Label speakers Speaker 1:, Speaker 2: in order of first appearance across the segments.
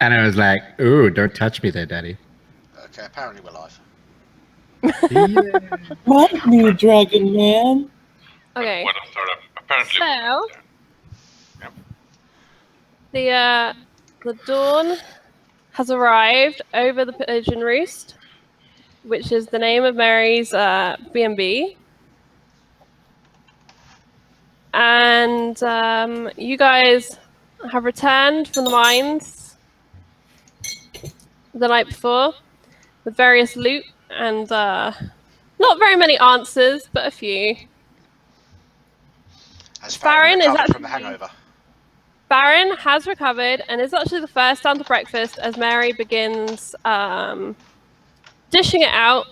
Speaker 1: And I was like, ooh, don't touch me there, Daddy.
Speaker 2: Okay, apparently we're live.
Speaker 1: Yeah.
Speaker 3: What, new dragon man?
Speaker 4: Okay.
Speaker 5: When I started, apparently.
Speaker 4: So
Speaker 5: Yeah.
Speaker 4: the dawn has arrived over the Pigeon Roost, which is the name of Mary's B&B. And you guys have returned from the mines the night before with various loot and not very many answers, but a few.
Speaker 2: Has
Speaker 4: Farron is
Speaker 2: recovered from the
Speaker 4: actually-
Speaker 2: hangover?
Speaker 4: Baron has recovered and is actually the first down to breakfast as Mary begins dishing it out,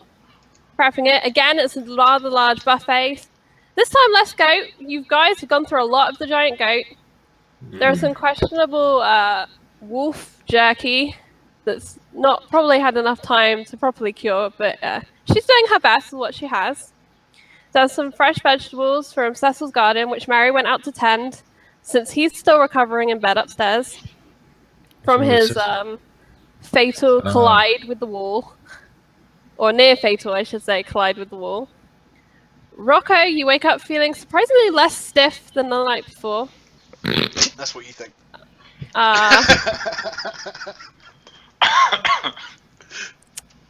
Speaker 4: prepping it. Again, it's a rather large buffet. This time, less goat. You guys have gone through a lot of the giant goat. There's some questionable wolf jerky that's not probably had enough time to properly cure, but she's doing her best with what she has. There's some fresh vegetables from Cecil's garden, which Mary went out to tend, since he's still recovering in bed upstairs from his fatal collide with the wall. Or near fatal, I should say, collide with the wall. Rocco, you wake up feeling surprisingly less stiff than the night before.
Speaker 2: That's what you think.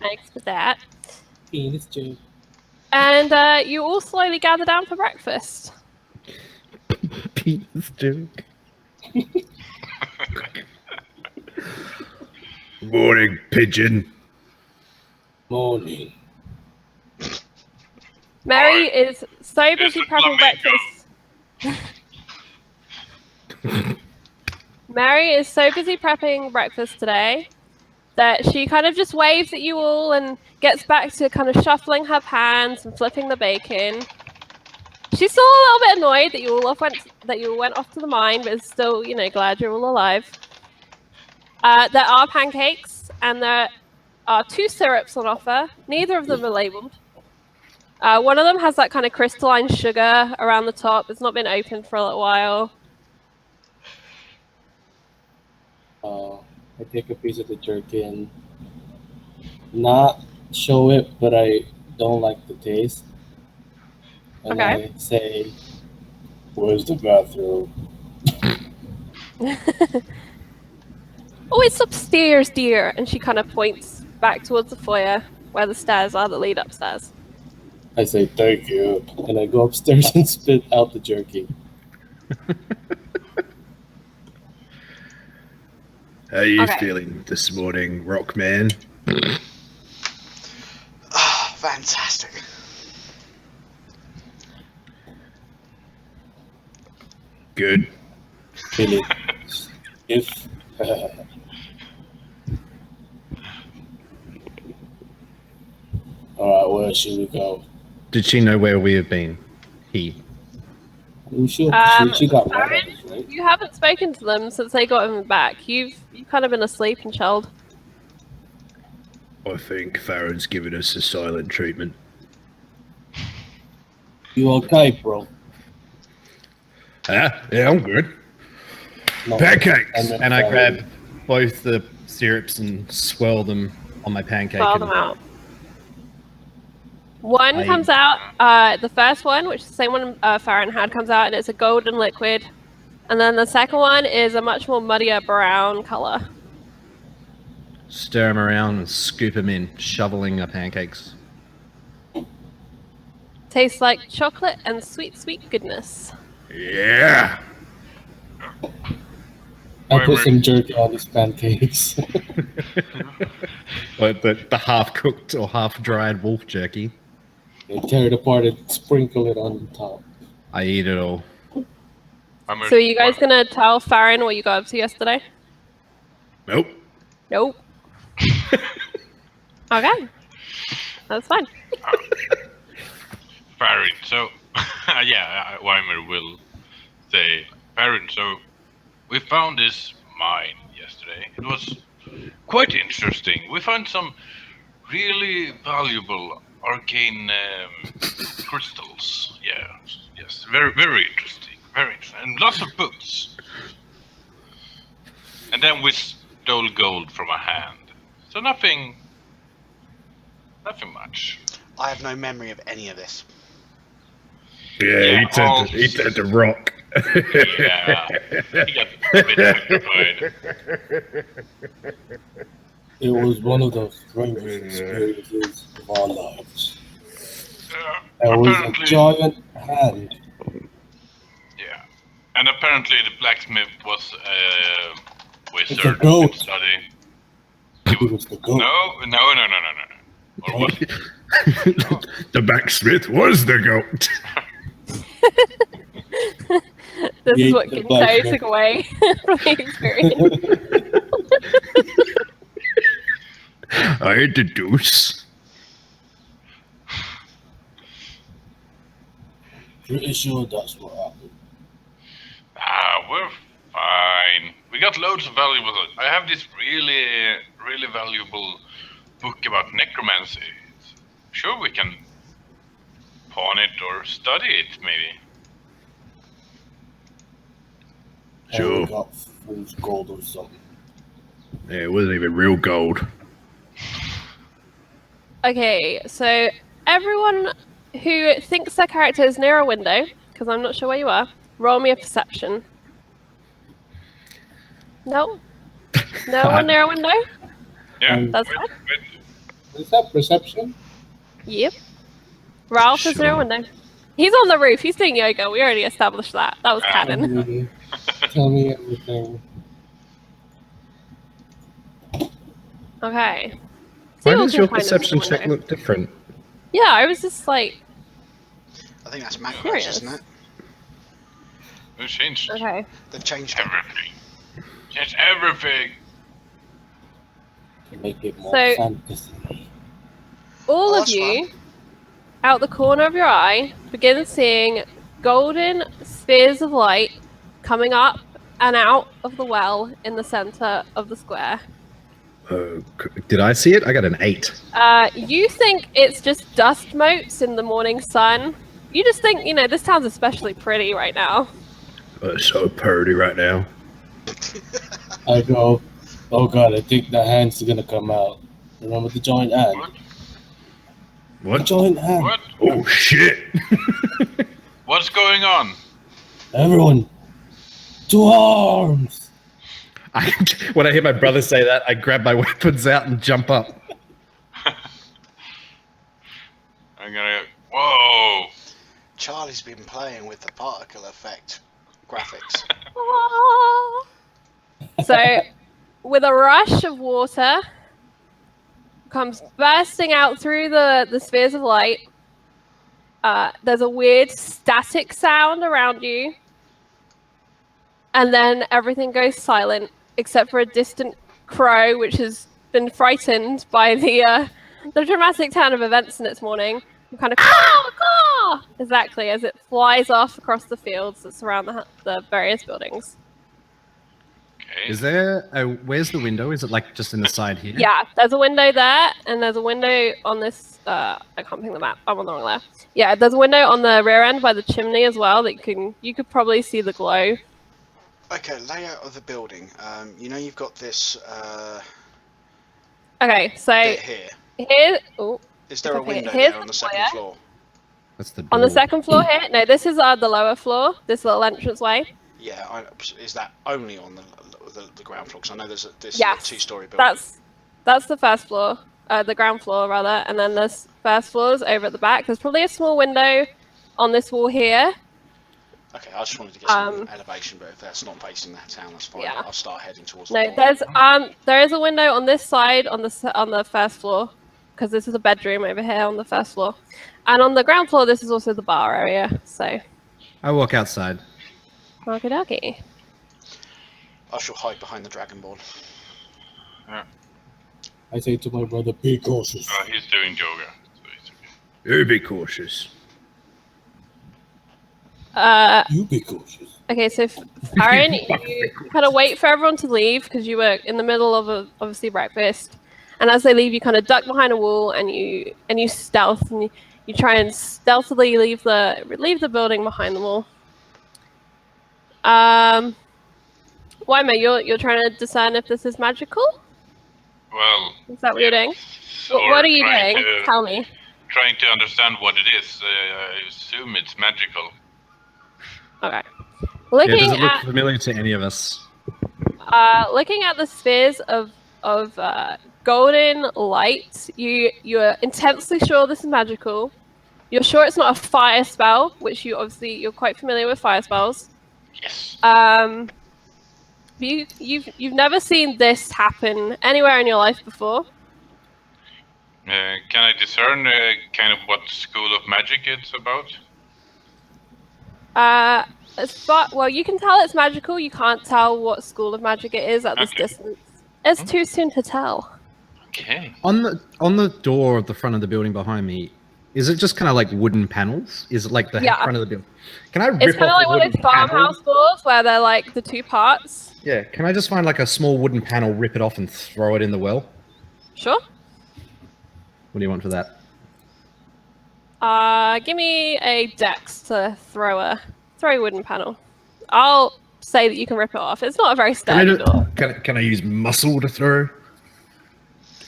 Speaker 4: Thanks for that.
Speaker 3: Penis joke.
Speaker 4: And you all slowly gather down for breakfast.
Speaker 1: Penis joke. Morning, Pigeon.
Speaker 3: Morning.
Speaker 4: Mary is so busy
Speaker 5: It's a
Speaker 4: prepping breakfast. Mary is so busy prepping breakfast today that she kind of just waves at you all and gets back to kind of shuffling her pans and flipping the bacon. She's still a little bit annoyed that you all went off to the mine, but is still, glad you're all alive. There are pancakes and there are 2 syrups on offer. Neither of them are labeled. One of them has that kind of crystalline sugar around the top. It's not been opened for a little while.
Speaker 3: I take a piece of the jerky and not show it, but I don't like the taste. And
Speaker 4: Okay.
Speaker 3: I say, "Where's the bathroom?"
Speaker 4: Oh, it's upstairs, dear. And she kind of points back towards the foyer where the stairs are that lead upstairs.
Speaker 3: I say, "Thank you," and I go upstairs and spit out the jerky.
Speaker 1: How are you
Speaker 4: Okay.
Speaker 1: feeling this morning, Rockman?
Speaker 2: Ah, fantastic.
Speaker 1: Good.
Speaker 3: Feeling if. All right, where should we go?
Speaker 1: Did she know where we have been? He.
Speaker 3: She got rabbits, right?
Speaker 4: You haven't spoken to them since they got him back. You've kind of been asleep and chilled.
Speaker 1: I think Farron's given us a silent treatment.
Speaker 3: You okay, bro?
Speaker 1: Yeah, I'm good.
Speaker 3: No,
Speaker 1: Pancakes!
Speaker 3: meant
Speaker 1: And I
Speaker 3: Farron.
Speaker 1: grab both the syrups and swirl them on my pancake.
Speaker 4: File
Speaker 1: and-
Speaker 4: them out. One
Speaker 1: I-
Speaker 4: comes out, the first one, which is the same one Farron had, comes out and it's a golden liquid. And then the second one is a much more muddier brown color.
Speaker 1: Stir them around and scoop them in, shoveling our pancakes.
Speaker 4: Tastes like chocolate and sweet, sweet goodness.
Speaker 1: Yeah!
Speaker 3: I put some jerky on these pancakes.
Speaker 1: Like the half-cooked or half-dried wolf jerky.
Speaker 3: And tear it apart and sprinkle it on top.
Speaker 1: I eat it all.
Speaker 4: So are you guys gonna tell Farron what you got up to yesterday?
Speaker 1: Nope.
Speaker 4: Nope. Okay. That's fine.
Speaker 5: Farron, so yeah, Weimer will say, Farron, so we found this mine yesterday. It was quite interesting. We found some really valuable arcane crystals. Yeah, yes, very, very interesting. Very interesting. And lots of books. And then we dull gold from a hand. So nothing much.
Speaker 2: I have no memory of any of this.
Speaker 1: Yeah,
Speaker 5: Yeah,
Speaker 1: he turned to rock.
Speaker 5: Yeah, he got a bit petrified.
Speaker 3: It was one of the strangest experiences of our lives. There was a
Speaker 5: Apparently,
Speaker 3: giant hand.
Speaker 5: yeah, and apparently the blacksmith was a wizard.
Speaker 3: It's a goat.
Speaker 5: with study.
Speaker 3: It was the goat.
Speaker 5: No. Or what?
Speaker 1: The blacksmith was the goat.
Speaker 4: This
Speaker 3: Yeah,
Speaker 4: is what
Speaker 3: the
Speaker 4: Ginto
Speaker 3: blacksmith.
Speaker 4: took away from the experience.
Speaker 1: I had the deuce.
Speaker 3: Pretty sure that's what happened.
Speaker 5: We're fine. We got loads of valuable. I have this really valuable book about necromancy. Sure, we can pawn it or study it, maybe.
Speaker 3: And
Speaker 1: Sure.
Speaker 3: we got fool's gold or something.
Speaker 1: Yeah, it wasn't even real gold.
Speaker 4: Okay, so everyone who thinks their character is near a window, because I'm not sure where you are, roll me a perception. No? No one near a window?
Speaker 5: Yeah,
Speaker 4: That's
Speaker 5: wait,
Speaker 4: fine.
Speaker 5: wait.
Speaker 3: Is that perception?
Speaker 4: Yep. Ralph is near a
Speaker 1: Sure.
Speaker 4: window. He's on the roof. He's doing yoga. We already established that. That was canon.
Speaker 3: Tell me everything.
Speaker 4: Okay.
Speaker 1: Why
Speaker 4: Seal
Speaker 1: does
Speaker 4: can
Speaker 1: your
Speaker 4: find us
Speaker 1: perception
Speaker 4: the
Speaker 1: check
Speaker 4: window.
Speaker 1: look different?
Speaker 4: Yeah, I was just like,
Speaker 2: I think that's macros,
Speaker 4: Curious.
Speaker 2: isn't it?
Speaker 5: We changed
Speaker 4: okay.
Speaker 2: They've changed it.
Speaker 5: everything. Changed everything.
Speaker 3: To make it more
Speaker 4: So-
Speaker 3: fantasy.
Speaker 4: All
Speaker 2: Oh,
Speaker 4: of
Speaker 2: that's
Speaker 4: you, out the corner of your eye, begin seeing golden spheres of light coming up and out of the well in the center of the square.
Speaker 1: Did I see it? I got an 8.
Speaker 4: You think it's just dust motes in the morning sun. You just think, this town's especially pretty right now.
Speaker 1: So pretty right now.
Speaker 3: I go, oh god, I think the hand's gonna come out. Remember the giant hand?
Speaker 5: What?
Speaker 3: The
Speaker 1: What?
Speaker 3: giant hand.
Speaker 5: What?
Speaker 1: Oh shit!
Speaker 5: What's going on?
Speaker 3: Everyone, to arms!
Speaker 1: When I hear my brother say that, I grab my weapons out and jump up.
Speaker 5: I'm gonna. Whoa!
Speaker 2: Charlie's been playing with the particle effect graphics.
Speaker 4: So, with a rush of water, comes bursting out through the spheres of light. There's a weird static sound around you. And then everything goes silent, except for a distant crow, which has been frightened by the dramatic turn of events in its morning. And kind of caw, exactly as it flies off across the fields that surround the various buildings.
Speaker 5: Okay.
Speaker 1: Is there where's the window? Is it like just in the side here?
Speaker 4: Yeah, there's a window there, and there's a window on this. I can't ping the map. I'm on the wrong layer. Yeah, there's a window on the rear end by the chimney as well that you could probably see the glow.
Speaker 2: Okay, layout of the building. You've got this
Speaker 4: Okay, so
Speaker 2: bit here.
Speaker 4: here. Oh,
Speaker 2: Is there a
Speaker 4: Okay,
Speaker 2: window
Speaker 4: here's
Speaker 2: there on
Speaker 4: the
Speaker 2: the second
Speaker 4: foyer.
Speaker 2: floor?
Speaker 1: That's the
Speaker 4: on the
Speaker 1: door.
Speaker 4: second floor here. No, this is the lower floor. This little entranceway.
Speaker 2: Yeah, is that only on the ground floor? Because I know there's this
Speaker 4: Yes,
Speaker 2: two-story building.
Speaker 4: That's the first floor, the ground floor rather, and then this first floor is over at the back. There's probably a small window on this wall here.
Speaker 2: Okay, I just wanted to get some
Speaker 4: Um,
Speaker 2: elevation, but if that's not facing that town, that's fine.
Speaker 4: Yeah.
Speaker 2: I'll start heading towards
Speaker 4: No,
Speaker 2: the door.
Speaker 4: there is a window on this side on the first floor, because this is a bedroom over here on the first floor, and on the ground floor this is also the bar area. So,
Speaker 1: I walk outside.
Speaker 4: okie dokie.
Speaker 2: I shall hide behind the dragon ball.
Speaker 3: I say to my brother, be cautious.
Speaker 5: He's doing yoga. So it's okay.
Speaker 1: You be cautious.
Speaker 3: You be cautious.
Speaker 4: Okay, so Aaron, you kind of wait for everyone to leave because you were in the middle of obviously breakfast, and as they leave, you kind of duck behind a wall and you stealth and you try and stealthily leave the building behind the wall. Wymer, you're trying to discern if this is magical?
Speaker 5: Well,
Speaker 4: Is that what you're doing?
Speaker 5: or
Speaker 4: What are you
Speaker 5: trying
Speaker 4: doing?
Speaker 5: to-
Speaker 4: Tell me.
Speaker 5: Trying to understand what it is. I assume it's magical.
Speaker 4: Okay.
Speaker 1: Yeah,
Speaker 4: Looking
Speaker 1: does it look
Speaker 4: at
Speaker 1: familiar to any of us?
Speaker 4: looking at the spheres of golden light, you're intensely sure this is magical. You're sure it's not a fire spell, which you're quite familiar with fire spells.
Speaker 5: Yes.
Speaker 4: You've never seen this happen anywhere in your life before.
Speaker 5: Can I discern kind of what school of magic it's about?
Speaker 4: Well, you can tell it's magical. You can't tell what school of magic it is at this
Speaker 5: Okay.
Speaker 4: distance. It's too soon to tell.
Speaker 5: Okay.
Speaker 1: On the door at the front of the building behind me, is it just kind of like wooden panels? Is it like the
Speaker 4: Yeah.
Speaker 1: front of the building? Can I rip
Speaker 4: It's kind of
Speaker 1: off
Speaker 4: like
Speaker 1: the
Speaker 4: one of
Speaker 1: wooden
Speaker 4: those farmhouse
Speaker 1: panel?
Speaker 4: doors where they're like the two parts.
Speaker 1: Yeah. Can I just find like a small wooden panel, rip it off, and throw it in the well?
Speaker 4: Sure.
Speaker 1: What do you want for that?
Speaker 4: Give me a dex to throw a wooden panel. I'll say that you can rip it off. It's not a very sturdy door.
Speaker 1: Can I use muscle to throw?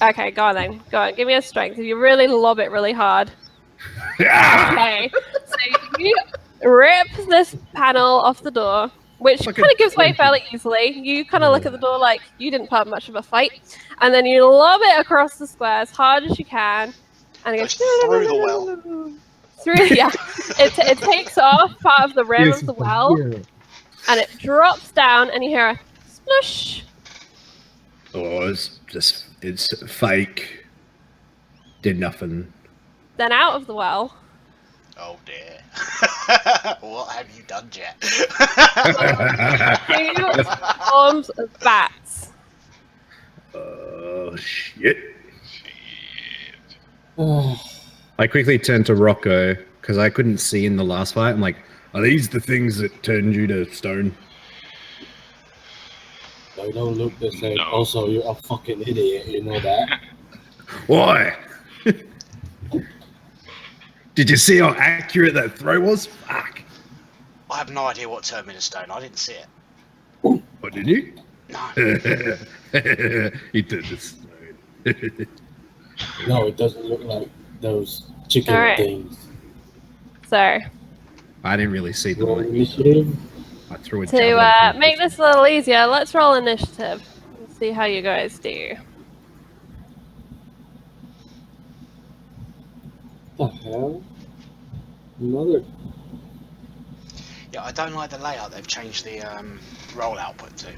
Speaker 4: Okay, go on then. Go on. Give me a strength. If you really lob it really hard. Okay. So you rip this panel off the door, which
Speaker 1: Fucking
Speaker 4: kind of gives way
Speaker 1: 20.
Speaker 4: fairly easily. You kind of look at the door like you didn't put up much of a fight, and then you lob it across the square as hard as you can, and it goes
Speaker 2: Through the well.
Speaker 4: Yeah, it takes off part of the rim of the well, and it drops down, and you hear a splush.
Speaker 1: Oh, it's fake. Did nothing.
Speaker 4: Then out of the well,
Speaker 2: Oh dear. What have you done, Jet?
Speaker 4: two swarms of bats.
Speaker 1: Oh shit!
Speaker 5: Shit.
Speaker 1: I quickly turned to Rocco because I couldn't see in the last fight. I'm like, are these the things that turned you to stone?
Speaker 3: They don't look the same.
Speaker 5: No.
Speaker 3: Also, you're a fucking idiot. You know that.
Speaker 1: Why? Did you see how accurate that throw was? Fuck.
Speaker 2: I have no idea what turned me to stone. I didn't see it.
Speaker 1: Oh, did you?
Speaker 2: No.
Speaker 1: He turned to stone.
Speaker 3: No, it doesn't look like those chicken
Speaker 4: Alright.
Speaker 3: things.
Speaker 4: So
Speaker 1: I didn't really see
Speaker 3: Roll
Speaker 1: them.
Speaker 3: initiative.
Speaker 1: I threw a
Speaker 4: to
Speaker 1: javelin.
Speaker 4: make this a little easier, let's roll initiative. Let's see how you guys do.
Speaker 3: What the hell? Another.
Speaker 2: Yeah, I don't like the layout they've changed the roll output to.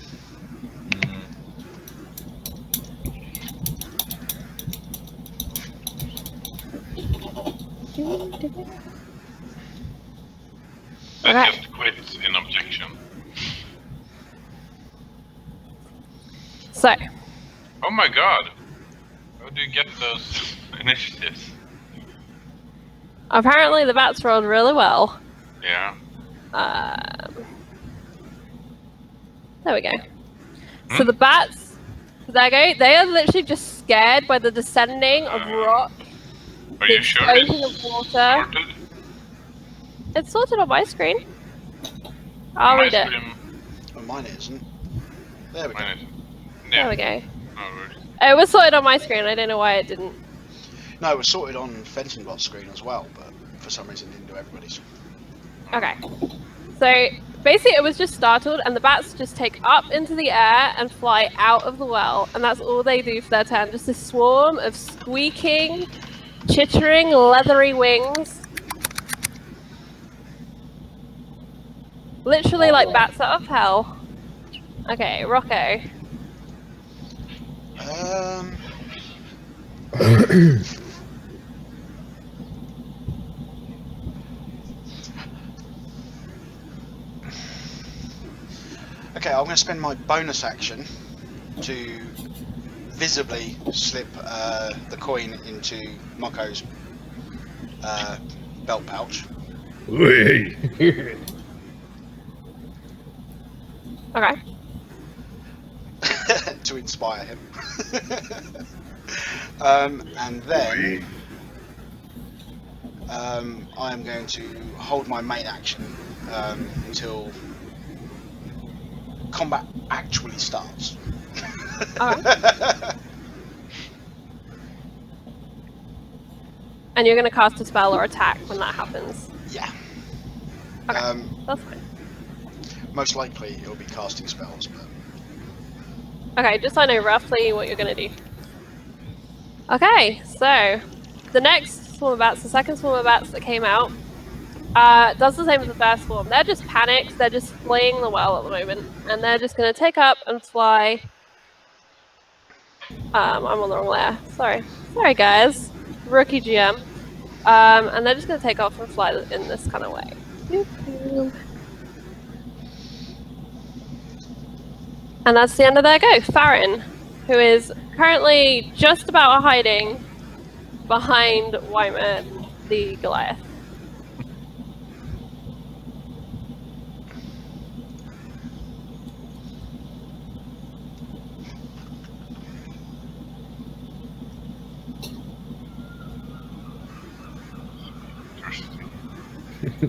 Speaker 5: I
Speaker 4: Okay.
Speaker 5: just quit in objection.
Speaker 4: So
Speaker 5: Oh my god! How do you get those initiatives?
Speaker 4: apparently the bats rolled really well.
Speaker 5: Yeah.
Speaker 4: There we go. So the bats, they are literally just scared by the descending of rock,
Speaker 5: Are
Speaker 4: the
Speaker 5: you sure
Speaker 4: explosion
Speaker 5: it's
Speaker 4: of water.
Speaker 5: sorted?
Speaker 4: It's sorted on my screen. I'll
Speaker 5: My
Speaker 4: read it.
Speaker 5: screen-
Speaker 2: Well, mine isn't. There we go.
Speaker 5: Mine is.
Speaker 4: There
Speaker 5: Yeah.
Speaker 4: we go.
Speaker 5: No worries.
Speaker 4: It was sorted on my screen. I don't know why it didn't.
Speaker 2: No, it was sorted on Fentonbot's screen as well, but for some reason it didn't do everybody's.
Speaker 4: Okay. So basically, it was just startled, and the bats just take up into the air and fly out of the well, and that's all they do for their turn. Just a swarm of squeaking, chittering, leathery wings. Literally like bats out of hell. Okay, Rocco.
Speaker 2: Okay, I'm going to spend my bonus action to visibly slip the coin into Moko's belt pouch
Speaker 1: Wait.
Speaker 4: Okay.
Speaker 2: to inspire him. And then I am going to hold my main action until combat actually starts.
Speaker 4: And you're going to cast a spell or attack when that happens.
Speaker 2: Yeah.
Speaker 4: Okay, that's fine.
Speaker 2: Most likely it'll be casting spells, but
Speaker 4: Okay, just so I know roughly what you're going to do. Okay, so the next swarm of bats, the second swarm of bats that came out, does the same as the first swarm. They're just panicked. They're just fleeing the well at the moment, and they're just going to take up and fly. I'm on the wrong layer. Sorry, guys. Rookie GM. And they're just going to take off and fly in this kind of way. And that's the end of their go. Farron, who is currently just about hiding behind Weimer, the Goliath.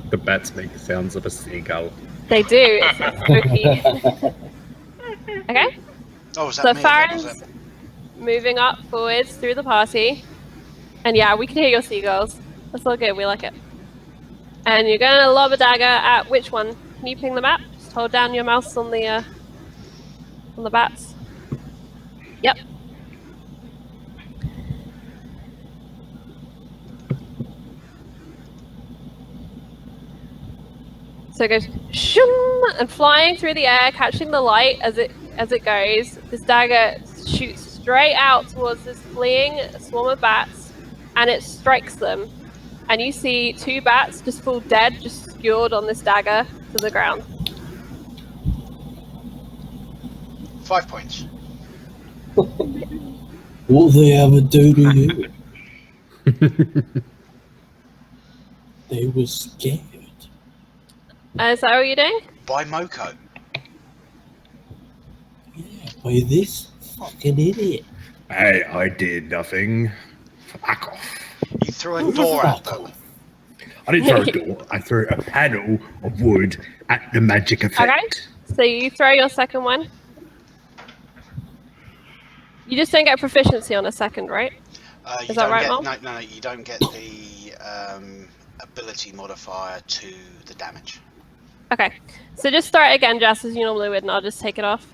Speaker 1: The bats make the sounds of a seagull.
Speaker 4: They do. It's spooky. Okay.
Speaker 2: oh, was that
Speaker 4: So
Speaker 2: me?
Speaker 4: Farron's moving up forwards through the party. And yeah, we can hear your seagulls. That's all good. We like it. And you're going to lob a dagger at which one? Can you ping the map? Just hold down your mouse on the bats. Yep. So it goes shoom and flying through the air, catching the light as it goes. This dagger shoots straight out towards this fleeing swarm of bats, and it strikes them. And you see 2 bats just fall dead, just skewered on this dagger to the ground.
Speaker 2: 5 points.
Speaker 3: What they ever do to you? They were scared.
Speaker 4: Is that what you're doing?
Speaker 2: By Moko.
Speaker 3: Yeah, by this fucking idiot.
Speaker 1: Hey, I did nothing. Fuck off.
Speaker 2: You threw a door at them.
Speaker 1: I didn't throw a door. I threw a panel of wood at the magic effect.
Speaker 4: Okay. So you throw your second one. You just don't get proficiency on a second, right?
Speaker 2: You
Speaker 4: Is that
Speaker 2: don't
Speaker 4: right,
Speaker 2: get,
Speaker 4: Mom?
Speaker 2: no, you don't get the ability modifier to the damage.
Speaker 4: Okay. So just start again, just as you normally would, and I'll just take it off.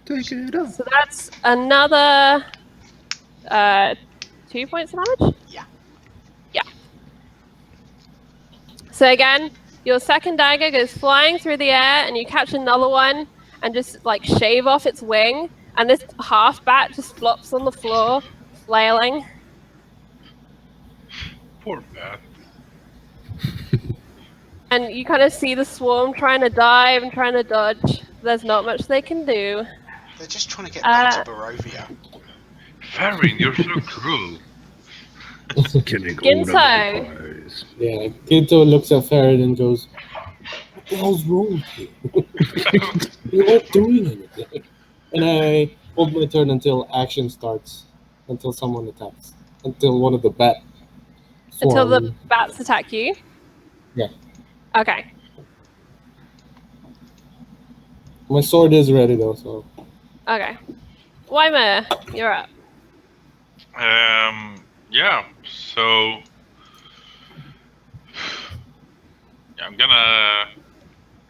Speaker 1: Take it off.
Speaker 4: So that's another 2 points of damage?
Speaker 2: Yeah.
Speaker 4: Yeah. So again, your second dagger goes flying through the air, and you catch another one and just like shave off its wing, and this half bat just flops on the floor, flailing.
Speaker 5: Poor bat.
Speaker 4: And you kind of see the swarm trying to dive and trying to dodge. There's not much they can do.
Speaker 2: They're just trying to get back to Barovia.
Speaker 5: Farron, you're so cruel.
Speaker 1: Killing all the
Speaker 4: Ginto.
Speaker 1: vampires.
Speaker 3: Yeah, Ginto looks at Farron and goes, "What the hell's wrong with you? You're not doing anything." And I hold my turn until action starts, until someone attacks, until one of the bat.
Speaker 4: Until the
Speaker 3: swarm-
Speaker 4: bats attack you?
Speaker 3: Yeah.
Speaker 4: Okay.
Speaker 3: My sword is ready though, so.
Speaker 4: Okay. Weimer, you're up.
Speaker 5: Yeah, so yeah, I'm gonna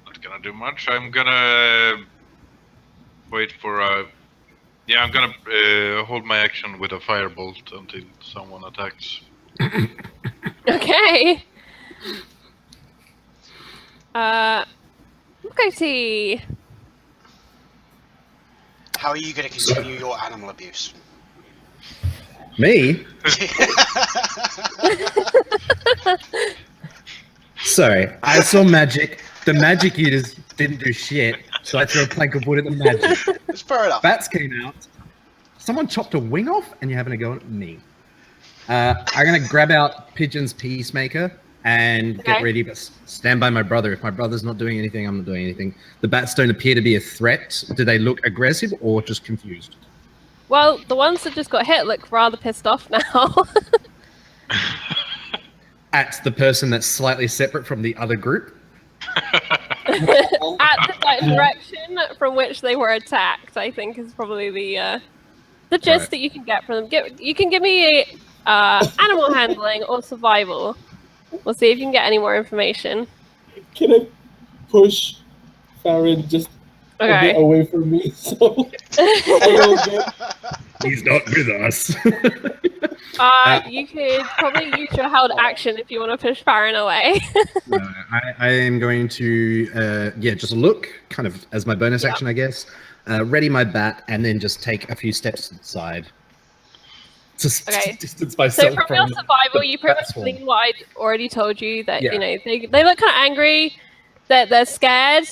Speaker 5: not gonna do much. I'm gonna wait for I'm gonna hold my action with a firebolt until someone attacks.
Speaker 4: Okay. Okay.
Speaker 2: How are you going to continue your animal abuse?
Speaker 1: Me? Sorry, I saw magic. The magic eaters didn't do shit, so I threw a plank of wood at the magic.
Speaker 2: It's fair enough.
Speaker 1: Bats came out. Someone chopped a wing off, and you're having a go at me. I'm gonna grab out Pigeon's Peacemaker and get
Speaker 4: Okay.
Speaker 1: ready, but stand by my brother. If my brother's not doing anything, I'm not doing anything. The bats don't appear to be a threat. Do they look aggressive or just confused?
Speaker 4: Well, the ones that just got hit look rather pissed off now.
Speaker 1: At the person that's slightly separate from the other group.
Speaker 4: the direction from which they were attacked, I think, is probably the gist
Speaker 1: Right.
Speaker 4: that you can get from them. You can give me animal handling or survival. We'll see if you can get any more information.
Speaker 3: Can I push Farron just a bit
Speaker 4: Okay.
Speaker 3: away from me? So I will get.
Speaker 1: He's not with us.
Speaker 4: You could probably use your held action if you want to push Farron away.
Speaker 1: I am going to, just look, kind of as my bonus action, I guess. Ready my bat, and then just take a few steps inside. Just
Speaker 4: Okay.
Speaker 1: distance
Speaker 4: So
Speaker 1: myself
Speaker 4: from your survival,
Speaker 1: the
Speaker 4: you pretty
Speaker 1: bat
Speaker 4: much
Speaker 1: swarm.
Speaker 4: seen what I already told you that
Speaker 1: Yeah.
Speaker 4: they look kind of angry, that they're scared,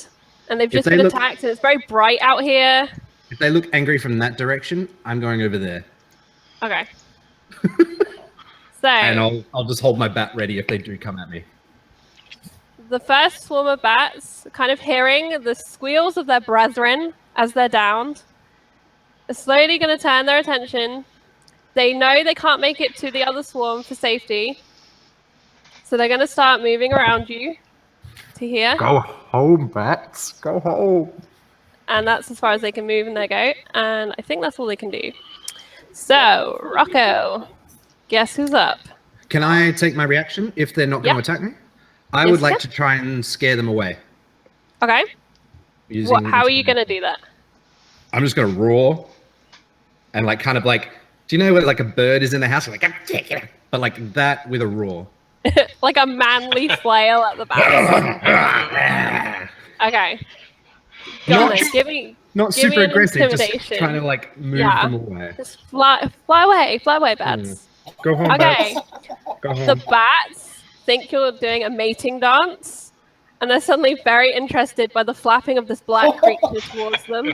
Speaker 4: and they've just
Speaker 1: they
Speaker 4: been
Speaker 1: look-
Speaker 4: attacked, and it's very bright out here.
Speaker 1: If they look angry from that direction, I'm going over there.
Speaker 4: Okay. So
Speaker 1: And I'll just hold my bat ready if they do come at me.
Speaker 4: the first swarm of bats, kind of hearing the squeals of their brethren as they're downed, are slowly going to turn their attention. They know they can't make it to the other swarm for safety, so they're going to start moving around you to here,
Speaker 1: Go home, bats. Go home.
Speaker 4: and that's as far as they can move in their go. And I think that's all they can do. So Rocco, guess who's up?
Speaker 1: Can I take my reaction if they're not going
Speaker 4: Yeah.
Speaker 1: to attack me? I
Speaker 4: Yes,
Speaker 1: would like
Speaker 4: you
Speaker 1: to try and scare them away.
Speaker 4: Okay.
Speaker 1: Using
Speaker 4: How are you going to do that?
Speaker 1: I'm just going to roar and kind of do you know when a bird is in the house? Like, but like that with a roar.
Speaker 4: Like a manly flail at the back. Okay. Go on
Speaker 1: Not-
Speaker 4: then. Give me
Speaker 1: Not
Speaker 4: Give me
Speaker 1: super
Speaker 4: an
Speaker 1: aggressive, just
Speaker 4: intimidation.
Speaker 1: trying to move
Speaker 4: Yeah.
Speaker 1: them away.
Speaker 4: just fly away, bats.
Speaker 1: Go home,
Speaker 4: Okay.
Speaker 1: bats. Go home.
Speaker 4: The bats think you're doing a mating dance, and they're suddenly very interested by the flapping of this black creature towards them.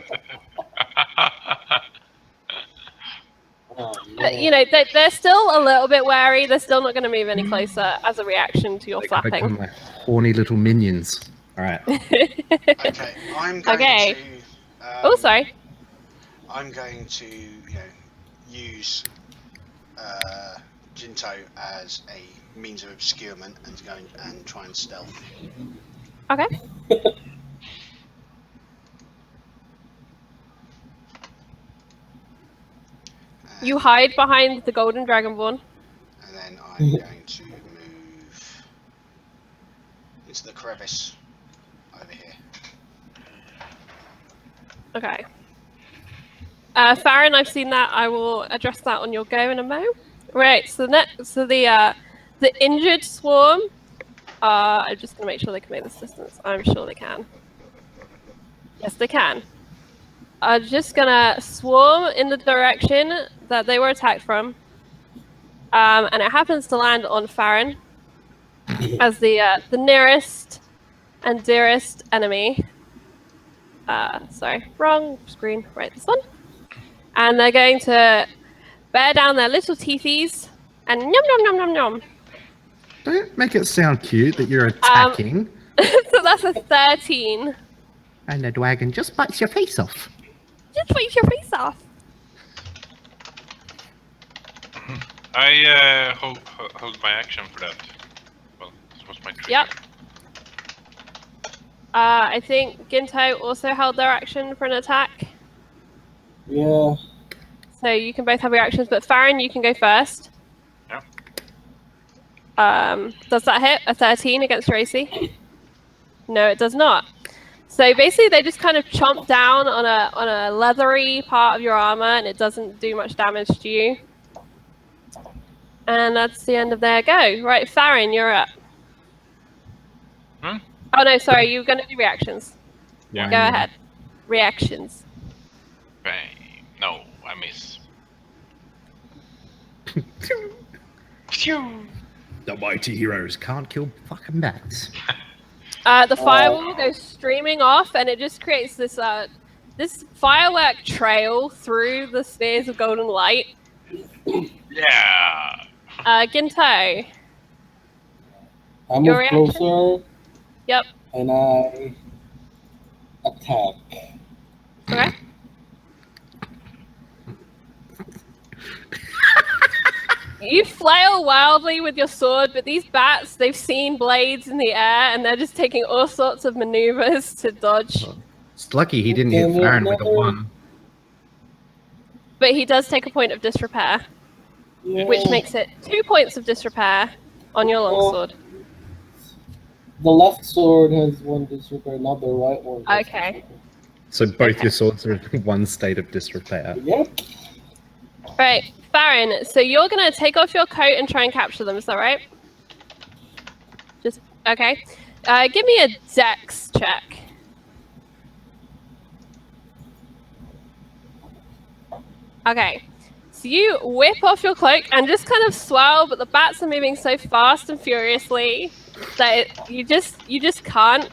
Speaker 3: Oh,
Speaker 4: But,
Speaker 3: no.
Speaker 4: they're still a little bit wary. They're still not going to move any closer as a reaction to your
Speaker 1: They become
Speaker 4: flapping.
Speaker 1: like horny little minions. All right.
Speaker 2: Okay, I'm going
Speaker 4: Okay.
Speaker 2: to.
Speaker 4: Oh, sorry.
Speaker 2: I'm going to, use Jinto as a means of obscurement and go and try and stealth.
Speaker 4: Okay. You hide behind the golden dragonborn.
Speaker 2: And then I'm going to move into the crevice over here.
Speaker 4: Okay. Farron, I've seen that. I will address that on your go in a mo. Right. So the injured swarm. I'm just gonna make sure they can make this distance. I'm sure they can. Yes, they can. I'm just gonna swarm in the direction that they were attacked from, and it happens to land on Farron as the nearest and dearest enemy. Sorry, wrong screen. Right, this one. And they're going to bear down their little teethies and nom nom nom nom nom.
Speaker 1: Don't make it sound cute that you're attacking.
Speaker 4: So that's a 13.
Speaker 1: And the dragon just bites your face off.
Speaker 4: Just bite your face off.
Speaker 5: I hold my action for that. Well, this was my trick.
Speaker 4: Yep. I think Ginto also held their action for an attack.
Speaker 3: Yeah.
Speaker 4: So you can both have your actions, but Farron, you can go first.
Speaker 5: Yeah.
Speaker 4: Does that hit a 13 against your AC? No, it does not. So basically, they just kind of chomp down on a leathery part of your armor, and it doesn't do much damage to you. And that's the end of their go. Right, Farron, you're up.
Speaker 5: Hmm?
Speaker 4: Oh no, sorry, you were going to do reactions.
Speaker 5: Yeah.
Speaker 4: Go ahead. Reactions.
Speaker 5: Bang. No, I miss.
Speaker 1: The mighty heroes can't kill fucking bats.
Speaker 4: The fireball goes streaming off, and it just creates this this firework trail through the spheres of golden light.
Speaker 5: Yeah.
Speaker 4: Ginto.
Speaker 3: I move
Speaker 4: Your reaction?
Speaker 3: closer
Speaker 4: Yep.
Speaker 3: and I attack.
Speaker 4: Okay. You flail wildly with your sword, but these bats, they've seen blades in the air, and they're just taking all sorts of maneuvers to dodge.
Speaker 1: It's lucky he didn't hit Farron with a 1.
Speaker 4: But he does take a point of disrepair, which makes it 2 points of disrepair on your longsword.
Speaker 3: The left sword has 1 disrepair, not the right one.
Speaker 4: Okay.
Speaker 1: So both your swords are in 1 state of disrepair.
Speaker 3: Yep.
Speaker 4: Right, Farron, so you're going to take off your coat and try and capture them, is that right? Just, okay. Give me a dex check. Okay, so you whip off your cloak and just kind of swirl, but the bats are moving so fast and furiously that you just can't.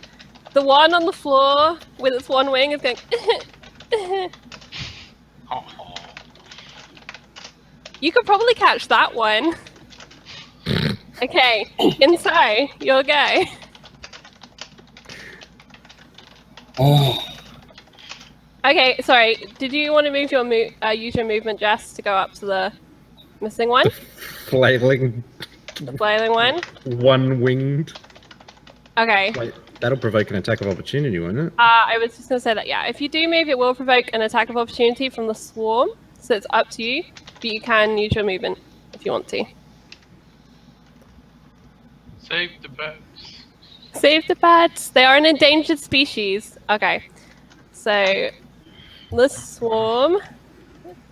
Speaker 4: The one on the floor with its 1 wing is going. You could probably catch that one. Okay, Inside, you're go. Okay, sorry. Did you want to move your use your movement, Jess, to go up to the missing one?
Speaker 1: Flailing.
Speaker 4: The flailing one?
Speaker 1: 1-winged.
Speaker 4: Okay.
Speaker 1: Wait, that'll provoke an attack of opportunity, won't it?
Speaker 4: I was just going to say that, yeah. If you do move, it will provoke an attack of opportunity from the swarm. So it's up to you. But you can use your movement if you want to.
Speaker 5: Save the bats.
Speaker 4: Save the bats. They are an endangered species. Okay. So, the swarm is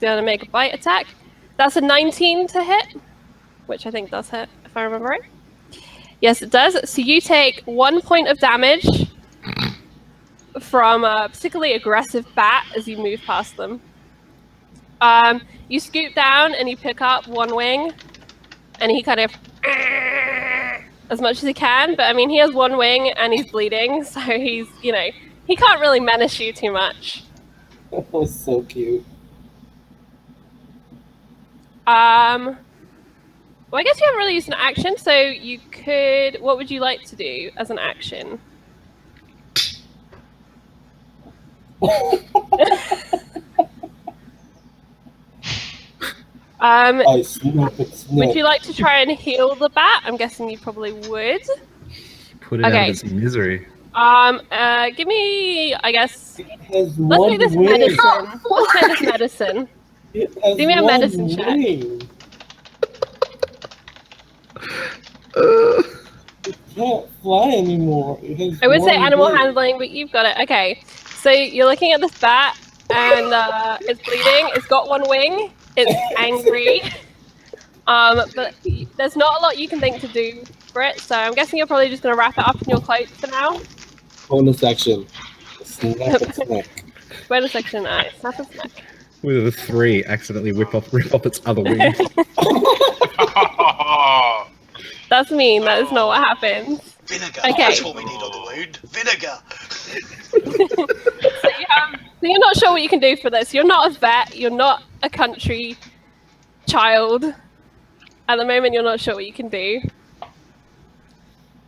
Speaker 4: going to make a bite attack. That's a 19 to hit, which I think does hit, if I remember right. Yes, it does. So you take 1 point of damage from a particularly aggressive bat as you move past them. You scoot down and you pick up 1 wing, and he kind of as much as he can. But I mean, he has 1 wing and he's bleeding, so he's he can't really menace you too much.
Speaker 3: That was so cute.
Speaker 4: Well, I guess you haven't really used an action, so you could. What would you like to do as an action? Would you like to try and heal the bat? I'm guessing you probably would.
Speaker 1: Put it out of its misery.
Speaker 4: Give me, I guess. Let's make this medicine. Let's make this medicine. Give me a medicine check.
Speaker 3: It can't fly anymore.
Speaker 4: I would say animal handling, but you've got it. Okay, so you're looking at this bat, and it's bleeding. It's got 1 wing. It's angry. But there's not a lot you can think to do for it, so I'm guessing you're probably just going to wrap it up in your cloak for now.
Speaker 3: Bonus action. Snap its neck.
Speaker 4: Bonus action, snap its neck.
Speaker 1: With a 3, accidentally rip off its other wing.
Speaker 4: That's mean. That is not what happens.
Speaker 2: Vinegar.
Speaker 4: Okay.
Speaker 2: That's what we need on the wound. Vinegar.
Speaker 4: So you're not sure what you can do for this. You're not a vet. You're not a country child. At the moment, you're not sure what you can do.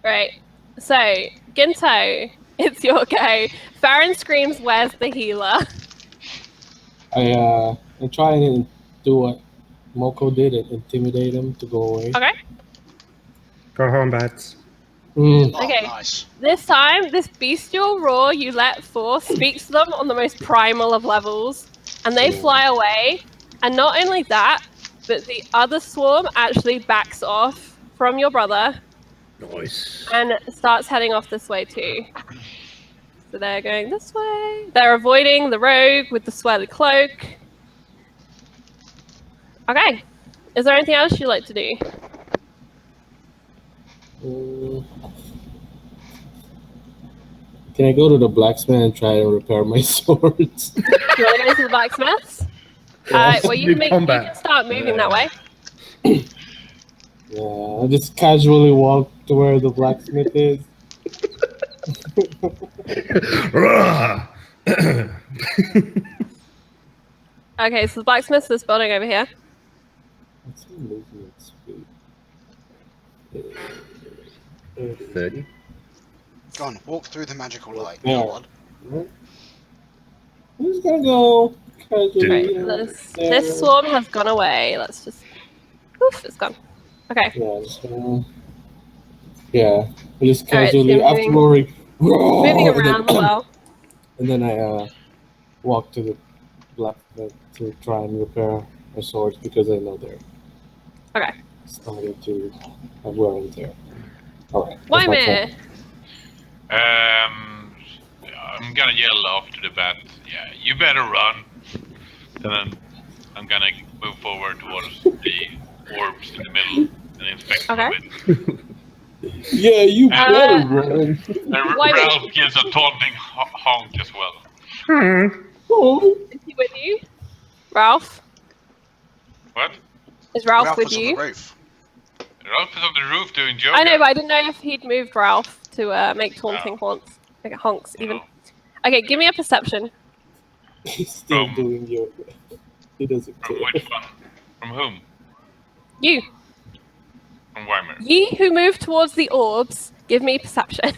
Speaker 4: Right. So, Ginto, it's your go. Farron screams, "Where's the healer?"
Speaker 3: I try and do what Moko did and intimidate him to go away.
Speaker 4: Okay.
Speaker 1: Go home, bats.
Speaker 3: Mm.
Speaker 4: Okay.
Speaker 2: Nice.
Speaker 4: This time, this bestial roar you let forth speaks to them on the most primal of levels, and they fly away. And not only that, but the other swarm actually backs off from your brother.
Speaker 1: Nice.
Speaker 4: And starts heading off this way too. So they're going this way. They're avoiding the rogue with the sweaty cloak. Okay. Is there anything else you'd like to do?
Speaker 3: Can I go to the blacksmith and try to repair my swords?
Speaker 4: Do you want to go to the blacksmiths? Well, you can start moving that way.
Speaker 3: Yeah, I just casually walk to where the blacksmith is.
Speaker 4: Okay, so the blacksmith's this building over here.
Speaker 3: What's the movement speed?
Speaker 1: 30.
Speaker 2: Go on, walk through the magical light.
Speaker 3: Yeah.
Speaker 2: Go on.
Speaker 3: I'm just gonna go casually.
Speaker 4: Right, this swarm has gone away. Let's just... Oof, it's gone. Okay.
Speaker 3: Yeah. So, yeah. I just
Speaker 4: Alright, so
Speaker 3: casually,
Speaker 4: you're
Speaker 3: after roaring,
Speaker 4: moving
Speaker 3: and then,
Speaker 4: around the well.
Speaker 3: and then I walk to the blacksmith to try and repair my swords because I know they're
Speaker 4: Okay.
Speaker 3: starting to have wear and tear. Alright.
Speaker 4: Why me?
Speaker 5: I'm gonna yell off to the bat. Yeah, you better run. And then I'm gonna move forward towards the orbs in the middle and inspect them a bit.
Speaker 3: Yeah, you better run.
Speaker 5: And Ralph gives a taunting honk as well.
Speaker 3: Oh.
Speaker 4: Is he with you? Ralph?
Speaker 5: What?
Speaker 4: Is Ralph,
Speaker 2: Ralph
Speaker 4: with
Speaker 2: was on
Speaker 4: you?
Speaker 2: the roof.
Speaker 5: Ralph is on the roof doing yoga.
Speaker 4: I know, but I didn't know if he'd moved Ralph to make taunting haunts. Like honks, even.
Speaker 5: No.
Speaker 4: Okay, give me a perception.
Speaker 3: He's still
Speaker 5: From-
Speaker 3: doing yoga. He doesn't
Speaker 5: From
Speaker 3: care.
Speaker 5: which one? From whom?
Speaker 4: You.
Speaker 5: From Weimer.
Speaker 4: Ye who moved towards the orbs, give me perception.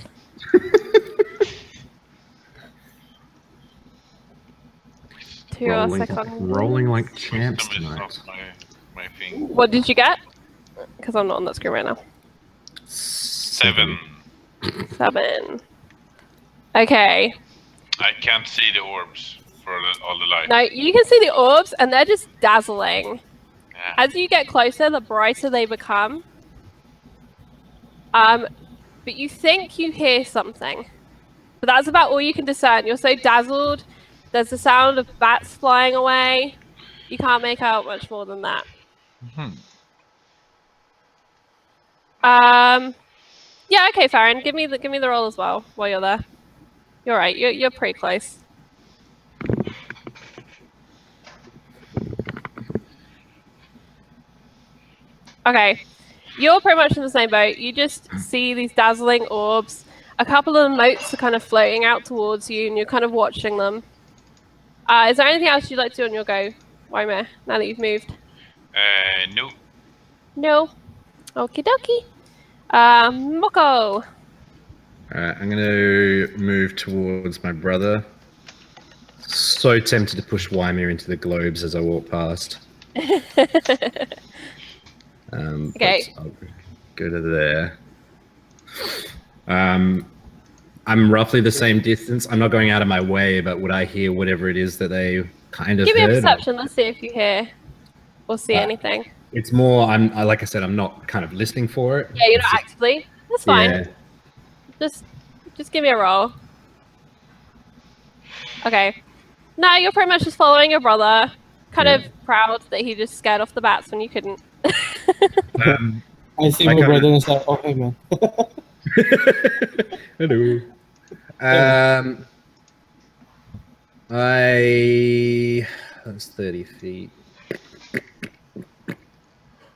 Speaker 4: To our second.
Speaker 1: Rolling like champs
Speaker 5: Wisdom is
Speaker 1: tonight.
Speaker 5: not my thing.
Speaker 4: What did you get? Because I'm not on that screen right now.
Speaker 5: 7.
Speaker 4: 7. Okay.
Speaker 5: I can't see the orbs for all the light.
Speaker 4: No, you can see the orbs, and they're just dazzling.
Speaker 5: Yeah.
Speaker 4: As you get closer, the brighter they become. But you think you hear something. But that's about all you can discern. You're so dazzled. There's the sound of bats flying away. You can't make out much more than that. Yeah, okay, Farron. Give me the roll as well while you're there. You're right. You're pretty close. Okay, you're pretty much in the same boat. You just see these dazzling orbs. A couple of motes are kind of floating out towards you, and you're kind of watching them. Is there anything else you'd like to do on your go, Weimer, now that you've moved?
Speaker 5: No.
Speaker 4: No. Okie dokie. Moko.
Speaker 1: Alright, I'm gonna move towards my brother. So tempted to push Weimer into the globes as I walk past.
Speaker 4: Okay.
Speaker 1: But I'll go to there. I'm roughly the same distance. I'm not going out of my way, but would I hear whatever it is that they kind of
Speaker 4: Give me a
Speaker 1: heard?
Speaker 4: perception. Let's see if you hear or see anything.
Speaker 1: It's more, like I said, I'm not kind of listening for it.
Speaker 4: Yeah, you're
Speaker 1: It's
Speaker 4: not
Speaker 1: just-
Speaker 4: actively. That's fine.
Speaker 1: Yeah.
Speaker 4: Just give me a roll. Okay. No, you're pretty much just following your brother. Kind of proud that he just scared off the bats when you couldn't.
Speaker 3: I see
Speaker 1: I
Speaker 3: my
Speaker 1: got
Speaker 3: brother and it's like, oh, hey, man.
Speaker 1: Hello. That's 30 feet.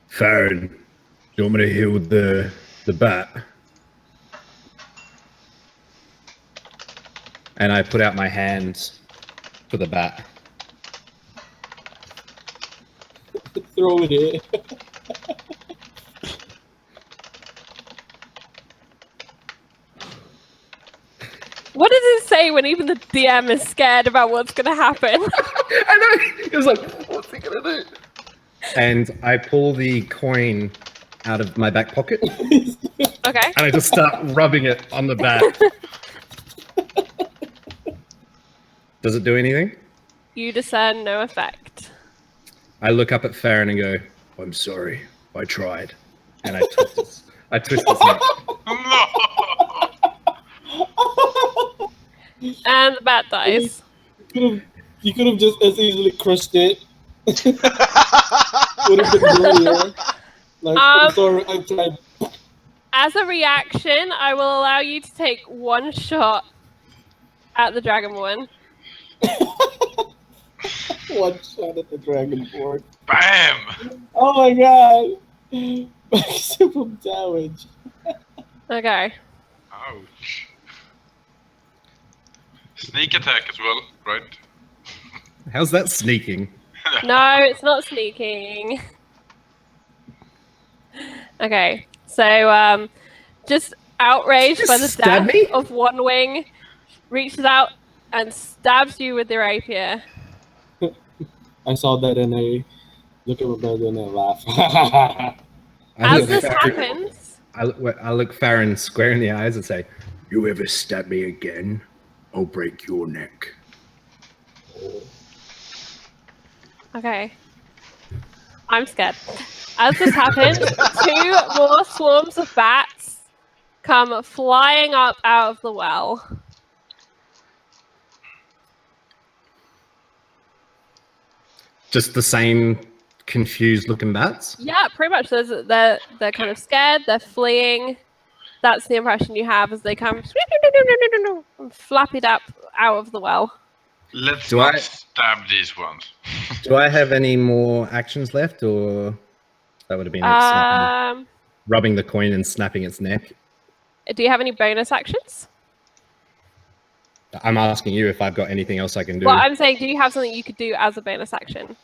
Speaker 1: Farron, do you want me to heal the bat? And I put out my hands for the bat.
Speaker 3: Throw it in.
Speaker 4: What does it say when even the DM is scared about what's going to happen?
Speaker 1: I know. It was like, what's he gonna do? And I pull the coin out of my back pocket and
Speaker 4: Okay.
Speaker 1: I just start rubbing it on the bat. Does it do anything?
Speaker 4: You discern no effect.
Speaker 1: I look up at Farron and go, I'm sorry, I tried. And I twist his neck.
Speaker 5: No!
Speaker 4: And the bat dies.
Speaker 3: You could have just as easily crushed it. Would have been brilliant. Like, I'm sorry, I tried.
Speaker 4: As a reaction, I will allow you to take one shot at the Dragonborn.
Speaker 3: One shot at the Dragonborn.
Speaker 5: Bam!
Speaker 3: Oh my god! Maximum damage.
Speaker 4: Okay.
Speaker 5: Ouch. Sneak attack as well, right?
Speaker 1: How's that sneaking?
Speaker 4: No, it's not sneaking. Okay, so just outraged by the
Speaker 1: stab
Speaker 4: death
Speaker 1: me?
Speaker 4: of one wing, reaches out and stabs you with the rapier.
Speaker 3: I saw that and Look at my brother and I laugh.
Speaker 4: As this happens,
Speaker 1: I look Farron square in the eyes and say, "You ever stab me again, I'll break your neck."
Speaker 4: okay. I'm scared. As this happens, 2 more swarms of bats come flying up out of the well.
Speaker 1: Just the same confused looking bats?
Speaker 4: Yeah, pretty much. They're kind of scared. They're fleeing. That's the impression you have as they come and flap it up out of the well.
Speaker 5: Let's
Speaker 1: Do
Speaker 5: not
Speaker 1: I-
Speaker 5: stab these ones.
Speaker 1: Do I have any more actions left, or that would have been it, snapping, rubbing the coin and snapping its neck?
Speaker 4: Do you have any bonus actions?
Speaker 1: I'm asking you if I've got anything else I can do.
Speaker 4: Well, I'm saying, do you have something you could do as a bonus action?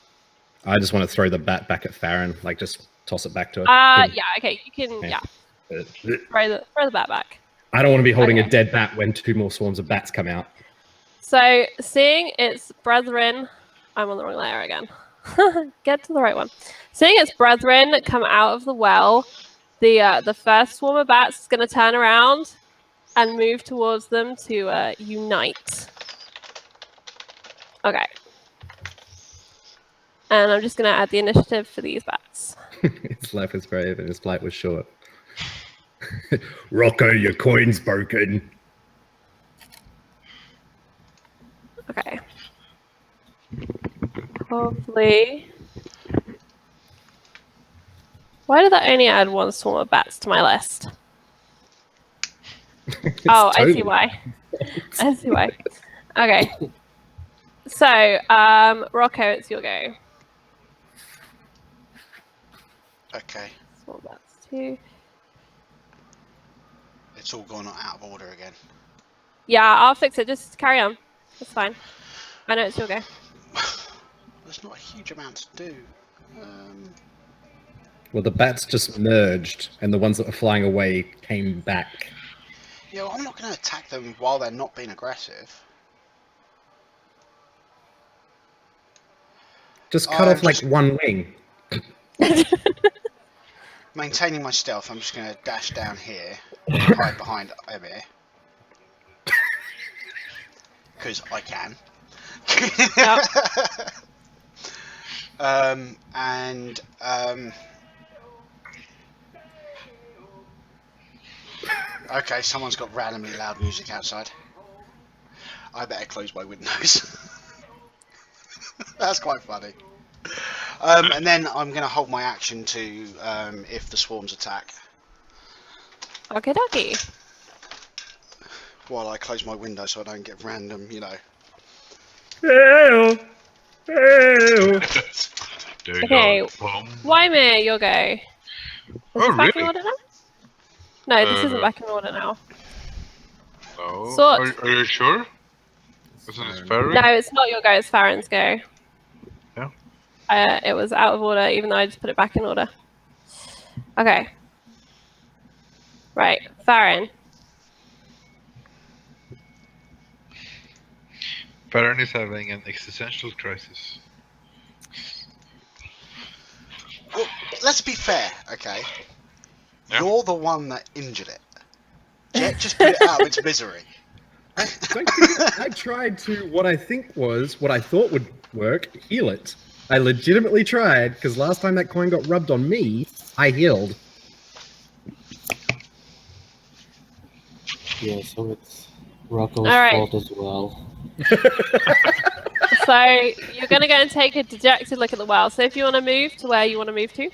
Speaker 1: I just want to throw the bat back at Farron, like just toss it back to her.
Speaker 4: Yeah, okay, you can, yeah, throw the bat back.
Speaker 1: I don't want to be holding
Speaker 4: Okay.
Speaker 1: a dead bat when 2 more swarms of bats come out.
Speaker 4: So, seeing its brethren, I'm on the wrong layer again. Get to the right one. Seeing its brethren come out of the well, the first swarm of bats is going to turn around and move towards them to unite. Okay. And I'm just going to add the initiative for these bats.
Speaker 1: Its life was brave and its flight was short. Rocco, your coin's broken.
Speaker 4: Okay. Hopefully. Why did that only add 1 swarm of bats to my list? Oh, I see why. I see why. Okay. So, Rocco, it's your go.
Speaker 2: Okay,
Speaker 4: Swarm bats 2.
Speaker 2: it's all gone out of order again.
Speaker 4: Yeah, I'll fix it. Just carry on. It's fine. I know it's your go.
Speaker 2: There's not a huge amount to do.
Speaker 1: Well, the bats just merged, and the ones that were flying away came back.
Speaker 2: Yeah, well, I'm not going to attack them while they're not being aggressive.
Speaker 1: Just cut off like
Speaker 2: just-
Speaker 1: one wing.
Speaker 2: Maintaining my stealth, I'm just going to dash down here, hide behind Emir. Because I can. Okay, someone's got randomly loud music outside. I better close my windows. That's quite funny. And then I'm going to hold my action to if the swarms attack
Speaker 4: Okay, dokie.
Speaker 2: while I close my window so I don't get random, you know.
Speaker 1: Ew. Ew.
Speaker 4: Okay, Waimir, your go. Is
Speaker 5: Oh,
Speaker 4: this back in
Speaker 5: really?
Speaker 4: order now? No, this isn't
Speaker 5: Uh,
Speaker 4: back in order now.
Speaker 5: No.
Speaker 4: Sort.
Speaker 5: Are you sure? Isn't it Farron?
Speaker 4: No, it's not your go, it's Farron's go.
Speaker 5: Yeah.
Speaker 4: It was out of order, even though I just put it back in order. Okay. Right, Farron.
Speaker 5: Farron is having an existential crisis.
Speaker 2: Well, let's be fair, okay?
Speaker 5: Yeah.
Speaker 2: You're the one that injured it. Jet just put it out of its misery.
Speaker 1: I tried to what I thought would work, heal it. I legitimately tried, because last time that coin got rubbed on me, I healed.
Speaker 3: Yeah, so it's Rocco's
Speaker 4: Alright.
Speaker 3: fault as well.
Speaker 4: So you're going to go and take a dejected look at the well. So if you want to move to where you want to move to.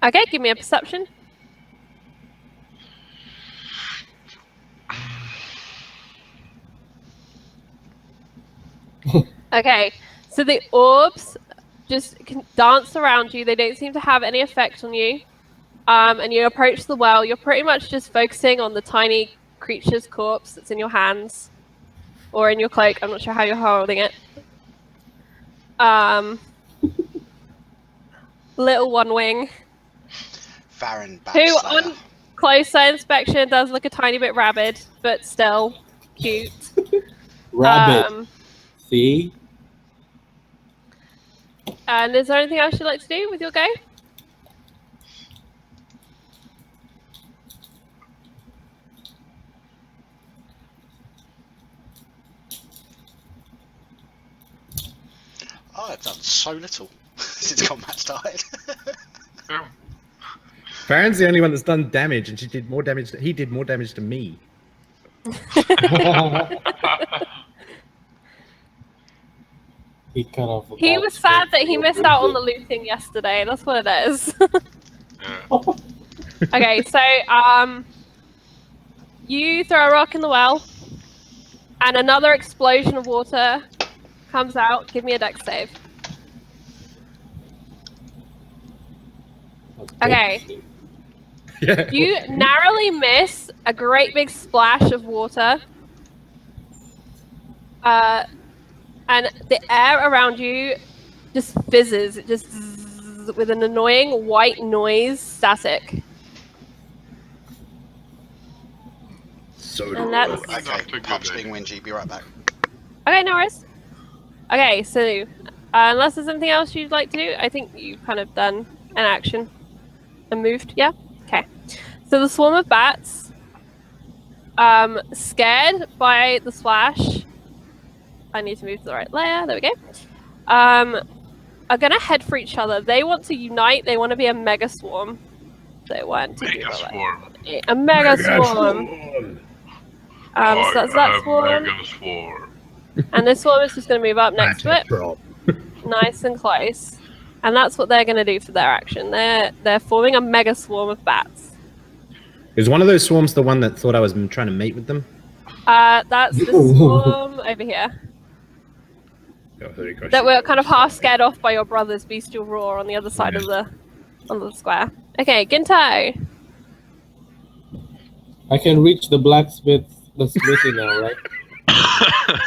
Speaker 4: Okay, give me a perception. Okay, so the orbs just can dance around you. They don't seem to have any effect on you. And you approach the well. You're pretty much just focusing on the tiny creature's corpse that's in your hands. Or in your cloak. I'm not sure how you're holding it. Little one wing.
Speaker 2: Farron
Speaker 4: Who
Speaker 2: Batslayer.
Speaker 4: on closer inspection does look a tiny bit rabid, but still cute.
Speaker 3: Rabbit. See?
Speaker 4: And is there anything else you'd like to do with your go?
Speaker 2: Oh, I've done so little since combat started.
Speaker 5: Yeah.
Speaker 1: Farron's the only one that's done damage, and he did more damage to me.
Speaker 3: He cut off.
Speaker 4: He was sad that he missed out on the looting yesterday. That's what it is.
Speaker 5: Yeah.
Speaker 4: Okay, so you throw a rock in the well, and another explosion of water comes out. Give me a dex save. Okay.
Speaker 1: Yeah.
Speaker 4: You narrowly miss a great big splash of water. And the air around you just fizzes. It just zzz, with an annoying white noise static.
Speaker 1: So
Speaker 4: And that's
Speaker 2: Okay,
Speaker 5: Not a good
Speaker 2: Pup's
Speaker 5: idea.
Speaker 2: being whingy. Be right back.
Speaker 4: okay. No worries. Okay, so unless there's anything else you'd like to do, I think you've kind of done an action and moved. Yeah. Okay. So the swarm of bats, scared by the splash. I need to move to the right layer. There we go. Are gonna head for each other. They want to unite. They want to be a mega swarm. They want to do
Speaker 5: Mega
Speaker 4: that.
Speaker 5: swarm.
Speaker 4: A mega swarm. So that's that swarm.
Speaker 5: Mega swarm.
Speaker 4: And this swarm is just going to move up next to it,
Speaker 1: Drop.
Speaker 4: nice and close. And that's what they're going to do for their action. They're forming a mega swarm of bats.
Speaker 1: Is one of those swarms the one that thought I was trying to mate with them?
Speaker 4: That's the swarm over here. That we're kind of half scared off by your brother's bestial roar on the other side of the square. Okay, Ginto.
Speaker 3: I can reach the smithy now, right?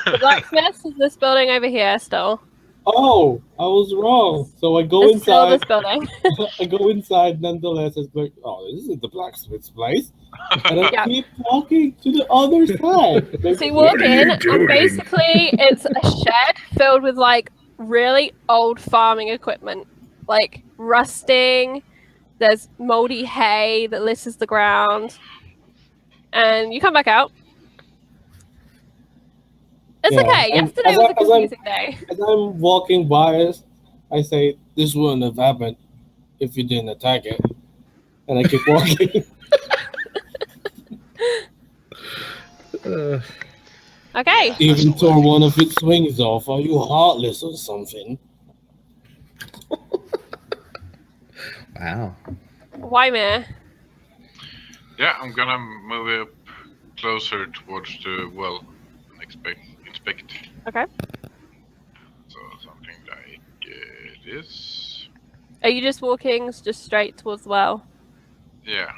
Speaker 4: The blacksmith is this building over here still.
Speaker 3: Oh, I was wrong. So I go
Speaker 4: It's still this
Speaker 3: inside.
Speaker 4: building.
Speaker 3: I go inside nonetheless. It's like, oh, this isn't the blacksmith's place. And I
Speaker 4: Yeah.
Speaker 3: keep walking to the other side. Like,
Speaker 4: So you walk
Speaker 1: What are
Speaker 4: in,
Speaker 1: you
Speaker 4: and
Speaker 1: doing?
Speaker 4: basically it's a shed filled with like really old farming equipment, like rusting. There's moldy hay that litters the ground, and you come back out. It's
Speaker 3: Yeah,
Speaker 4: okay.
Speaker 3: and
Speaker 4: Yesterday
Speaker 3: as
Speaker 4: was a
Speaker 3: I- as I'm-
Speaker 4: confusing day.
Speaker 3: As I'm walking by us, I say, this wouldn't have happened if you didn't attack it. And I keep walking.
Speaker 4: Okay.
Speaker 3: Even tore one of its wings off. Are you heartless or something?
Speaker 1: Wow.
Speaker 4: Why, Mir?
Speaker 5: Yeah, I'm gonna move up closer towards the well and inspect.
Speaker 4: Okay.
Speaker 5: So something like this.
Speaker 4: Are you just walking just straight towards the well?
Speaker 5: Yeah.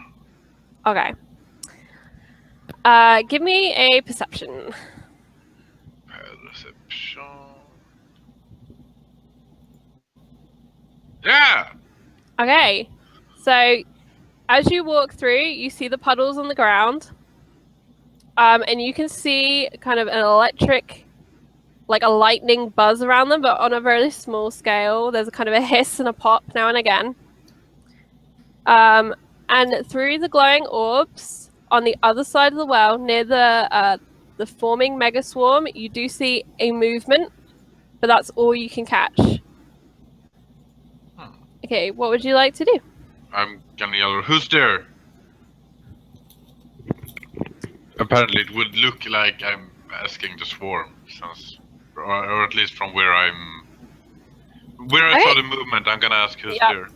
Speaker 4: Okay. Give me a perception.
Speaker 5: Perception. Yeah.
Speaker 4: Okay. So, as you walk through, you see the puddles on the ground. And you can see kind of an electric, like a lightning buzz around them, but on a very small scale. There's a kind of a hiss and a pop now and again. And through the glowing orbs on the other side of the well, near the forming mega swarm, you do see a movement, but that's all you can catch. Okay, what would you like to do?
Speaker 5: I'm gonna yell, who's there? Apparently it would look like I'm asking the swarm, since, or at least from where I saw the movement, I'm gonna ask who's
Speaker 4: Yeah.
Speaker 5: there.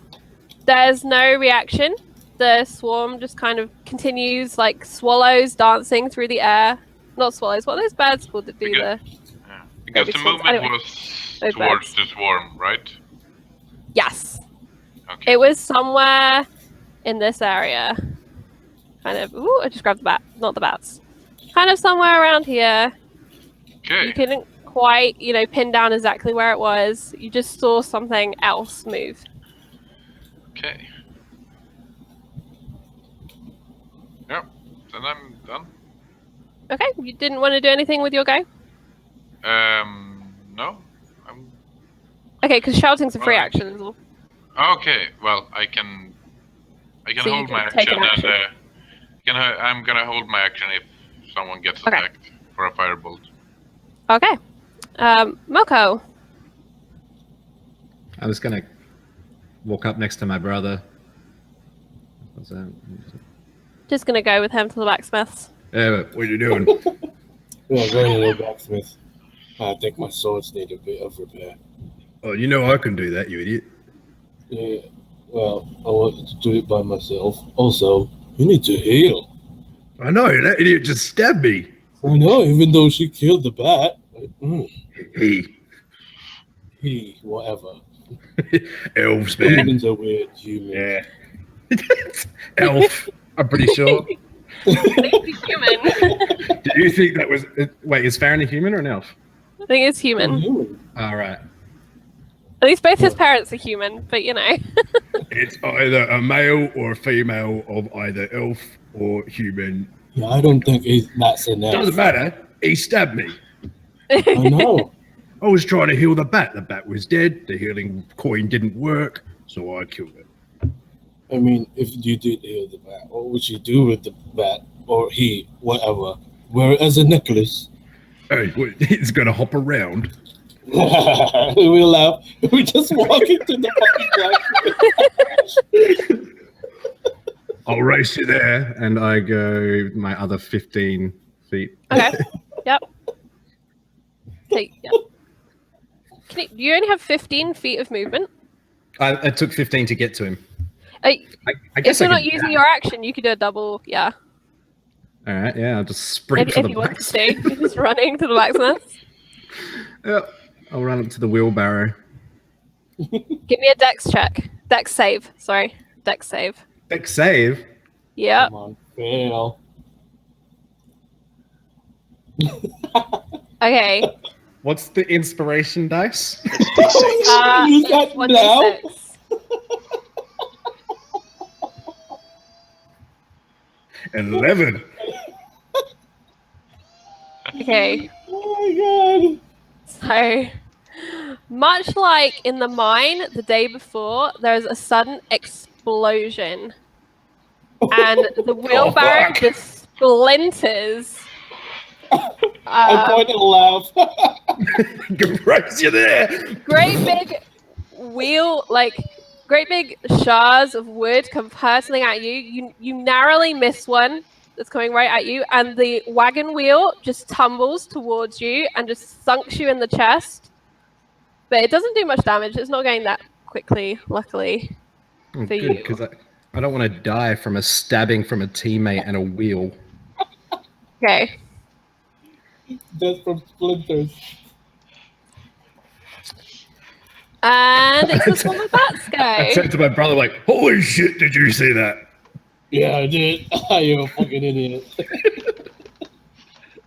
Speaker 4: There's no reaction. The swarm just kind of continues like swallows dancing through the air. Not swallows, what are those birds called that do
Speaker 5: Because-
Speaker 4: the...
Speaker 5: Yeah. Because the
Speaker 4: Maybe swans.
Speaker 5: movement
Speaker 4: Anyway,
Speaker 5: was
Speaker 4: those
Speaker 5: towards
Speaker 4: birds.
Speaker 5: the swarm, right?
Speaker 4: Yes.
Speaker 5: Okay.
Speaker 4: It was somewhere in this area. Kind of... Ooh, I just grabbed the bat. Not the bats. Kind of somewhere around here.
Speaker 5: Okay.
Speaker 4: You couldn't quite, pin down exactly where it was. You just saw something else move.
Speaker 5: Okay. Yep. Then I'm done.
Speaker 4: Okay, you didn't want to do anything with your go?
Speaker 5: No? I'm...
Speaker 4: Okay, because shouting's a free
Speaker 5: Alright.
Speaker 4: action as well.
Speaker 5: Okay, well, I can
Speaker 4: So you
Speaker 5: hold
Speaker 4: can
Speaker 5: my
Speaker 4: take
Speaker 5: action,
Speaker 4: an action.
Speaker 5: and I'm gonna hold my action if someone gets
Speaker 4: Okay.
Speaker 5: attacked for a firebolt.
Speaker 4: Okay. Moko.
Speaker 1: I was gonna walk up next to my brother. What's that?
Speaker 4: Just gonna go with him to the blacksmith's.
Speaker 1: Yeah, what are you doing?
Speaker 3: Yeah, going to the blacksmith. I think my swords need a bit of repair.
Speaker 1: Oh, you know I can do that, you idiot.
Speaker 3: Yeah, well, I wanted to do it by myself. Also, you need to heal.
Speaker 1: I know, that idiot just stabbed me.
Speaker 3: I know, even though she killed the bat. He, whatever.
Speaker 1: Elves, man.
Speaker 3: Humans are weird. Humans.
Speaker 1: Yeah. Elf, I'm pretty sure.
Speaker 4: Human.
Speaker 1: Do you think that was... Wait, is Farron a human or an elf?
Speaker 4: I think it's human.
Speaker 3: Human.
Speaker 1: All right.
Speaker 4: At least both his parents are human, but you know.
Speaker 1: It's either a male or a female of either elf or human.
Speaker 3: Yeah, I don't think that's an elf.
Speaker 1: Doesn't matter. He stabbed me.
Speaker 3: I know.
Speaker 1: I was trying to heal the bat. The bat was dead. The healing coin didn't work, so I killed it.
Speaker 3: I mean, if you did heal the bat, what would you do with the bat? Or he, whatever. Wear it as a necklace.
Speaker 1: Hey, he's gonna hop around.
Speaker 3: We laugh. We just walk into the fucking blacksmith.
Speaker 1: I'll race you there, and I go my other 15 feet.
Speaker 4: Okay. Yep. Okay, yep. You only have 15 feet of movement.
Speaker 1: I took 15 to get to him.
Speaker 4: I
Speaker 1: guess
Speaker 4: if you're
Speaker 1: I
Speaker 4: not
Speaker 1: could-
Speaker 4: using your action, you could do a double. Yeah.
Speaker 1: All right, yeah, I'll just sprint
Speaker 4: If
Speaker 1: for the
Speaker 4: you want to,
Speaker 1: blacksmith.
Speaker 4: you're just running to the blacksmith.
Speaker 1: Yeah, I'll run up to the wheelbarrow.
Speaker 4: Give me a dex check. Dex save. Sorry. Dex save.
Speaker 1: Dex save.
Speaker 4: Yep.
Speaker 3: Come on, fail.
Speaker 4: Okay.
Speaker 1: What's the inspiration dice?
Speaker 2: It's D6.
Speaker 3: Use that
Speaker 4: One
Speaker 3: now?
Speaker 4: D6.
Speaker 1: 11.
Speaker 4: Okay.
Speaker 3: Oh
Speaker 4: So, much like in the mine the day before, there's a sudden explosion, and the wheelbarrow
Speaker 1: fuck.
Speaker 4: just splinters.
Speaker 3: I'm going to laugh.
Speaker 1: Gross, you're there.
Speaker 4: Great big great big shards of wood come hurtling at you. You narrowly miss one that's coming right at you, and the wagon wheel just tumbles towards you and just sunks you in the chest. But it doesn't do much damage. It's not going that quickly, luckily.
Speaker 1: Oh,
Speaker 4: For
Speaker 1: good,
Speaker 4: you.
Speaker 1: because I don't want to die from a stabbing from a teammate and a wheel.
Speaker 4: Okay.
Speaker 3: That's from Splinters.
Speaker 4: And it's the Swarm of Bats
Speaker 1: I
Speaker 4: go.
Speaker 1: said to my brother, like, holy shit, did you see that?
Speaker 3: Yeah, I did. You're a fucking idiot.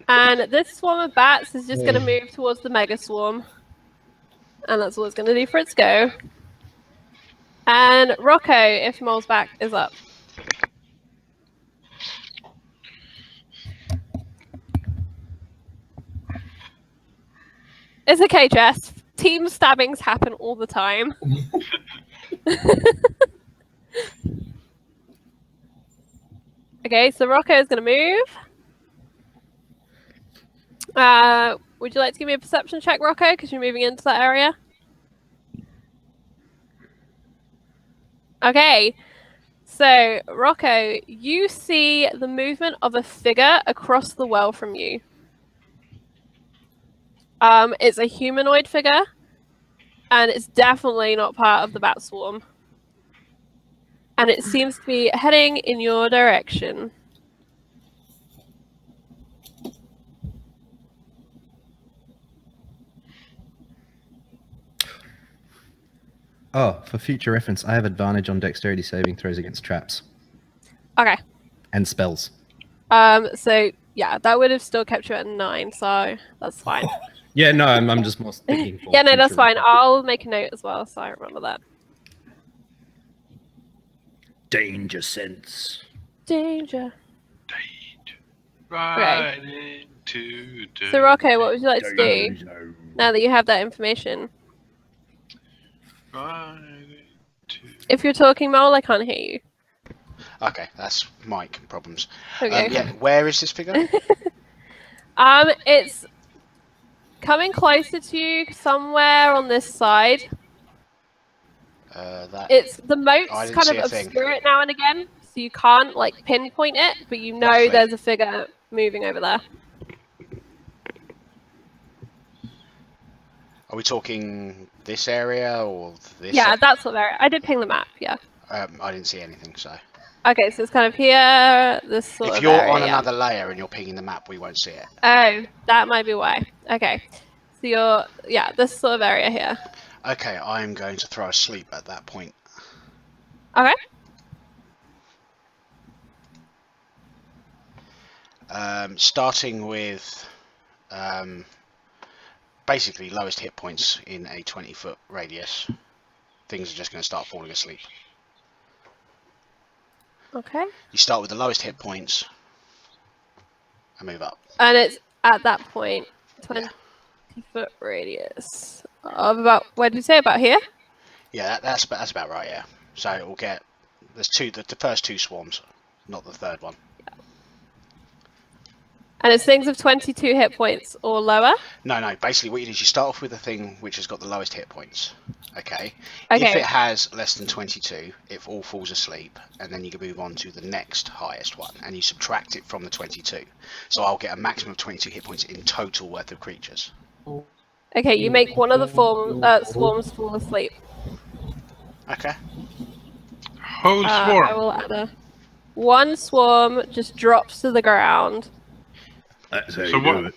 Speaker 4: And this Swarm of Bats is just going to move towards the Mega Swarm. And that's all it's going to do for its go. And Rocco, if Mole's back, is up. It's okay, Jess. Team stabbings happen all the time. Okay, so Rocco is going to move. Would you like to give me a perception check, Rocco, because you're moving into that area? Okay, so Rocco, you see the movement of a figure across the well from you. It's a humanoid figure, and it's definitely not part of the bat swarm. And it seems to be heading in your direction.
Speaker 1: Oh, for future reference, I have advantage on dexterity saving throws against traps
Speaker 4: Okay.
Speaker 1: and spells.
Speaker 4: So yeah, that would have still kept you at 9, so that's fine.
Speaker 1: Yeah, no, I'm just more thinking. For
Speaker 4: Yeah, no, that's
Speaker 1: future
Speaker 4: fine.
Speaker 1: reference.
Speaker 4: I'll make a note as well, so I remember that.
Speaker 1: Danger sense.
Speaker 4: Danger.
Speaker 5: Right into the...
Speaker 4: So Rocco, what would you like to do?
Speaker 1: Danger zone.
Speaker 4: Now that you have that information.
Speaker 5: 5, 2.
Speaker 4: If you're talking, Mole, I can't hear you.
Speaker 2: Okay, that's mic problems.
Speaker 4: Okay.
Speaker 2: Yeah, where is this figure?
Speaker 4: It's coming closer to you somewhere on this side.
Speaker 2: That
Speaker 4: It's the
Speaker 2: I
Speaker 4: moats
Speaker 2: didn't
Speaker 4: kind
Speaker 2: see
Speaker 4: of
Speaker 2: a thing.
Speaker 4: obscure it now and again, so you can't like pinpoint it, but you know
Speaker 2: Roughly.
Speaker 4: there's a figure moving over there.
Speaker 2: Are we talking this area or this?
Speaker 4: Yeah, that's what area. I did ping the map. Yeah.
Speaker 2: I didn't see anything. So
Speaker 4: Okay, so it's kind of here, this sort
Speaker 2: if
Speaker 4: of
Speaker 2: you're
Speaker 4: area.
Speaker 2: on
Speaker 4: yeah.
Speaker 2: another layer and you're pinging the map, we won't see it.
Speaker 4: Oh, that might be why. Okay, so you're this sort of area here.
Speaker 2: Okay, I'm going to throw a sleep at that point.
Speaker 4: Okay.
Speaker 2: Starting with basically lowest hit points in a 20-foot radius. Things are just going to start falling asleep.
Speaker 4: Okay.
Speaker 2: You start with the lowest hit points and move up.
Speaker 4: And it's at that point,
Speaker 2: Yeah.
Speaker 4: 20-foot radius of about. Where did you say? About here?
Speaker 2: Yeah, that's about right. Yeah. So it will get. There's two. The first two swarms, not the third one.
Speaker 4: And it's things of 22 hit points or lower.
Speaker 2: No. Basically, what you do is you start off with the thing which has got the lowest hit points. Okay.
Speaker 4: Okay.
Speaker 2: If it has less than 22, it all falls asleep, and then you can move on to the next highest one, and you subtract it from the 22. So I'll get a maximum of 22 hit points in total worth of creatures.
Speaker 4: Okay, you make one of the swarms fall asleep.
Speaker 2: Okay.
Speaker 5: Whole
Speaker 4: I
Speaker 5: swarm.
Speaker 4: will add one swarm just drops to the ground.
Speaker 1: That's how
Speaker 5: So
Speaker 1: you do it.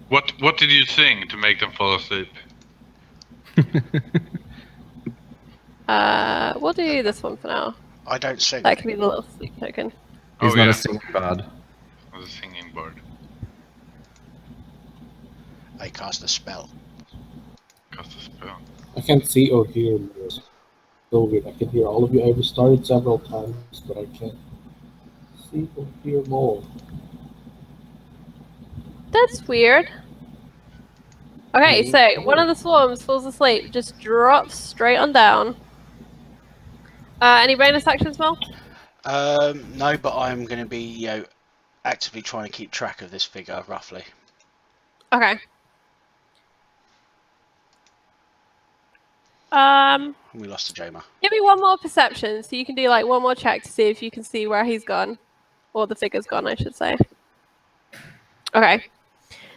Speaker 5: What did you sing to make them fall asleep?
Speaker 4: We'll do this one for now.
Speaker 2: I don't sing.
Speaker 4: That can be the little sleep token.
Speaker 1: He's
Speaker 5: Oh,
Speaker 1: not
Speaker 5: yeah.
Speaker 1: a singing bard.
Speaker 5: I was a singing bird.
Speaker 2: I cast a spell.
Speaker 5: Cast a spell.
Speaker 3: I can't see or hear this. So weird. I can hear all of you. I've restarted several times, but I can't see or hear more.
Speaker 4: That's weird. Okay, so one of the swarms falls asleep, just drops straight on down. Any bonus actions, Mel?
Speaker 2: No, but I'm going to be actively trying to keep track of this figure roughly.
Speaker 4: Okay.
Speaker 2: We lost to Joma.
Speaker 4: Give me one more perception, so you can do like one more check to see if you can see where he's gone, or the figure's gone, I should say. Okay.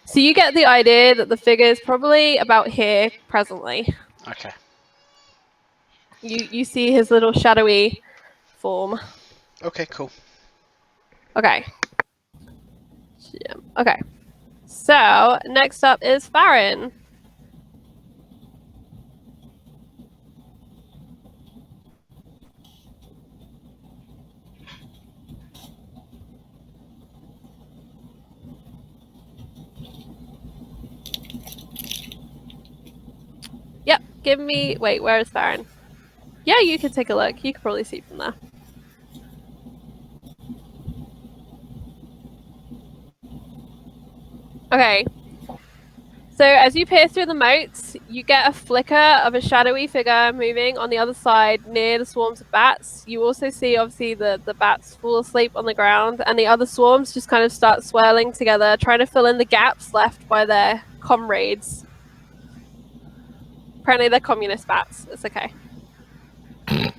Speaker 4: So you get the idea that the figure is probably about here presently.
Speaker 2: Okay.
Speaker 4: You see his little shadowy form.
Speaker 2: Okay, cool.
Speaker 4: Okay. Okay. So next up is Farron. Yep. Give me. Wait. Where is Farron? Yeah, you can take a look. You can probably see from there. Okay. So as you peer through the moats, you get a flicker of a shadowy figure moving on the other side near the swarms of bats. You also see, obviously, the bats fall asleep on the ground, and the other swarms just kind of start swirling together, trying to fill in the gaps left by their comrades. Apparently they're communist bats. It's okay.
Speaker 5: The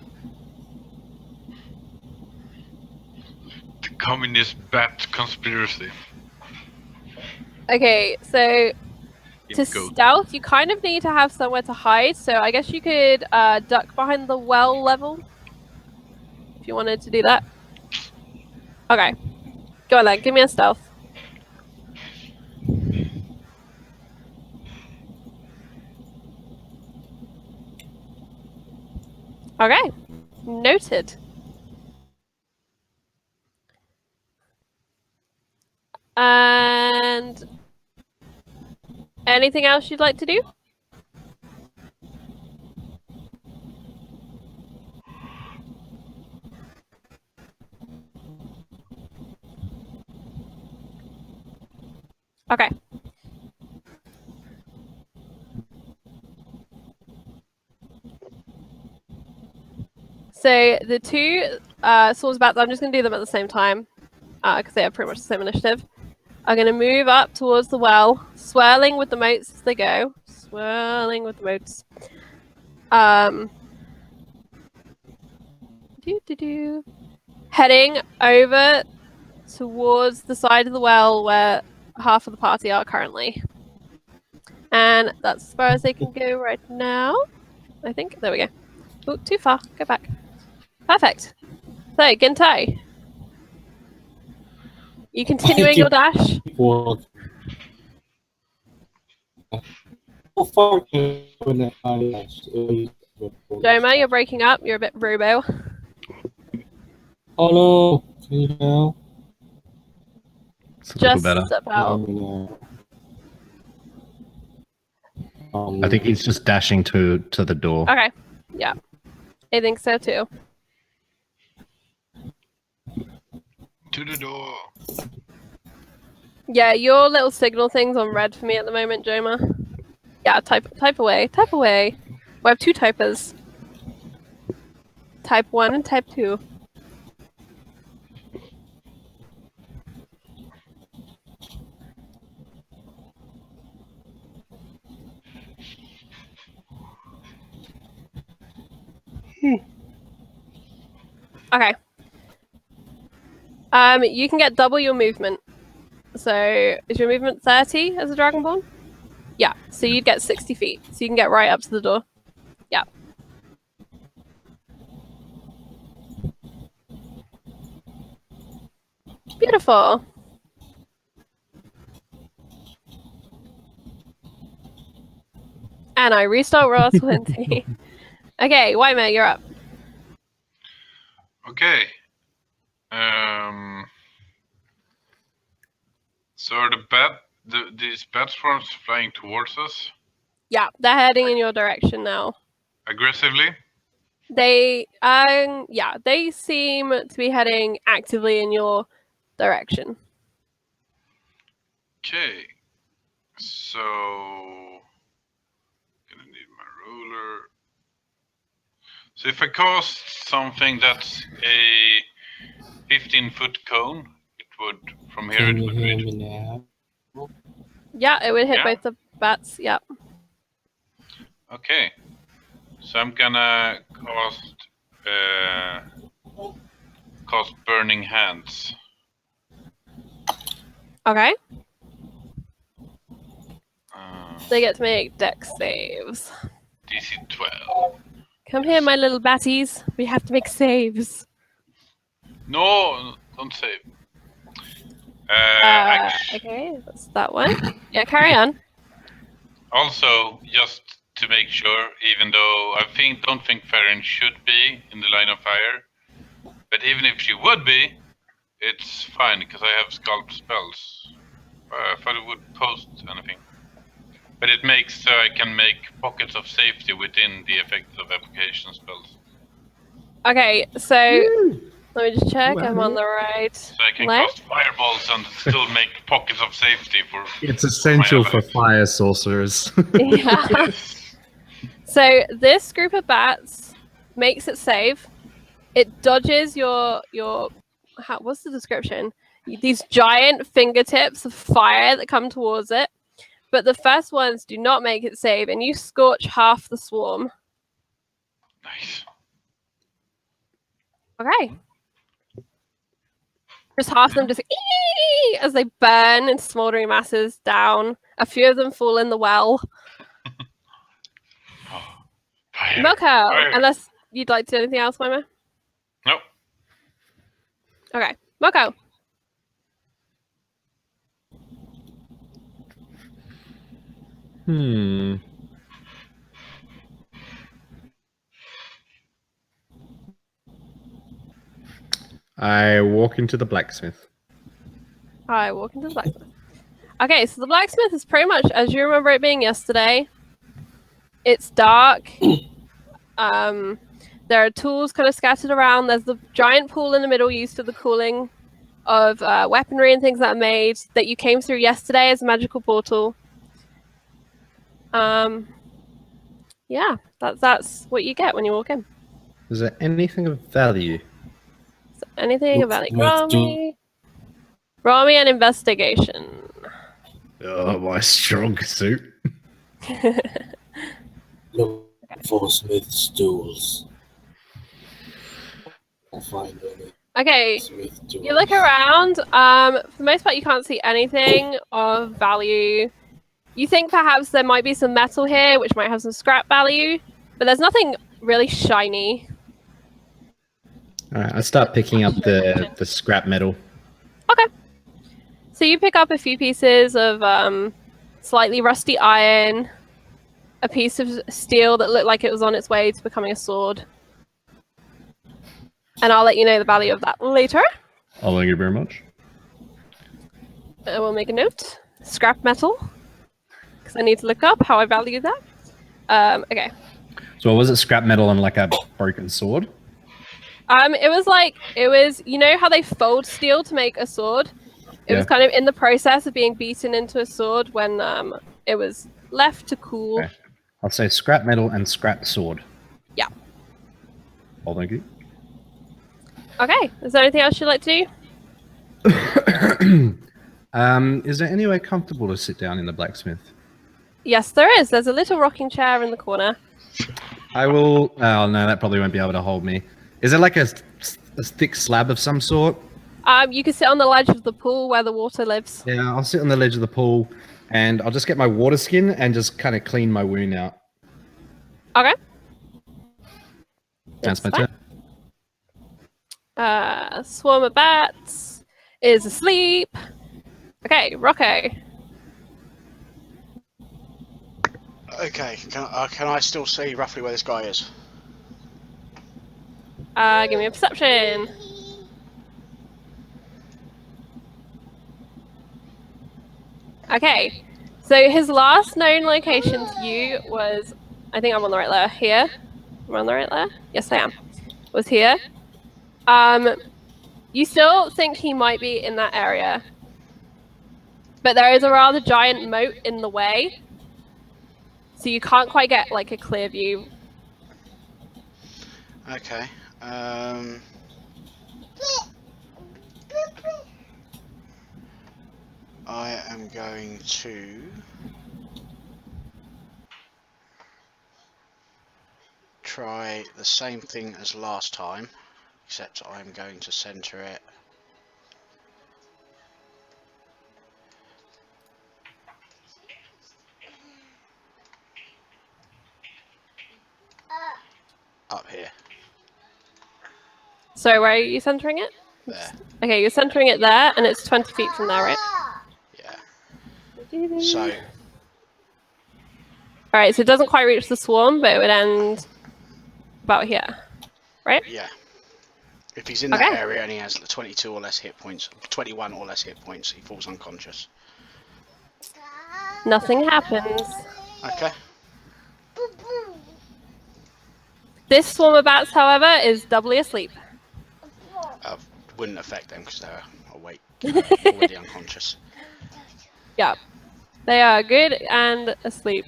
Speaker 5: communist bat conspiracy.
Speaker 4: Okay, so to
Speaker 5: Go.
Speaker 4: stealth, you kind of need to have somewhere to hide. So I guess you could duck behind the well level if you wanted to do that. Okay, go on then. Give me a stealth. Okay, noted. And anything else you'd like to do? Okay. So the two swords bats, I'm just going to do them at the same time because they have pretty much the same initiative. Are going to move up towards the well, swirling with the motes as they go. Swirling with the motes. Heading over towards the side of the well where half of the party are currently. And that's as far as they can go right now. I think. There we go. Oh, too far. Go back. Perfect. So, Gintai. You continuing your dash?
Speaker 3: Walk. How far can I dash?
Speaker 4: Joma, you're breaking up. You're a bit robo.
Speaker 3: Oh no! Can you now?
Speaker 1: It's a little
Speaker 4: Just
Speaker 1: better.
Speaker 4: about.
Speaker 1: I think he's just dashing to the door.
Speaker 4: Okay. Yeah. I think so too.
Speaker 5: To the door.
Speaker 4: Yeah, your little signal thing's on red for me at the moment, Joma. Yeah, type away. Type away. We have two typers. Type 1 and type 2. Okay. You can get double your movement. So, is your movement 30 as a Dragonborn? Yeah, so you'd get 60 feet. So you can get right up to the door. Yeah. Beautiful. And I restart Roll 20. Okay, Whitemare, you're up.
Speaker 5: Okay. So are these bat swarms flying towards us
Speaker 4: Yeah, they're heading in your direction now.
Speaker 5: aggressively?
Speaker 4: They seem to be heading actively in your direction.
Speaker 5: Okay. So gonna need my ruler. So if I cast something that's a 15-foot cone, it would from here
Speaker 3: Can
Speaker 5: it
Speaker 3: you
Speaker 5: would
Speaker 3: hear
Speaker 5: reach.
Speaker 3: me now?
Speaker 4: Yeah, it would hit
Speaker 5: Yeah?
Speaker 4: both the bats. Yep.
Speaker 5: Okay. So I'm gonna cast Burning Hands.
Speaker 4: Okay.
Speaker 5: Uh,
Speaker 4: They get to make dex saves.
Speaker 5: DC 12.
Speaker 4: Come here, my little batties. We have to make saves.
Speaker 5: No, don't save. Actually,
Speaker 4: Okay, that's that one. Yeah, carry on.
Speaker 5: also, just to make sure, even though I don't think Farron should be in the line of fire, but even if she would be, it's fine because I have sculpt spells. I thought it would post anything, but it makes so I can make pockets of safety within the effects of application spells.
Speaker 4: Okay, so let me just check. I'm on the right.
Speaker 5: So I can
Speaker 4: left.
Speaker 5: cast fireballs and still make pockets of safety for.
Speaker 1: It's essential
Speaker 5: my
Speaker 1: for
Speaker 5: allies.
Speaker 1: fire sorcerers.
Speaker 4: Yeah.
Speaker 5: Yes.
Speaker 4: So this group of bats makes it save. It dodges your what's the description? These giant fingertips of fire that come towards it. But the first ones do not make it save, and you scorch half the swarm.
Speaker 5: Nice.
Speaker 4: Okay. Just half of them just as they burn in smoldering masses down. A few of them fall in the well.
Speaker 5: Fire.
Speaker 4: Milko,
Speaker 5: Fire.
Speaker 4: unless you'd like to do anything else, Mama?
Speaker 5: Nope.
Speaker 4: Okay. Milko.
Speaker 1: I walk into the blacksmith.
Speaker 4: I walk into the blacksmith. Okay, so the blacksmith is pretty much as you remember it being yesterday. It's dark. There are tools kind of scattered around. There's the giant pool in the middle used for the cooling of weaponry and things that are made that you came through yesterday as a magical portal. Yeah, that's what you get when you walk in.
Speaker 1: Is there anything of value?
Speaker 4: So anything
Speaker 3: Looks
Speaker 4: about it?
Speaker 3: like
Speaker 4: Roll me an investigation.
Speaker 1: Oh, my strong suit.
Speaker 3: look for Smith stools. I'll find any
Speaker 4: Okay,
Speaker 3: Smith tools.
Speaker 4: you look around. For the most part, you can't see anything of value. You think perhaps there might be some metal here, which might have some scrap value, but there's nothing really shiny.
Speaker 1: All right, I start picking up the scrap metal.
Speaker 4: Okay. So you pick up a few pieces of slightly rusty iron, a piece of steel that looked like it was on its way to becoming a sword. And I'll let you know the value of that later.
Speaker 1: Oh, thank you very much.
Speaker 4: I will make a note. Scrap metal. Because I need to look up how I value that. Okay.
Speaker 1: So was it scrap metal and like a broken sword?
Speaker 4: It was you know how they fold steel to make a sword? It was kind of in the process of being beaten into a sword when it was left to cool.
Speaker 1: Okay. I'll say scrap metal and scrap sword.
Speaker 4: Yeah.
Speaker 1: Oh, thank you.
Speaker 4: Okay. Is there anything else you'd like to do?
Speaker 1: Is there any way comfortable to sit down in the blacksmith?
Speaker 4: Yes, there is. There's a little rocking chair in the corner.
Speaker 1: I will. Oh no, that probably won't be able to hold me. Is it like a thick slab of some sort?
Speaker 4: You can sit on the ledge of the pool where the water lives.
Speaker 1: Yeah, I'll sit on the ledge of the pool, and I'll just get my water skin and just kind of clean my wound out.
Speaker 4: Okay.
Speaker 1: That's my
Speaker 4: fine.
Speaker 1: turn.
Speaker 4: Swarm of bats is asleep. Okay, Rocco.
Speaker 2: Okay, can I still see roughly where this guy is?
Speaker 4: Give me a perception. Okay, so his last known location to you was, I think I'm on the right layer, here. Am I on the right layer? Yes, I am. Was here. You still think he might be in that area, but there is a rather giant moat in the way, so you can't quite get like a clear view.
Speaker 2: Okay. I am going to try the same thing as last time, except I'm going to center it up here.
Speaker 4: So where are you centering it?
Speaker 2: There.
Speaker 4: Okay, you're centering it there, and it's 20 feet from there, right?
Speaker 2: Yeah. So
Speaker 4: Alright, so it doesn't quite reach the swarm, but it would end about here, right?
Speaker 2: yeah. If he's in that area and he has 22 or less hit points, 21 or less hit points, he falls unconscious.
Speaker 4: Nothing happens.
Speaker 2: Okay.
Speaker 4: This swarm of bats, however, is doubly asleep.
Speaker 2: Wouldn't affect them because they're awake, already unconscious.
Speaker 4: Yeah. They are good and asleep.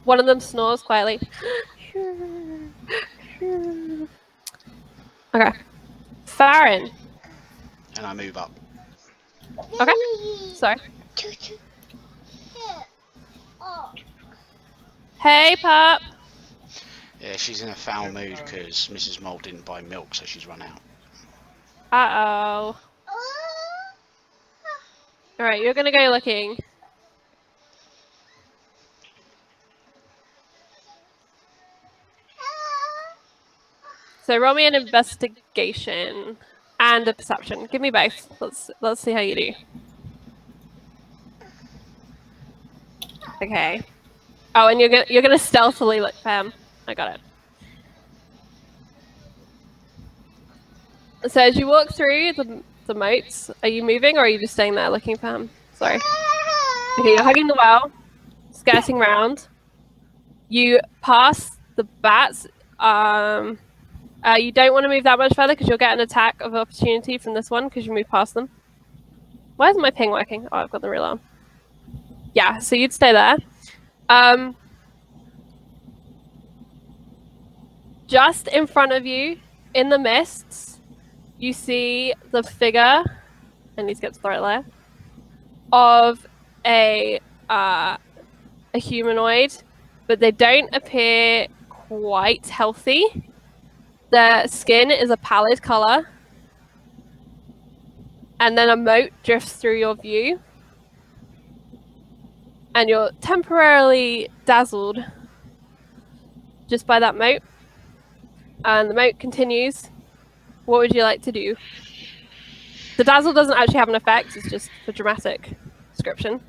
Speaker 4: One of them snores quietly. Okay. Farron.
Speaker 2: And I move up.
Speaker 4: Okay. Sorry. Hey, pup.
Speaker 2: Yeah, she's in a foul mood because Mrs. Mole didn't buy milk, so she's run out.
Speaker 4: Uh-oh. Alright, you're gonna go looking. So roll me an investigation and a perception. Give me both. Let's see how you do. Okay. Oh, and you're gonna stealthily look for him. I got it. So as you walk through the moats, are you moving or are you just staying there looking for him? Sorry. Okay, you're hugging the well, skirting round. You pass the bats. You don't want to move that much further because you'll get an attack of opportunity from this one because you move past them. Why isn't my ping working? Oh, I've got the real arm. Yeah, so you'd stay there. just in front of you, in the mists, you see the figure, and he's gets thrown there, of a humanoid, but they don't appear quite healthy. Their skin is a pallid color, and then a moat drifts through your view, and you're temporarily dazzled just by that moat. And the moat continues. What would you like to do? The dazzle doesn't actually have an effect, it's just for dramatic description.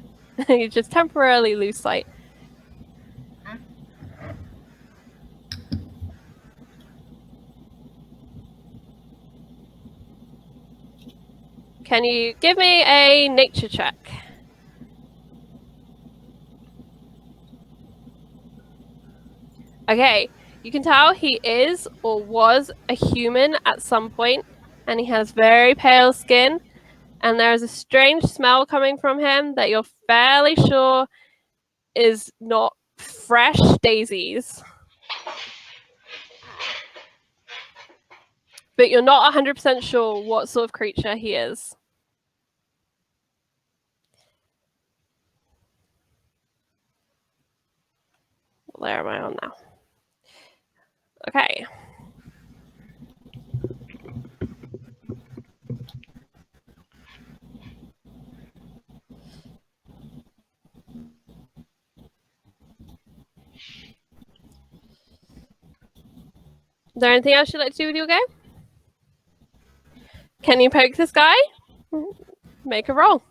Speaker 4: You just temporarily lose sight. Can you give me a nature check? Okay, you can tell he is or was a human at some point, and he has very pale skin, and there is a strange smell coming from him that you're fairly sure is not fresh daisies. But you're not 100% sure what sort of creature he is. What layer am I on now? Okay. Is there anything else you'd like to do with your game? Can you poke this guy? Make a roll.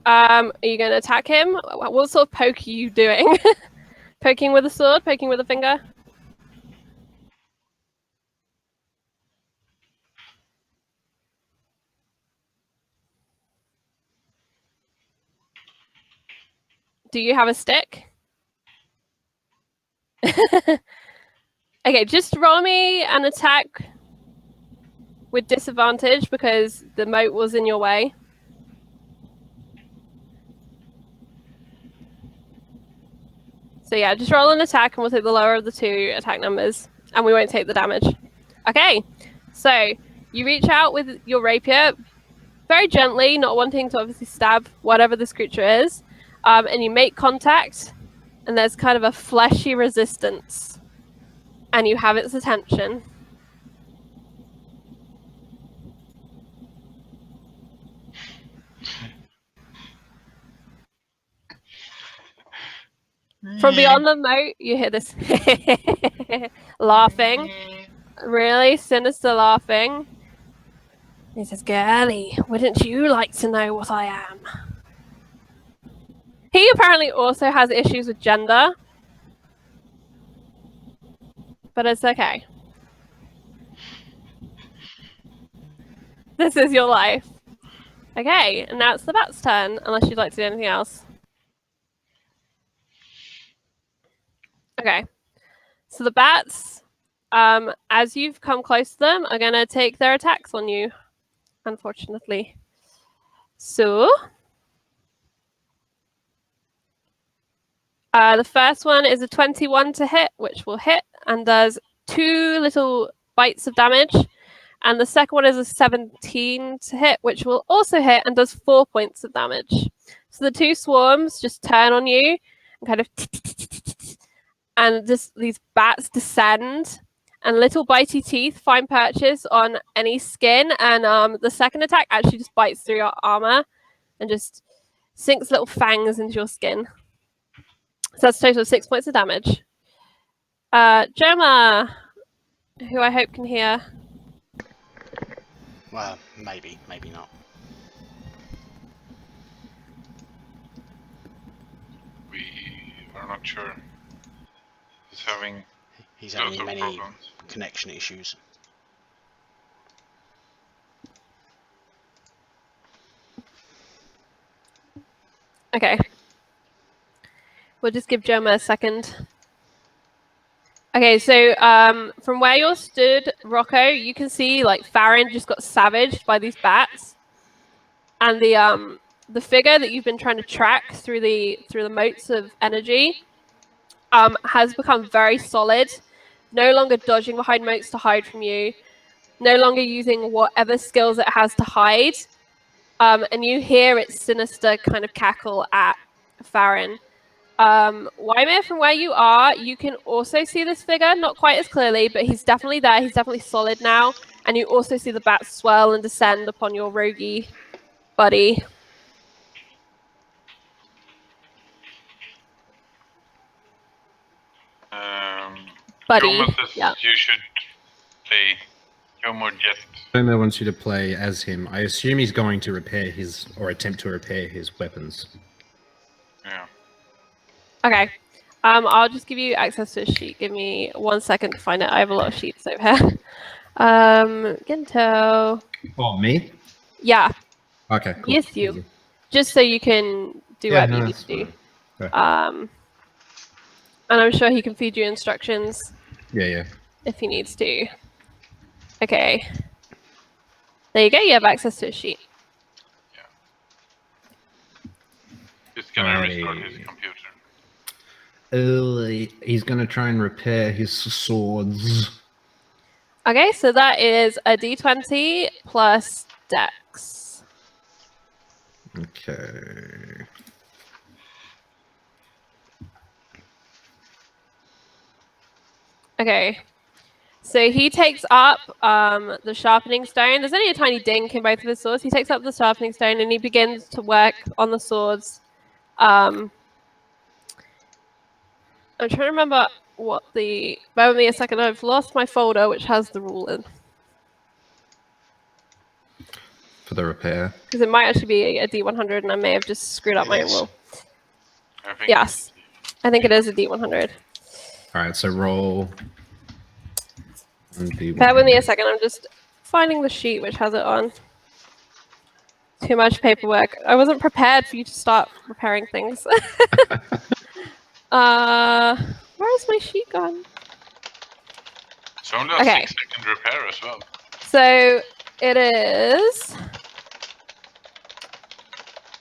Speaker 4: Are you going to attack him? What sort of poke are you doing? Poking with a sword? Poking with a finger? Do you have a stick? Okay, just roll me an attack with disadvantage because the moat was in your way. So yeah, just roll an attack and we'll take the lower of the two attack numbers and we won't take the damage. Okay, so you reach out with your rapier very gently, not wanting to obviously stab whatever this creature is, and you make contact and there's kind of a fleshy resistance and you have its attention. From beyond the moat, you hear this laughing, really sinister laughing. He says, "Girlie, wouldn't you like to know what I am?" He apparently also has issues with gender, but it's okay. This is your life. Okay, and now it's the bat's turn, unless you'd like to do anything else. Okay, so the bats, as you've come close to them, are going to take their attacks on you, unfortunately. So, the first one is a 21 to hit, which will hit and does 2 little bites of damage. And the second one is a 17 to hit, which will also hit and does 4 points of damage. So the 2 swarms just turn on you and kind of and just these bats descend and little bitey teeth find purchase on any skin, and the second attack actually just bites through your armor and just sinks little fangs into your skin. So that's a total of 6 points of damage. Joma, who I hope can hear.
Speaker 2: Well, maybe not.
Speaker 5: We are not sure. He's
Speaker 2: having
Speaker 5: lots of
Speaker 2: many
Speaker 5: problems.
Speaker 2: connection issues.
Speaker 4: Okay. We'll just give Joma a second. Okay, so from where you're stood, Rocco, you can see like Farron just got savaged by these bats, and the the figure that you've been trying to track through the motes of energy has become very solid, no longer dodging behind motes to hide from you, no longer using whatever skills it has to hide, and you hear its sinister kind of cackle at Farron. Wymer, from where you are, you can also see this figure, not quite as clearly, but he's definitely there. He's definitely solid now, and you also see the bat swell and descend upon your roguey buddy. Buddy,
Speaker 5: Chroma says
Speaker 4: yeah.
Speaker 5: you should play Chroma Jet.
Speaker 1: Homer wants you to play as him. I assume he's going to repair his, or attempt to repair his weapons.
Speaker 5: Yeah.
Speaker 4: Okay. I'll just give you access to a sheet. Give me 1 second to find it. I have a lot of sheets over here. Ginto.
Speaker 1: Oh, me?
Speaker 4: Yeah.
Speaker 1: Okay, cool.
Speaker 4: Yes, you.
Speaker 1: Easy.
Speaker 4: Just so you can do
Speaker 1: Yeah,
Speaker 4: whatever
Speaker 1: no,
Speaker 4: you need
Speaker 1: that's
Speaker 4: to do.
Speaker 1: fine. Okay.
Speaker 4: And I'm sure he can feed you instructions
Speaker 1: Yeah.
Speaker 4: if he needs to. Okay. There you go. You have access to a sheet.
Speaker 5: He's gonna
Speaker 1: Alrighty.
Speaker 5: restart his computer.
Speaker 1: He's going to try and repair his swords.
Speaker 4: Okay, so that is a d20 plus dex.
Speaker 1: Okay.
Speaker 4: Okay. So he takes up the sharpening stone. There's only a tiny dink in both of his swords. He takes up the sharpening stone and he begins to work on the swords. I'm trying to remember what the... Bear with me a second. I've lost my folder, which has the rule in.
Speaker 1: For the repair.
Speaker 4: Because it might actually be a D100 and I may have just screwed up my
Speaker 2: is.
Speaker 4: rule.
Speaker 5: I think
Speaker 4: Yes. I think it is a D100.
Speaker 1: Alright, so roll.
Speaker 4: Bear with me a second. I'm just finding the sheet which has it on. Too much paperwork. I wasn't prepared for you to start repairing things. Where is my sheet gone?
Speaker 5: it's only a
Speaker 4: Okay.
Speaker 5: 6-second repair as well.
Speaker 4: So it is.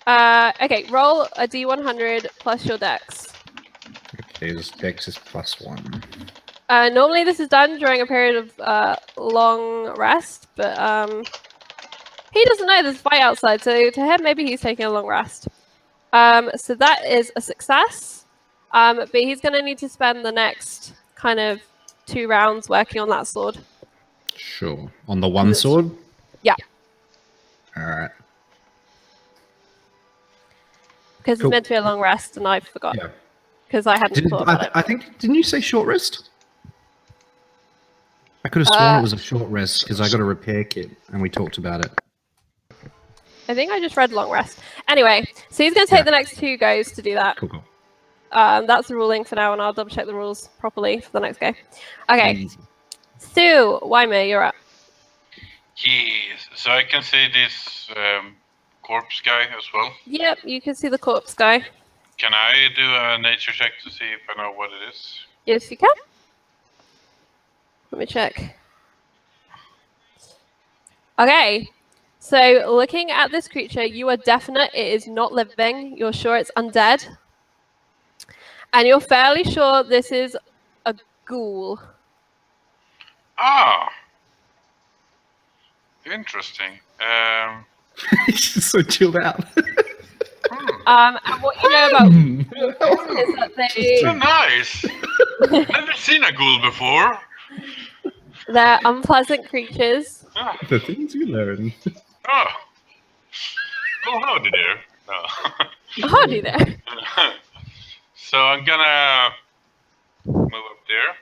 Speaker 4: Okay, roll a D100 plus your dex.
Speaker 1: Okay, his dex is +1.
Speaker 4: Normally this is done during a period of long rest, but he doesn't know there's a fight outside, so to him maybe he's taking a long rest. So that is a success, but he's going to need to spend the next kind of 2 rounds working on that sword.
Speaker 1: Sure. On the one sword?
Speaker 4: Yeah.
Speaker 1: Alright.
Speaker 4: Because
Speaker 1: Cool.
Speaker 4: it's meant to be a long rest, and I forgot.
Speaker 1: Yeah.
Speaker 4: Because I hadn't thought about it.
Speaker 1: I think, didn't you say short rest? I could have sworn it was a short rest because I got a repair kit and we talked about it.
Speaker 4: I think I just read long rest. Anyway, so he's going to take the next 2 goes to do that.
Speaker 1: Cool.
Speaker 4: That's the ruling for now, and I'll double check the rules properly for the next go. Okay.
Speaker 1: Easy.
Speaker 4: Stu, Wymer, you're up.
Speaker 5: Yes, so I can see this corpse guy as well.
Speaker 4: Yep, you can see the corpse guy.
Speaker 5: Can I do a nature check to see if I know what it is?
Speaker 4: Yes, you can. Let me check. Okay. So, looking at this creature, you are definite it is not living. You're sure it's undead. And you're fairly sure this is a ghoul.
Speaker 5: Ah! Interesting.
Speaker 1: He's so chilled out.
Speaker 4: And what you know about ghouls is that
Speaker 5: So nice! Never seen a ghoul before.
Speaker 4: they're unpleasant creatures.
Speaker 5: Ah.
Speaker 1: The things you learn.
Speaker 5: Oh. Oh, howdy there. No.
Speaker 4: Howdy there.
Speaker 5: So I'm gonna move up there.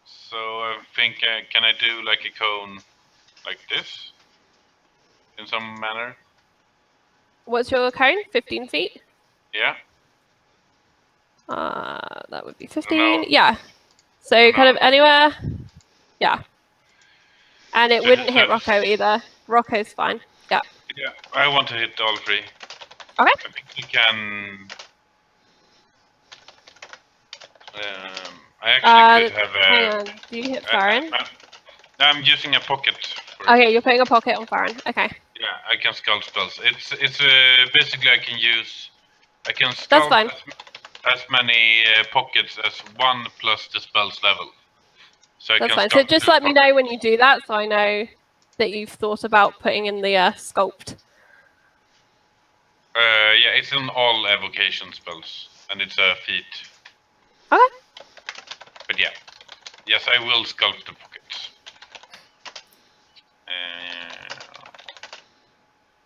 Speaker 5: So I think, can I do like a cone like this? In some manner?
Speaker 4: What's your cone? 15 feet?
Speaker 5: Yeah?
Speaker 4: That would be 15.
Speaker 5: No.
Speaker 4: Yeah. So kind of anywhere. Yeah. And it
Speaker 5: So
Speaker 4: wouldn't
Speaker 5: just
Speaker 4: hit
Speaker 5: have-
Speaker 4: Rocco either. Rocco's fine. Yeah.
Speaker 5: Yeah, I want to hit all 3.
Speaker 4: Okay.
Speaker 5: I think we can... I actually could have
Speaker 4: Hang
Speaker 5: a...
Speaker 4: on. Do you hit Farron?
Speaker 5: I'm using a pocket.
Speaker 4: Okay, you're putting a pocket on Farron. Okay.
Speaker 5: Yeah, I can sculpt spells. It's basically I can
Speaker 4: That's
Speaker 5: sculpt
Speaker 4: fine.
Speaker 5: as many pockets as 1 plus the spell's level. So I
Speaker 4: That's
Speaker 5: can
Speaker 4: fine. So
Speaker 5: sculpt
Speaker 4: just
Speaker 5: 2
Speaker 4: let me know
Speaker 5: pockets.
Speaker 4: when you do that, so I know that you've thought about putting in the sculpt.
Speaker 5: Yeah, it's in all evocation spells, and it's a feat.
Speaker 4: Okay.
Speaker 5: But yeah, yes, I will sculpt the pockets.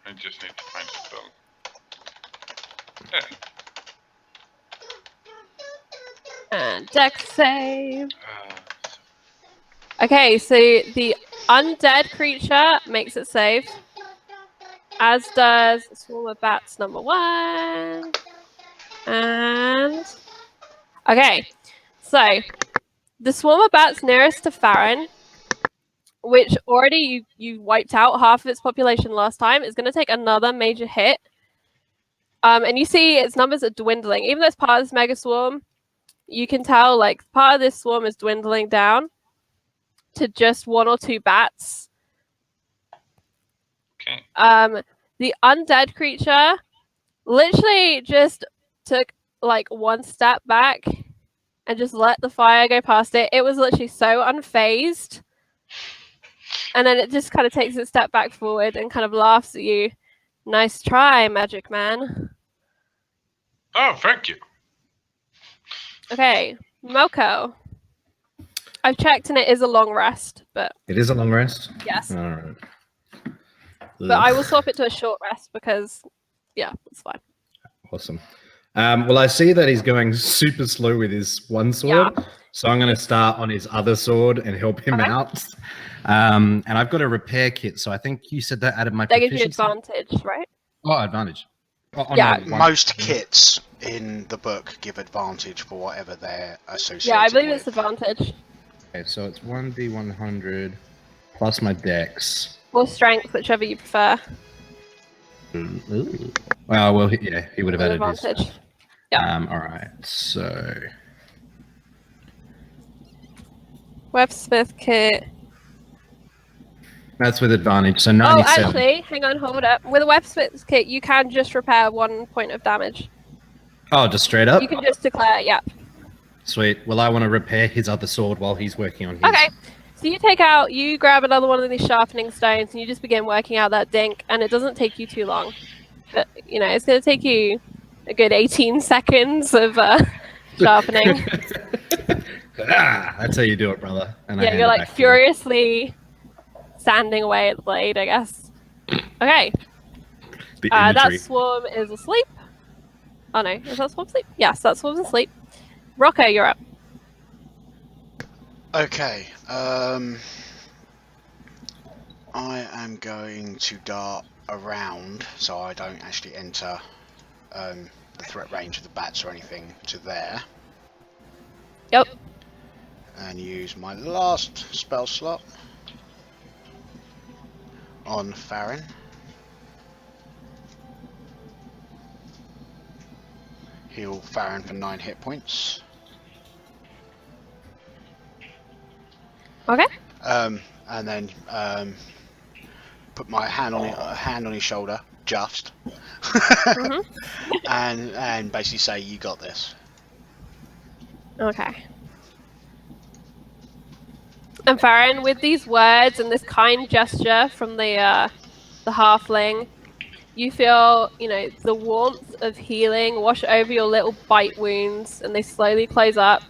Speaker 5: I just need to find a spell. There.
Speaker 4: And dex save.
Speaker 5: Uh,
Speaker 4: Okay, so the undead creature makes it save, as does Swarm of Bats number 1. And okay, so the Swarm of Bats nearest to Farron, which already you wiped out half of its population last time, is going to take another major hit. And you see its numbers are dwindling. Even though it's part of this mega swarm, you can tell like part of this swarm is dwindling down to just 1 or 2 bats.
Speaker 5: okay.
Speaker 4: The undead creature literally just took like 1 step back and just let the fire go past it. It was literally so unfazed. And then it just kind of takes a step back forward and kind of laughs at you. Nice try, Magic Man.
Speaker 5: Oh, thank you.
Speaker 4: Okay, Moko. I've checked and it is a long rest, but
Speaker 1: It is a long rest.
Speaker 4: yes.
Speaker 1: All right.
Speaker 4: But I will swap it to a short rest because, yeah, it's fine.
Speaker 1: Awesome. Well, I see that he's going super slow with his one sword, so I'm going to start on his other sword and help him
Speaker 4: Okay.
Speaker 1: out. And I've got a repair kit, so I think you said that added my
Speaker 4: That gives you
Speaker 1: proficiency.
Speaker 4: advantage, right?
Speaker 1: Oh, advantage. Oh,
Speaker 4: Yeah.
Speaker 1: no, one.
Speaker 2: Most kits in the book give advantage for whatever they're associated
Speaker 4: Yeah, I believe
Speaker 2: with.
Speaker 4: it's advantage.
Speaker 1: Okay, so it's 1d100 plus my dex.
Speaker 4: Or strength, whichever you prefer.
Speaker 1: Ooh. Well, he would have
Speaker 4: With
Speaker 1: added his
Speaker 4: advantage.
Speaker 1: stuff.
Speaker 4: Yeah.
Speaker 1: All right, so
Speaker 4: Websmith kit.
Speaker 1: that's with advantage. So
Speaker 4: Oh,
Speaker 1: 97.
Speaker 4: actually, hang on, hold up. With a Websmith kit, you can just repair 1 point of damage.
Speaker 1: Oh, just straight up.
Speaker 4: You can just declare, yeah.
Speaker 1: Sweet. Well, I want to repair his other sword while he's working on his.
Speaker 4: Okay. So you grab another one of these sharpening stones, and you just begin working out that dink, and it doesn't take you too long. But, it's going to take you a good 18 seconds of sharpening.
Speaker 1: That's how you do it, brother. And I
Speaker 4: Yeah,
Speaker 1: hand
Speaker 4: you're
Speaker 1: it
Speaker 4: like
Speaker 1: back to him.
Speaker 4: furiously sanding away at the blade, I guess. Okay.
Speaker 1: The
Speaker 4: That
Speaker 1: imagery.
Speaker 4: swarm is asleep. Oh no, is that swarm asleep? Yes, that swarm's asleep. Rocco, you're up.
Speaker 2: Okay, I am going to dart around so I don't actually enter the threat range of the bats or anything to there.
Speaker 4: Yep.
Speaker 2: And use my last spell slot on Farron. Heal Farron for 9 hit points.
Speaker 4: Okay.
Speaker 2: And then put my hand on his shoulder, just, and basically say, "You got this."
Speaker 4: Okay. And Farron, with these words and this kind gesture from the halfling, you feel, the warmth of healing wash over your little bite wounds, and they slowly close up.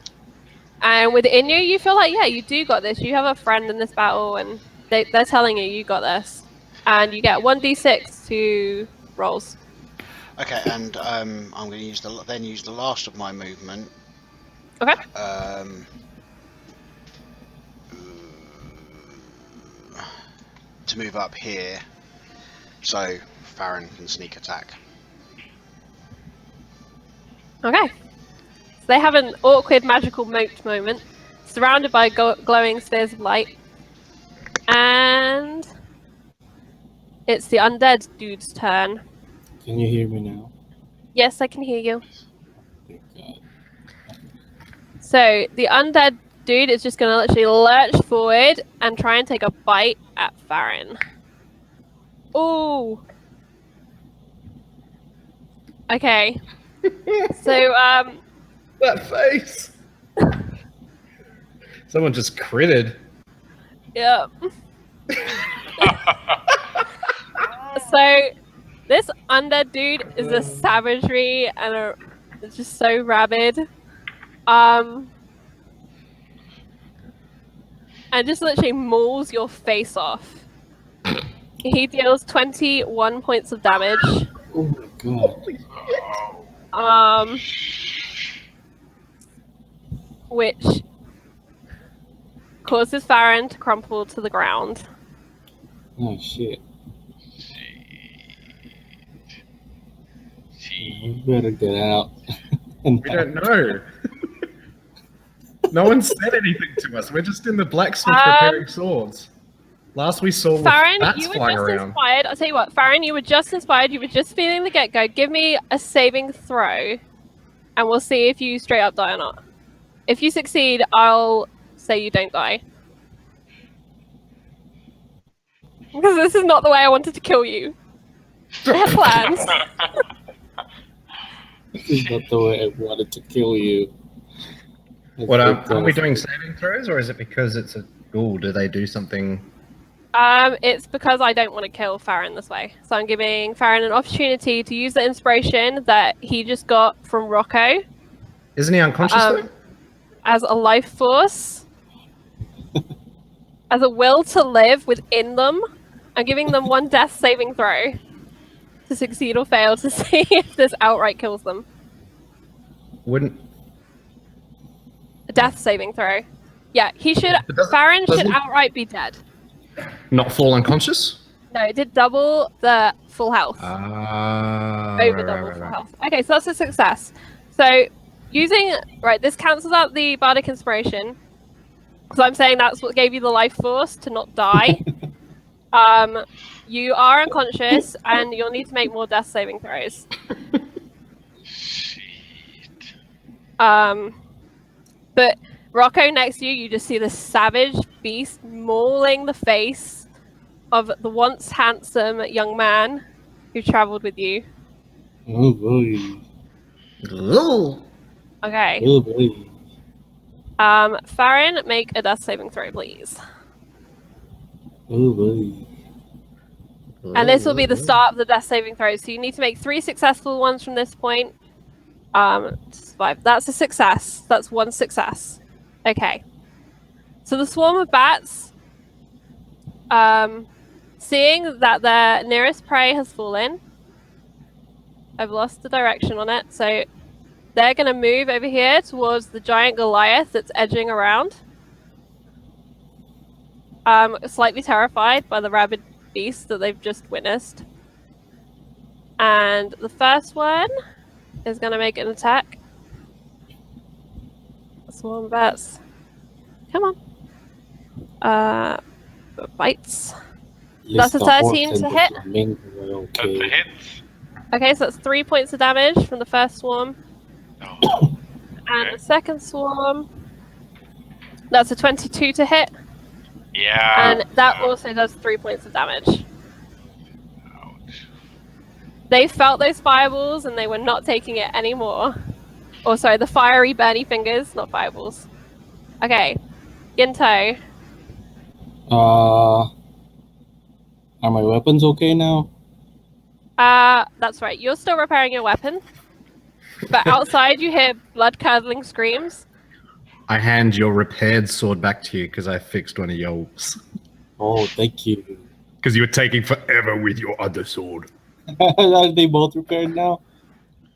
Speaker 4: And within you feel like, yeah, you do got this. You have a friend in this battle, and they're telling you got this. And you get 1d6 to rolls.
Speaker 2: Okay, and I'm going to use the last of my movement.
Speaker 4: Okay.
Speaker 2: To move up here, so Farron can sneak attack.
Speaker 4: Okay. So they have an awkward magical moat moment, surrounded by glowing spheres of light. And it's the undead dude's turn.
Speaker 3: Can you hear me now?
Speaker 4: Yes, I can hear you.
Speaker 3: Thank God.
Speaker 4: So the undead dude is just going to literally lurch forward and try and take a bite at Farron. Ooh. Okay. So,
Speaker 1: That face. Someone just critted.
Speaker 4: yeah. So, this undead dude is a savagery and it's just so rabid. And just literally mauls your face off. He deals 21 points of damage.
Speaker 3: Oh my god.
Speaker 4: Which causes Farron to crumple to the ground.
Speaker 3: Oh shit. We better get out.
Speaker 1: We don't know. No one said anything to us. We're just in the blacksmith preparing swords. Last we saw was
Speaker 4: Farron,
Speaker 1: bats
Speaker 4: you were
Speaker 1: flying
Speaker 4: just
Speaker 1: around.
Speaker 4: inspired. I'll tell you what, Farron, you were just inspired. You were just feeling the get-go. Give me a saving throw, and we'll see if you straight up die or not. If you succeed, I'll say you don't die. Because this is not the way I wanted to kill you. I had plans.
Speaker 3: This is not the way I wanted to kill you.
Speaker 1: What are we doing saving throws, or is it because it's a ghoul? Do they do something?
Speaker 4: It's because I don't want to kill Farron this way. So I'm giving Farron an opportunity to use the inspiration that he just got from Rocco.
Speaker 1: Isn't he unconscious though?
Speaker 4: As a life force. As a will to live within them. I'm giving them one death saving throw. To succeed or fail to see if this outright kills them.
Speaker 1: Wouldn't.
Speaker 4: A death saving throw. Yeah, he should.
Speaker 1: But
Speaker 4: Farron should
Speaker 1: doesn't-
Speaker 4: outright be dead.
Speaker 1: Not fall unconscious?
Speaker 4: No, it did double the full health. Over double full health. Okay, so that's a success. So using this cancels out the bardic inspiration. So I'm saying that's what gave you the life force to not die. You are unconscious, and you'll need to make more death saving throws.
Speaker 5: Shit.
Speaker 4: But Rocco, next to you, you just see this savage beast mauling the face of the once handsome young man who traveled with you.
Speaker 3: Oh boy.
Speaker 1: Ooh.
Speaker 4: Okay.
Speaker 3: Oh boy.
Speaker 4: Farron, make a death saving throw, please.
Speaker 3: Oh boy.
Speaker 4: And this will be the start of the death saving throw. So you need to make 3 successful ones from this point. To survive. That's a success. That's one success. Okay. So the swarm of bats, seeing that their nearest prey has fallen, I've lost the direction on it, so they're going to move over here towards the giant Goliath that's edging around. Slightly terrified by the rabid beast that they've just witnessed. And the first one is going to make an attack. Swarm of bats. Come on. Bites. That's a 13 to hit.
Speaker 5: That's a hit.
Speaker 4: Okay, so that's 3 points of damage from the first swarm.
Speaker 5: Oh.
Speaker 4: And the second swarm, that's a 22 to hit.
Speaker 5: Yeah.
Speaker 4: And that also does 3 points of damage.
Speaker 5: Ouch.
Speaker 4: They felt those fireballs and they were not taking it anymore. Or sorry, the fiery burny fingers, not fireballs. Okay. Ginto.
Speaker 3: Are my weapons okay now?
Speaker 4: That's right. You're still repairing your weapon. But outside you hear blood-curdling screams.
Speaker 1: I hand your repaired sword back to you because I fixed one of yours.
Speaker 3: Oh, thank you.
Speaker 1: Because you were taking forever with your other sword.
Speaker 3: Are they both repaired now?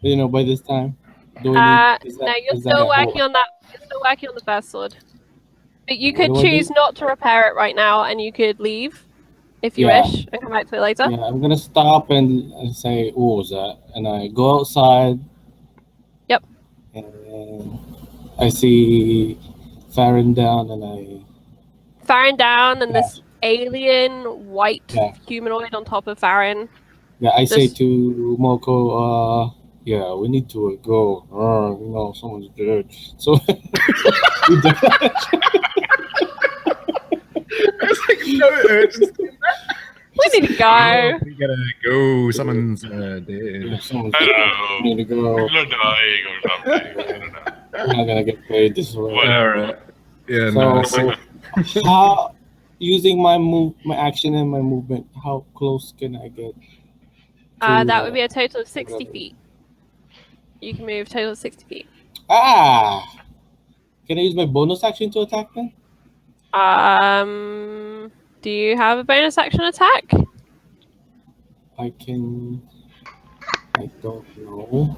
Speaker 3: You know, by this time? Do we need,
Speaker 4: No,
Speaker 3: is
Speaker 4: you're
Speaker 3: that
Speaker 4: still
Speaker 3: a
Speaker 4: working
Speaker 3: whole-
Speaker 4: on that. You're still working on the first sword. But you
Speaker 3: What
Speaker 4: could
Speaker 3: do I do?
Speaker 4: choose not to repair it right now, and you could leave if you
Speaker 3: Yeah.
Speaker 4: wish, and come back to it later.
Speaker 3: Yeah, I'm gonna stop and say, what was that? And I go outside.
Speaker 4: Yep.
Speaker 3: And I see Farron down, and I
Speaker 4: Farron down, and this alien white
Speaker 3: Yeah.
Speaker 4: humanoid on top of Farron.
Speaker 3: I say
Speaker 4: This-
Speaker 3: to Moko, yeah, we need to go. Someone's dead. So we dash.
Speaker 1: There's like no urgency in that.
Speaker 4: We need to go.
Speaker 1: We gotta go. Someone's dead.
Speaker 3: Yeah, someone's
Speaker 5: Hello.
Speaker 3: need to go.
Speaker 5: People are dying or something. I don't know.
Speaker 3: I'm not gonna get paid this way.
Speaker 5: Whatever.
Speaker 1: Yeah, no.
Speaker 3: So, how using my action and my movement, how close can I get?
Speaker 4: That would be a total of 60 feet. You can move total of 60 feet.
Speaker 3: Can I use my bonus action to attack then?
Speaker 4: Do you have a bonus action attack?
Speaker 3: I don't know.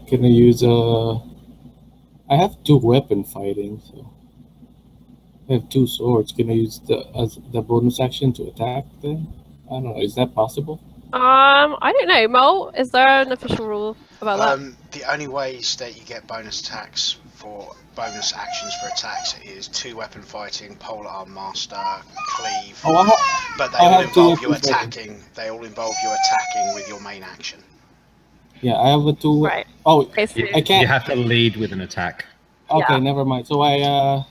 Speaker 3: Can I use I have 2 weapon fighting, so I have 2 swords. Can I use the bonus action to attack then? I don't know. Is that possible?
Speaker 4: I don't know. Mole, is there an official rule about that?
Speaker 2: The only ways that you get bonus attacks for bonus actions for attacks is 2 weapon fighting, pole arm master, cleave.
Speaker 3: Oh,
Speaker 2: but they
Speaker 3: I
Speaker 2: all
Speaker 3: have 2
Speaker 2: involve you
Speaker 3: weapon fighting.
Speaker 2: attacking. They all involve you attacking with your main action.
Speaker 3: Yeah, I have a 2.
Speaker 4: Right.
Speaker 3: Oh,
Speaker 4: Okay, so
Speaker 3: I can't.
Speaker 1: You have to lead with an attack.
Speaker 3: Okay,
Speaker 4: Yeah.
Speaker 3: never mind. So I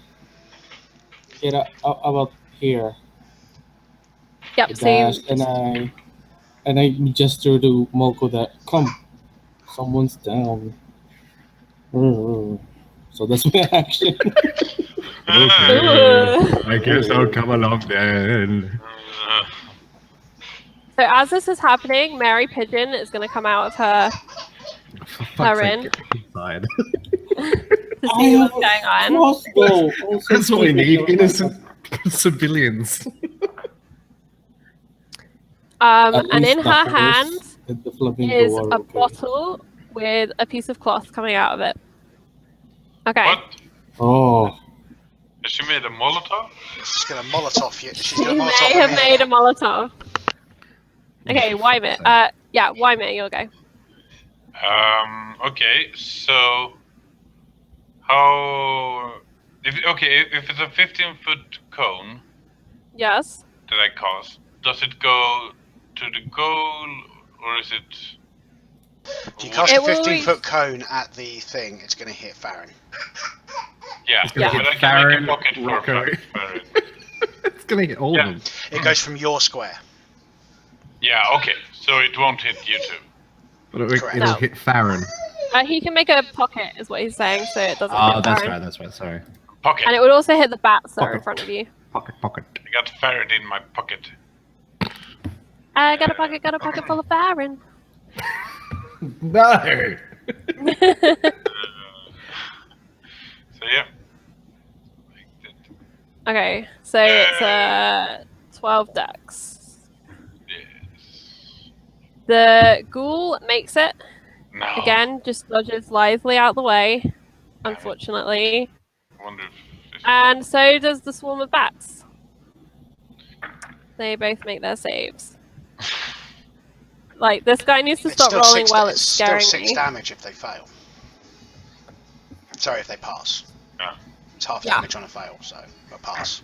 Speaker 3: get about here.
Speaker 4: yep, so you,
Speaker 3: Dash, and I gesture to Moko that come, someone's down. So that's my action.
Speaker 1: I guess I'll come along then.
Speaker 4: so as this is happening, Mary Pigeon is going to come out of her
Speaker 1: For fuck's sake,
Speaker 4: in.
Speaker 1: get inside.
Speaker 4: to see what's going on.
Speaker 3: Crossbow.
Speaker 1: That's what we need. Innocent civilians.
Speaker 4: And in her hand is a
Speaker 3: bottle.
Speaker 4: bottle with a piece of cloth coming out of it. Okay.
Speaker 5: What?
Speaker 3: Oh,
Speaker 5: Has she made a Molotov?
Speaker 2: She's gonna Molotov you. She's
Speaker 4: She
Speaker 2: gonna Molotov
Speaker 4: may have
Speaker 2: me.
Speaker 4: made a Molotov. Okay, Wyman. Yeah, Wyman, you'll go.
Speaker 5: Okay, so how? If it's a 15-foot cone
Speaker 4: Yes.
Speaker 5: that I cast, does it go to the goal or is it?
Speaker 2: If you cast
Speaker 4: It
Speaker 2: a
Speaker 4: will
Speaker 2: 15-foot cone at the thing, it's gonna hit Farron.
Speaker 5: Yeah,
Speaker 1: It's gonna
Speaker 5: but
Speaker 1: hit
Speaker 5: I can
Speaker 1: Farron,
Speaker 5: make a pocket for
Speaker 1: Rocco.
Speaker 5: Farron.
Speaker 1: It's gonna hit all
Speaker 5: Yeah.
Speaker 1: of them.
Speaker 2: It goes from your square.
Speaker 5: Yeah, okay, so it won't hit you two.
Speaker 1: But
Speaker 2: Correct.
Speaker 1: it'll
Speaker 4: No.
Speaker 1: hit Farron.
Speaker 4: He can make a pocket, is what he's saying, so it doesn't
Speaker 1: Oh,
Speaker 4: hit
Speaker 1: that's
Speaker 4: Farron.
Speaker 1: right. That's right. Sorry.
Speaker 5: Pocket.
Speaker 4: And it would also hit the bats that are in
Speaker 1: Pocket.
Speaker 4: front of you.
Speaker 1: Pocket.
Speaker 5: I got Farron in my pocket.
Speaker 4: I got a pocket full of Farron.
Speaker 1: No.
Speaker 5: So yeah.
Speaker 4: Okay, so it's 12 ducks.
Speaker 5: Yes.
Speaker 4: The ghoul makes it.
Speaker 5: No.
Speaker 4: Again, just dodges lithely out the way, unfortunately.
Speaker 5: I wonder if
Speaker 4: And so does the swarm of bats. They both make their saves. Like, this guy needs to
Speaker 2: It's
Speaker 4: stop
Speaker 2: still
Speaker 4: rolling
Speaker 2: 6
Speaker 4: while it's
Speaker 2: still
Speaker 4: scaring
Speaker 2: 6
Speaker 4: me.
Speaker 2: damage if they fail. Sorry, if they pass.
Speaker 5: Yeah.
Speaker 2: It's half
Speaker 4: Yeah.
Speaker 2: damage on a fail, so a pass.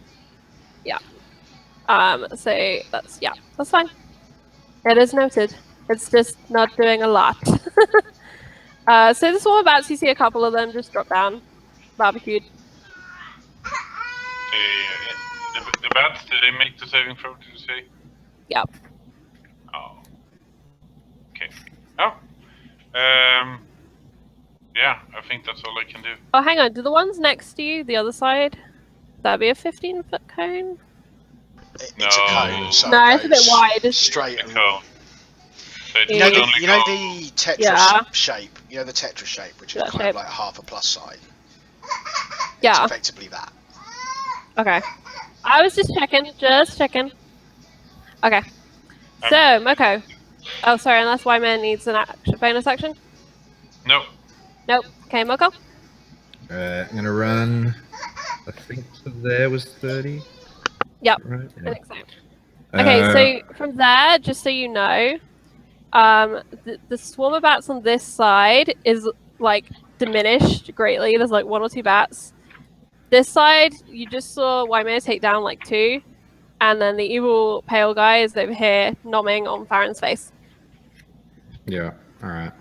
Speaker 4: So that's fine. It is noted. It's just not doing a lot. So the swarm of bats, you see a couple of them just drop down, barbecued.
Speaker 5: The bats, did they make the saving throw, did you say?
Speaker 4: Yep.
Speaker 5: Oh. Okay. Oh. Yeah, I think that's all I can do.
Speaker 4: Oh, hang on. Do the ones next to you, the other side, that'd be a 15-foot cone?
Speaker 2: It's
Speaker 5: No.
Speaker 2: a cone, so
Speaker 4: No,
Speaker 2: it
Speaker 4: it's a bit
Speaker 2: goes
Speaker 4: wide, isn't it?
Speaker 2: Straight
Speaker 5: The
Speaker 2: and
Speaker 5: cone. So it
Speaker 2: You know,
Speaker 5: would only
Speaker 2: you know
Speaker 5: go...
Speaker 2: the Tetris
Speaker 4: Yeah.
Speaker 2: shape? You know the Tetris shape, which is
Speaker 4: That
Speaker 2: kind
Speaker 4: shape.
Speaker 2: of like half a plus sign?
Speaker 4: Yeah.
Speaker 2: It's effectively that.
Speaker 4: Okay. I was just checking. Okay. So, Moko. Oh, sorry, unless Wyman needs an bonus action?
Speaker 5: No.
Speaker 4: Nope. Okay, Moko?
Speaker 1: I'm gonna run. I think to there was 30.
Speaker 4: Yep.
Speaker 1: Right.
Speaker 4: I think so. Okay, so from there, just so you know, the swarm of bats on this side is like diminished greatly. There's like 1 or 2 bats. This side, you just saw Wyman take down like 2, and then the evil pale guy is over here nomming on Farron's face.
Speaker 1: Yeah. All right.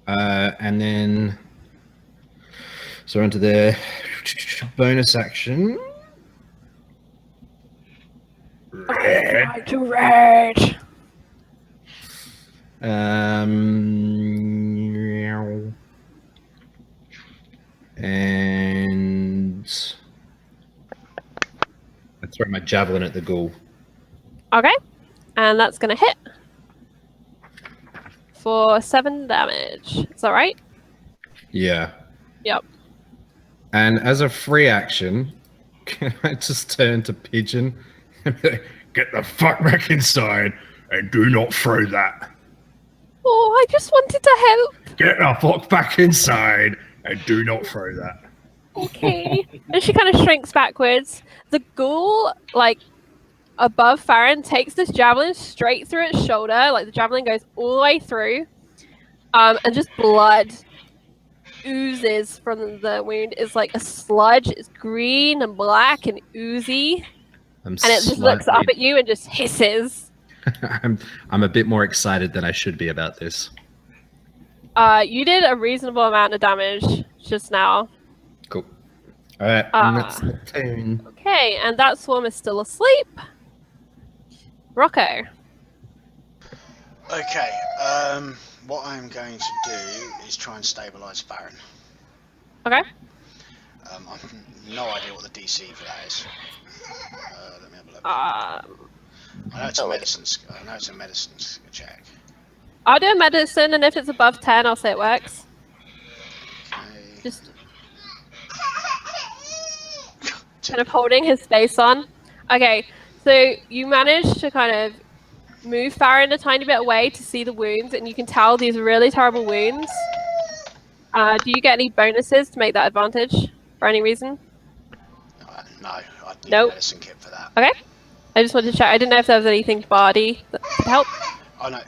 Speaker 1: And then so onto the bonus action.
Speaker 4: Right to red.
Speaker 1: And I throw my javelin at the ghoul.
Speaker 4: Okay, and that's gonna hit for 7 damage. Is that right?
Speaker 1: Yeah.
Speaker 4: Yep.
Speaker 1: And as a free action, can I just turn to Pigeon and be like, get the fuck back inside and do not throw that.
Speaker 4: Oh, I just wanted to help.
Speaker 1: Get the fuck back inside and do not throw that.
Speaker 4: Okay. And she kind of shrinks backwards. The ghoul, like, above Farron, takes this javelin straight through its shoulder. Like, the javelin goes all the way through. And just blood oozes from the wound. It's like a sludge. It's green and black and oozy. And it just looks up at you and just hisses.
Speaker 1: I'm a bit more excited than I should be about this.
Speaker 4: You did a reasonable amount of damage just now.
Speaker 1: Cool. All right, and that's the turn.
Speaker 4: Okay, and that swarm is still asleep. Rocco.
Speaker 2: Okay, what I'm going to do is try and stabilise Farron.
Speaker 4: Okay.
Speaker 2: I've no idea what the DC for that is. Let me have a look. I know it's a medicine check.
Speaker 4: I'll do a medicine, and if it's above 10, I'll say it works.
Speaker 2: Okay.
Speaker 4: Just kind of holding his face on. Okay, so you manage to kind of move Farron a tiny bit away to see the wounds, and you can tell these are really terrible wounds. Do you get any bonuses to make that advantage for any reason?
Speaker 2: No, I'd need
Speaker 4: Nope.
Speaker 2: a medicine kit for that.
Speaker 4: Okay. I just wanted to check. I didn't know if there was anything bardy that could help.
Speaker 2: Oh no,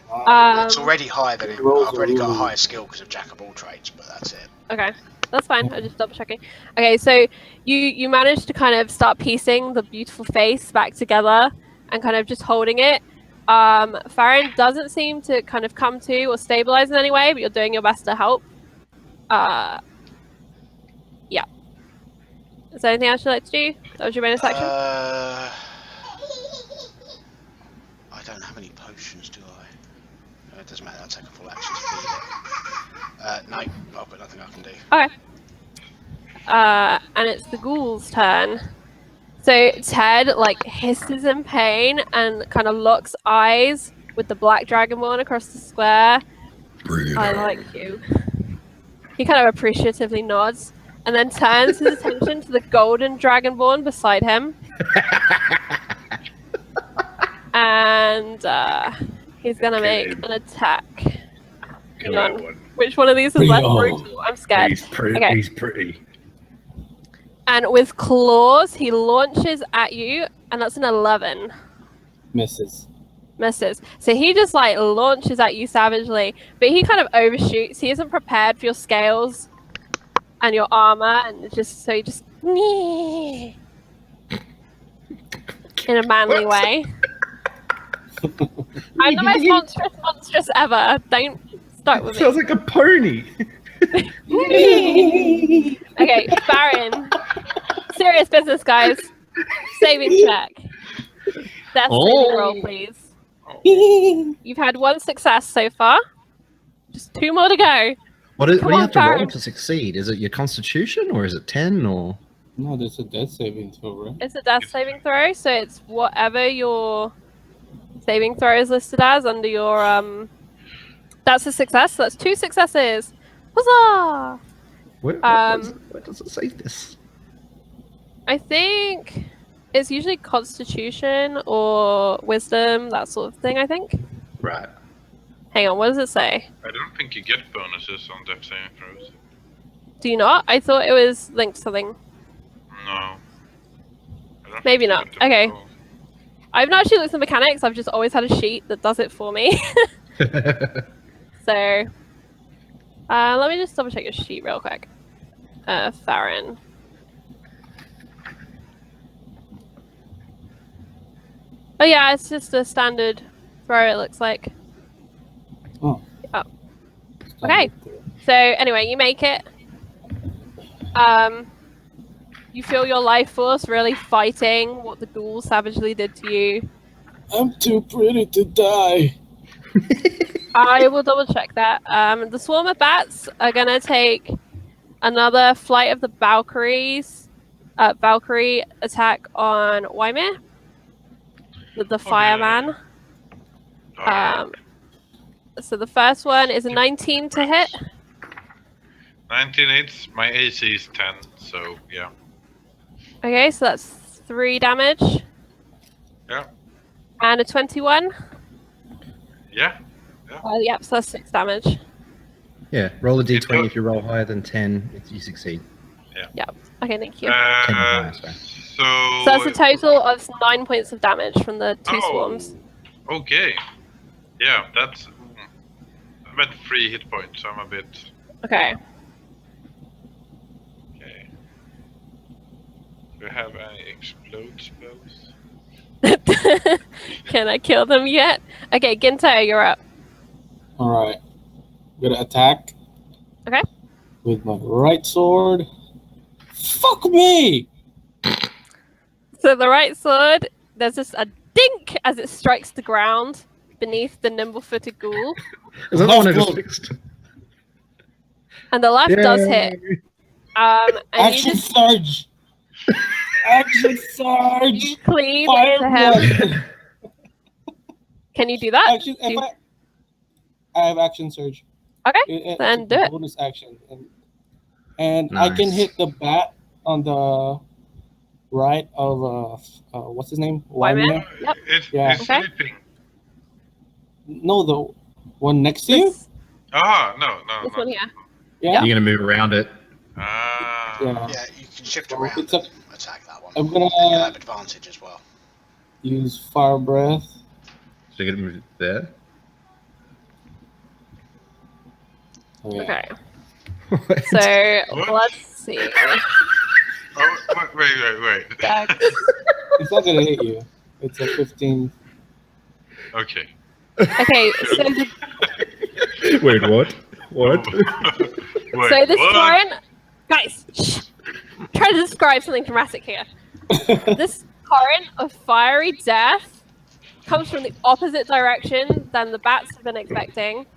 Speaker 2: it's already higher than it. I've already got a higher skill because of jack of all trades, but that's it.
Speaker 4: Okay, that's fine. I'm just double checking. Okay, so you managed to kind of start piecing the beautiful face back together and kind of just holding it. Farron doesn't seem to kind of come to or stabilize in any way, but you're doing your best to help. Yeah. Is there anything else you'd like to do? That was your bonus action?
Speaker 2: I don't have any potions, do I? No, it doesn't matter. I'll take a full action to feed it. No, I've got nothing I can do.
Speaker 4: Okay. And it's the ghoul's turn. So Ted like hisses in pain and kind of locks eyes with the black dragonborn across the square. I like you. He kind of appreciatively nods and then turns his attention to the golden dragonborn beside him. And he's gonna make an attack. Hang on. Which one of these is less brutal? I'm scared.
Speaker 1: He's pretty.
Speaker 4: Okay.
Speaker 1: He's pretty.
Speaker 4: And with claws, he launches at you, and that's an 11.
Speaker 3: Misses.
Speaker 4: Misses. So he just like launches at you savagely, but he kind of overshoots. He isn't prepared for your scales and your armor, and he just in a manly way. I'm the most monstrous ever. Don't start with me.
Speaker 1: Sounds like a pony.
Speaker 4: Okay, Farron. Serious business, guys. Saving check. That's saving roll, please. You've had 1 success so far. Just 2 more to go.
Speaker 1: What do you
Speaker 4: on,
Speaker 1: have to roll
Speaker 4: Farron.
Speaker 1: to succeed? Is it your constitution or is it 10 or?
Speaker 3: No, there's a death saving throw, right?
Speaker 4: It's a death saving throw, so it's whatever your saving throw is listed as under your That's a success. So that's 2 successes. Huzzah!
Speaker 1: Where does it say this?
Speaker 4: I think it's usually Constitution or Wisdom, that sort of thing, I think.
Speaker 1: Right.
Speaker 4: Hang on, what does it say?
Speaker 5: I don't think you get bonuses on death saving throws.
Speaker 4: Do you not? I thought it was linked to something.
Speaker 5: No. I don't
Speaker 4: Maybe
Speaker 5: think you
Speaker 4: not.
Speaker 5: get them
Speaker 4: Okay.
Speaker 5: at all.
Speaker 4: I've not actually looked at the mechanics, I've just always had a sheet that does it for me. So, let me just double check your sheet real quick. Farron. Oh yeah, it's just a standard throw, it looks like.
Speaker 3: Oh.
Speaker 4: Oh. Okay. So anyway, you make it. You feel your life force really fighting what the ghoul savagely did to you.
Speaker 3: I'm too pretty to die.
Speaker 4: I will double check that. The swarm of bats are gonna take another flight of the Valkyries. Valkyrie attack on Wymir, the fireman.
Speaker 5: Alright.
Speaker 4: So the first one is a 19 to hit.
Speaker 5: 19 hits. My AC is 10, so yeah.
Speaker 4: Okay, so that's 3 damage.
Speaker 5: Yeah.
Speaker 4: And a 21.
Speaker 5: Yeah.
Speaker 4: Yep, so that's 6 damage.
Speaker 1: Yeah, roll a d20. If you roll higher than 10, you succeed.
Speaker 4: Yep. Okay, thank you.
Speaker 1: 10 or higher, sorry.
Speaker 5: So
Speaker 4: So that's a total of 9 points of damage from the 2 swarms.
Speaker 5: Okay. Yeah, that's. I'm at 3 hit points, so I'm a bit.
Speaker 4: Okay.
Speaker 5: Okay. Do you have any explode spells?
Speaker 4: Can I kill them yet? Okay, Ginto, you're up.
Speaker 3: Alright. Gonna attack.
Speaker 4: Okay.
Speaker 3: With my right sword. Fuck me!
Speaker 4: So the right sword, there's just a dink as it strikes the ground beneath the nimble-footed ghoul.
Speaker 1: Is that the one I just
Speaker 3: Left
Speaker 1: fixed?
Speaker 4: And the left does hit. And
Speaker 3: Action
Speaker 4: you just
Speaker 3: surge! Action surge!
Speaker 4: you cleave
Speaker 3: Fire
Speaker 4: into him.
Speaker 3: blast!
Speaker 4: Can you do that?
Speaker 3: Action, if I have action surge.
Speaker 4: Okay, then
Speaker 3: It's
Speaker 4: do
Speaker 3: a
Speaker 4: it.
Speaker 3: bonus action. And I can
Speaker 1: Nice.
Speaker 3: hit the bat on the right of what's his name?
Speaker 4: Wymir? Yep.
Speaker 5: It's
Speaker 3: Yeah.
Speaker 4: Okay.
Speaker 5: sleeping.
Speaker 3: No, the one next to you?
Speaker 4: This
Speaker 5: No.
Speaker 4: one here.
Speaker 3: Yeah.
Speaker 1: You're gonna move around it.
Speaker 5: Ah.
Speaker 3: Yeah.
Speaker 2: Yeah, you can shift
Speaker 3: Well,
Speaker 2: around
Speaker 3: it's
Speaker 2: and attack that one.
Speaker 3: I'm gonna
Speaker 2: And you'll have advantage as well.
Speaker 3: use fire breath.
Speaker 1: So you're gonna move it there.
Speaker 3: Oh, yeah.
Speaker 4: Okay.
Speaker 1: What?
Speaker 4: So let's see.
Speaker 5: Oh, wait.
Speaker 4: Dex.
Speaker 3: It's not gonna hit you. It's a 15.
Speaker 5: Okay.
Speaker 4: Okay, so
Speaker 1: Wait, what? What?
Speaker 5: Wait,
Speaker 4: so this
Speaker 5: what?
Speaker 4: current, guys, shh, try to describe something dramatic here. This current of fiery death comes from the opposite direction than the bats have been expecting,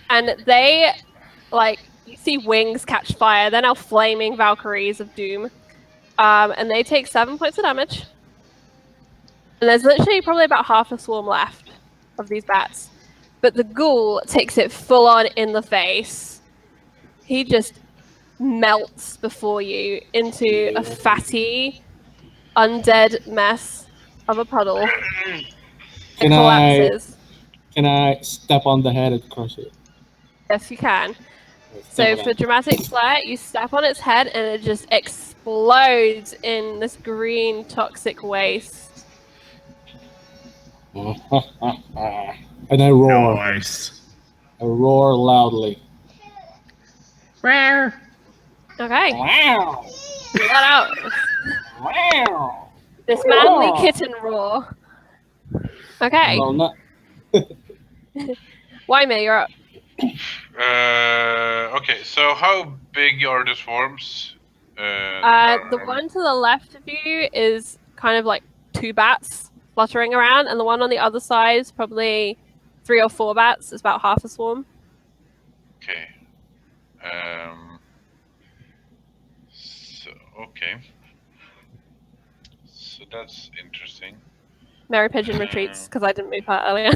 Speaker 4: and they, like, you see wings catch fire. They're now flaming Valkyries of doom, and they take 7 points of damage. And there's literally probably about half a swarm left of these bats. But the ghoul takes it full on in the face. He just melts before you into a fatty, undead mess of a puddle and collapses.
Speaker 3: Can I step on the head and crush it?
Speaker 4: Yes, you can.
Speaker 3: Step
Speaker 4: So
Speaker 3: on
Speaker 4: for
Speaker 3: it.
Speaker 4: dramatic flair, you step on its head and it just explodes in this green toxic waste.
Speaker 3: And I roar.
Speaker 1: Nice.
Speaker 3: I roar loudly.
Speaker 4: Okay,
Speaker 3: Wow!
Speaker 4: let out
Speaker 3: Wow!
Speaker 4: this manly kitten roar. Okay,
Speaker 3: No, not.
Speaker 4: Wymir, you're up.
Speaker 5: Okay, so how big are the swarms?
Speaker 4: The one to the left of you is kind of like 2 bats fluttering around, and the one on the other side is probably 3 or 4 bats. It's about half a swarm.
Speaker 5: Okay. Okay. So that's interesting.
Speaker 4: Mary Pigeon retreats because I didn't move her earlier.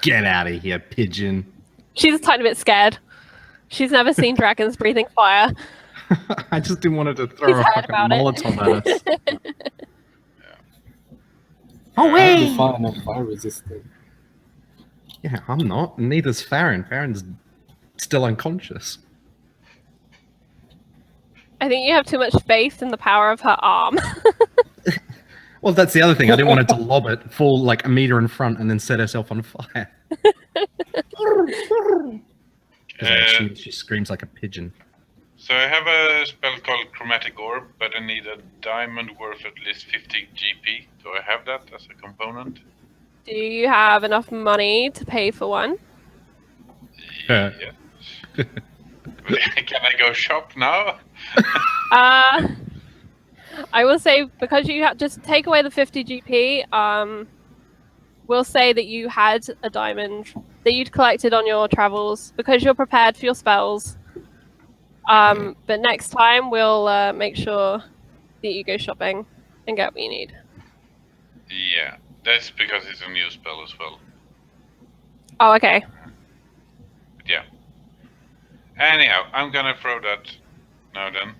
Speaker 1: Get out of here, Pigeon.
Speaker 4: She's a tiny bit scared. She's never seen dragons breathing fire.
Speaker 1: I just didn't want her to throw
Speaker 4: He's
Speaker 1: a
Speaker 4: heard
Speaker 1: fucking
Speaker 4: about
Speaker 1: Molotov
Speaker 4: it.
Speaker 1: at us.
Speaker 3: I'll be
Speaker 1: Away!
Speaker 3: fine. I'm fire resistant.
Speaker 1: Yeah, I'm not. Neither's Farron. Farron's still unconscious.
Speaker 4: I think you have too much faith in the power of her arm.
Speaker 1: Well, that's the other thing. I didn't want her to lob it, fall like a meter in front, and then set herself on fire. 'Cause she screams like a pigeon.
Speaker 5: So I have a spell called Chromatic Orb, but I need a diamond worth at least 50 GP. Do I have that as a component?
Speaker 4: Do you have enough money to pay for one?
Speaker 5: Yeah. Can I go shop now?
Speaker 4: I will say, because you have just take away the 50 GP, we'll say that you had a diamond that you'd collected on your travels because you're prepared for your spells. But next time we'll make sure that you go shopping and get what you need.
Speaker 5: Yeah, that's because it's a new spell as well.
Speaker 4: Oh, okay.
Speaker 5: But yeah. Anyhow, I'm gonna throw that now then.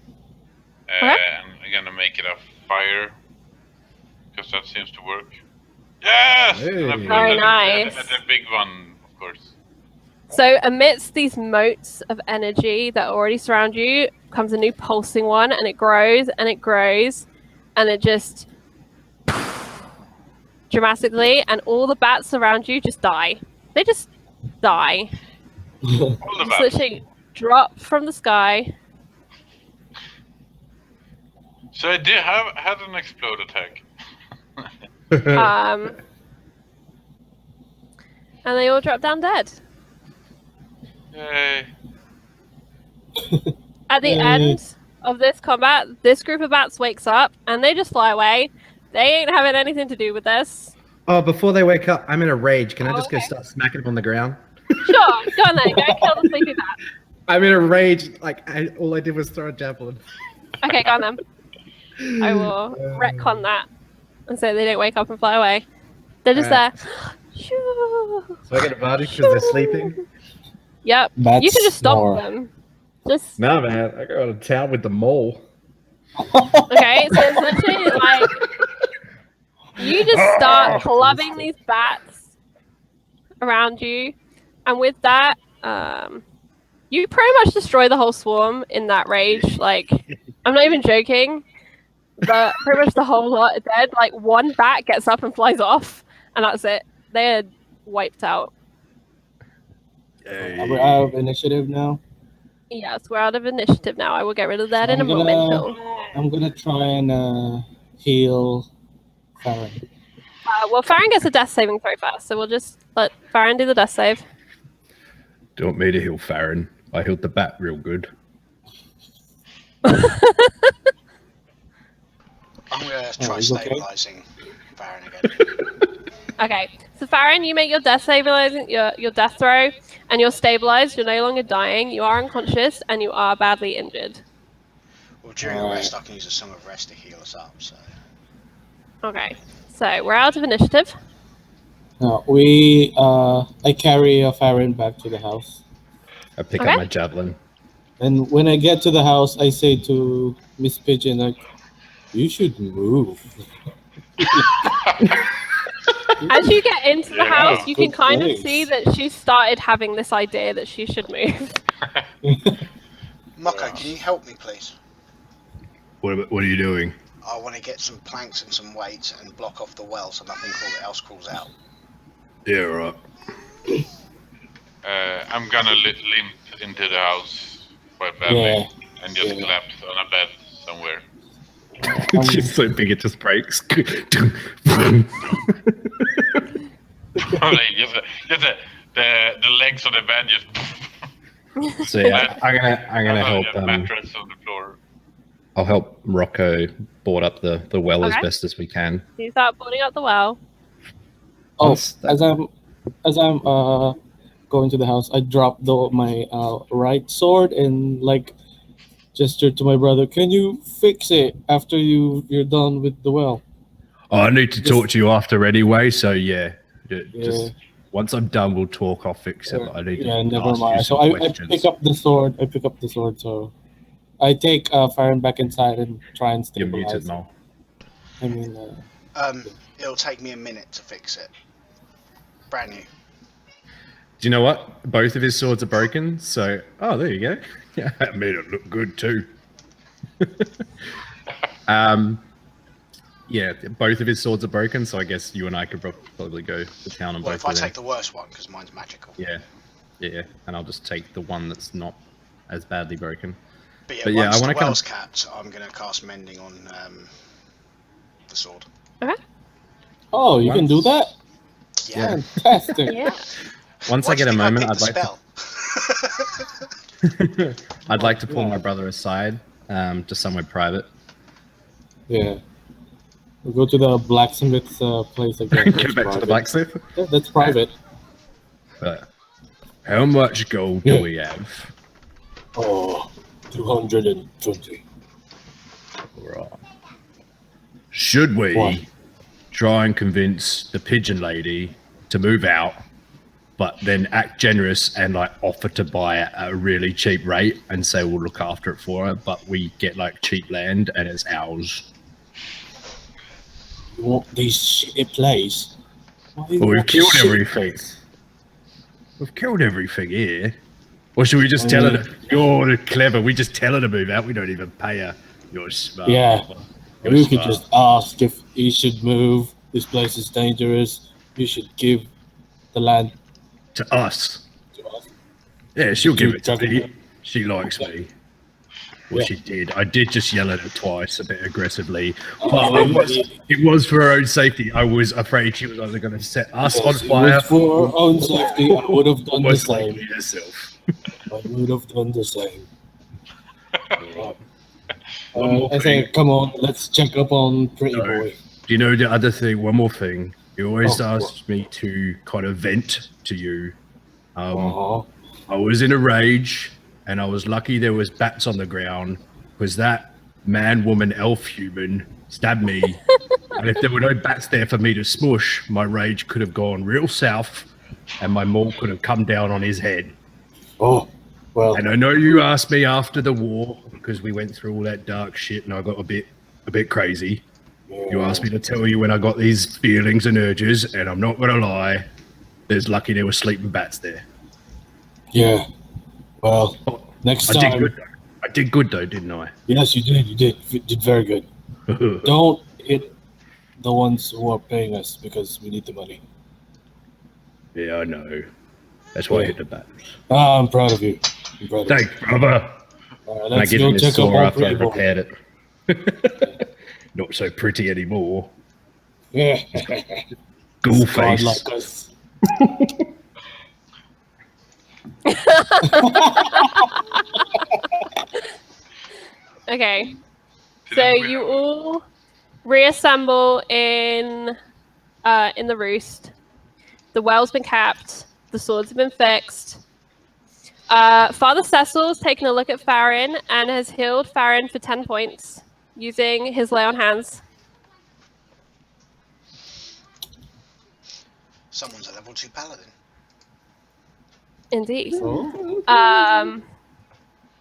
Speaker 4: Okay.
Speaker 5: And I'm gonna make it a fire. Because that seems to work. Yes!
Speaker 1: Hey.
Speaker 5: And I put
Speaker 4: Very
Speaker 5: it
Speaker 4: nice.
Speaker 5: at the big one, of course.
Speaker 4: So amidst these motes of energy that already surround you comes a new pulsing one, and it grows and it grows, and it just dramatically, and all the bats around you just die. They just die.
Speaker 5: All the
Speaker 4: Just
Speaker 5: bats.
Speaker 4: literally drop from the sky.
Speaker 5: So I did had an explode attack.
Speaker 4: And they all drop down dead.
Speaker 5: Yay.
Speaker 4: At the
Speaker 3: Yay.
Speaker 4: end of this combat, this group of bats wakes up and they just fly away. They ain't having anything to do with this.
Speaker 1: Oh, before they wake up, I'm in a rage. Can I just
Speaker 4: Okay.
Speaker 1: go start smacking them on the ground?
Speaker 4: Sure, go on then. Go kill the sleepy bat.
Speaker 1: I'm in a rage. Like all I did was throw a javelin.
Speaker 4: Okay, go on then. I will retcon that and say they don't wake up and fly away. They're just
Speaker 1: Alright.
Speaker 4: there. Shoo.
Speaker 1: So I get advantage because they're sleeping.
Speaker 4: Yep.
Speaker 3: Bats
Speaker 4: You can just stop
Speaker 3: snore.
Speaker 4: them. Just
Speaker 1: No, man. I go to town with the mole.
Speaker 4: okay. So it's literally like you just start clubbing these bats around you, and with that, you pretty much destroy the whole swarm in that rage. Like, I'm not even joking. But pretty much the whole lot are dead. Like, one bat gets up and flies off, and that's it. They're wiped out.
Speaker 3: We're out of initiative now.
Speaker 4: Yes, we're out of initiative now. I will get rid of that in a
Speaker 3: I'm gonna-
Speaker 4: moment.
Speaker 3: I'm gonna try and heal Farron.
Speaker 4: Well, Farron gets a death saving throw first, so we'll just let Farron do the death save.
Speaker 1: Don't want me to heal Farron. I healed the bat real good.
Speaker 2: I'm going to try
Speaker 3: he's okay.
Speaker 2: stabilizing Baron again.
Speaker 4: Okay, so Farron, you make your death saving, your death throw, and you're stabilized. You're no longer dying. You are unconscious, and you are badly injured.
Speaker 2: Well, during a rest, I can use a Song of Rest to heal us up. So
Speaker 4: Okay, so we're out of initiative.
Speaker 3: No, I carry Farron back to the house.
Speaker 1: I pick
Speaker 4: Okay.
Speaker 1: up my javelin.
Speaker 3: And when I get to the house, I say to Miss Pigeon, like, you should move.
Speaker 4: As you get into the
Speaker 5: Yeah,
Speaker 4: house, you can
Speaker 3: good
Speaker 4: kind of
Speaker 3: place.
Speaker 4: see that she started having this idea that she should move.
Speaker 2: Mako, can you help me, please?
Speaker 1: What are you doing?
Speaker 2: I want to get some planks and some weights and block off the well so nothing else crawls out.
Speaker 1: Yeah, right.
Speaker 5: I'm gonna limp into the house quite badly
Speaker 3: Yeah.
Speaker 5: and just
Speaker 3: Yeah.
Speaker 5: collapse on a bed somewhere.
Speaker 1: It's just so big it just breaks.
Speaker 5: The legs of the bed just.
Speaker 1: So yeah, I'm gonna help.
Speaker 5: The mattress on the floor.
Speaker 1: I'll help Rocco board up the well as
Speaker 4: Okay.
Speaker 1: best as we can.
Speaker 4: So you start boarding up the well.
Speaker 3: Oh,
Speaker 1: Once that-
Speaker 3: as I'm going to the house, I drop my right sword and like gesture to my brother. Can you fix it after you're done with the well?
Speaker 1: Oh, I need to talk to you after anyway. So yeah,
Speaker 3: Yeah.
Speaker 1: just once I'm done, we'll talk. I'll fix it. But I need to
Speaker 3: never
Speaker 1: ask
Speaker 3: mind.
Speaker 1: you
Speaker 3: So
Speaker 1: some
Speaker 3: I
Speaker 1: questions.
Speaker 3: pick up the sword. So I take Farron back inside and try and
Speaker 1: You're
Speaker 3: stabilize.
Speaker 1: muted now.
Speaker 3: I mean,
Speaker 2: It'll take me a minute to fix it. Brand new.
Speaker 1: Do you know what? Both of his swords are broken. So there you go. Yeah, that made it look good too. Yeah, both of his swords are broken. So I guess you and I could probably go to town on
Speaker 2: Well,
Speaker 1: both
Speaker 2: if I
Speaker 1: of them.
Speaker 2: take the worst one, because mine's magical.
Speaker 1: Yeah, and I'll just take the one that's not as badly broken.
Speaker 2: But yeah,
Speaker 1: But yeah,
Speaker 2: once
Speaker 1: I wanna
Speaker 2: the
Speaker 1: come-
Speaker 2: well's capped, I'm going to cast Mending on the sword.
Speaker 3: oh, you can do that?
Speaker 2: Yeah.
Speaker 3: Fantastic.
Speaker 4: Yeah.
Speaker 1: Once
Speaker 2: Why
Speaker 1: I
Speaker 2: do
Speaker 1: get a
Speaker 2: you think
Speaker 1: moment,
Speaker 2: picked
Speaker 1: I'd
Speaker 2: the
Speaker 1: like to.
Speaker 2: spell?
Speaker 1: I'd like to pull my brother aside, to somewhere private.
Speaker 3: Yeah. We'll go to the blacksmith's place again.
Speaker 1: Go
Speaker 3: That's
Speaker 1: back to the
Speaker 3: private.
Speaker 1: blacksmith.
Speaker 3: Yeah, that's private.
Speaker 1: How much gold do we have?
Speaker 3: Oh, 220.
Speaker 1: Right. Should we
Speaker 3: What?
Speaker 1: try and convince the pigeon lady to move out, but then act generous and like offer to buy it at a really cheap rate and say we'll look after it for her, but we get like cheap land and it's ours?
Speaker 3: You want this shitty place? Why you
Speaker 1: Well, we've
Speaker 3: want this
Speaker 1: killed
Speaker 3: shit-
Speaker 1: everything. We've killed everything here. Or should we just tell her, you're clever, we just tell her to move out, we don't even pay her. You're smart.
Speaker 3: Yeah.
Speaker 1: You're
Speaker 3: We could
Speaker 1: smart.
Speaker 3: just ask if he should move. This place is dangerous. You should give the land
Speaker 1: To us.
Speaker 3: to us.
Speaker 1: Yeah, she'll give it to
Speaker 3: Chuck it
Speaker 1: me.
Speaker 3: in.
Speaker 1: She likes me. Well,
Speaker 3: Yeah.
Speaker 1: she did. I did just yell at her twice, a bit aggressively.
Speaker 3: Oh,
Speaker 1: But it was for her own safety. I was afraid she was either going to set us on
Speaker 3: Yes, it
Speaker 1: fire.
Speaker 3: was for our own safety. I would have done the
Speaker 1: Most
Speaker 3: same.
Speaker 1: likely herself.
Speaker 3: I would have done the same.
Speaker 1: One more
Speaker 3: I say,
Speaker 1: thing.
Speaker 3: come on, let's check up on Pretty
Speaker 1: No.
Speaker 3: Boy.
Speaker 1: Do you know the other thing? One more thing. You always
Speaker 3: Oh,
Speaker 1: asked me to kind of vent to you.
Speaker 3: Uh-huh.
Speaker 1: I was in a rage, and I was lucky there was bats on the ground, because that man, woman, elf human stabbed me. And if there were no bats there for me to smush, my rage could have gone real south, and my maul could have come down on his head.
Speaker 3: Oh, well,
Speaker 1: And I know you asked me after the war, because we went through all that dark shit, and I got a bit crazy. You asked me to tell you when I got these feelings and urges, and I'm not gonna lie, there's lucky there were sleeping bats there.
Speaker 3: yeah. Well, next
Speaker 1: I did
Speaker 3: time.
Speaker 1: good though. I did good though, didn't I?
Speaker 3: Yes, you did. You did. You did very good. Don't hit the ones who are paying us because we need the money.
Speaker 1: Yeah, I know. That's why I
Speaker 3: Yeah.
Speaker 1: hit the bats.
Speaker 3: Ah, I'm proud of you. I'm proud of you.
Speaker 1: Thanks, brother.
Speaker 3: All right,
Speaker 1: And I
Speaker 3: let's
Speaker 1: give
Speaker 3: go
Speaker 1: him a
Speaker 3: check up
Speaker 1: saw
Speaker 3: on
Speaker 1: after I
Speaker 3: Pretty Boy.
Speaker 1: repaired it. Not so pretty anymore.
Speaker 3: Yeah.
Speaker 1: Ghoul
Speaker 3: God
Speaker 1: face.
Speaker 3: like us.
Speaker 4: Okay. So
Speaker 5: Didn't we
Speaker 4: you
Speaker 5: have-
Speaker 4: all reassemble in the roost. The well's been capped. The swords have been fixed. Father Cecil's taken a look at Farron and has healed Farron for 10 points using his lay on hands.
Speaker 2: Someone's a level 2 paladin.
Speaker 4: Indeed.
Speaker 3: Oh.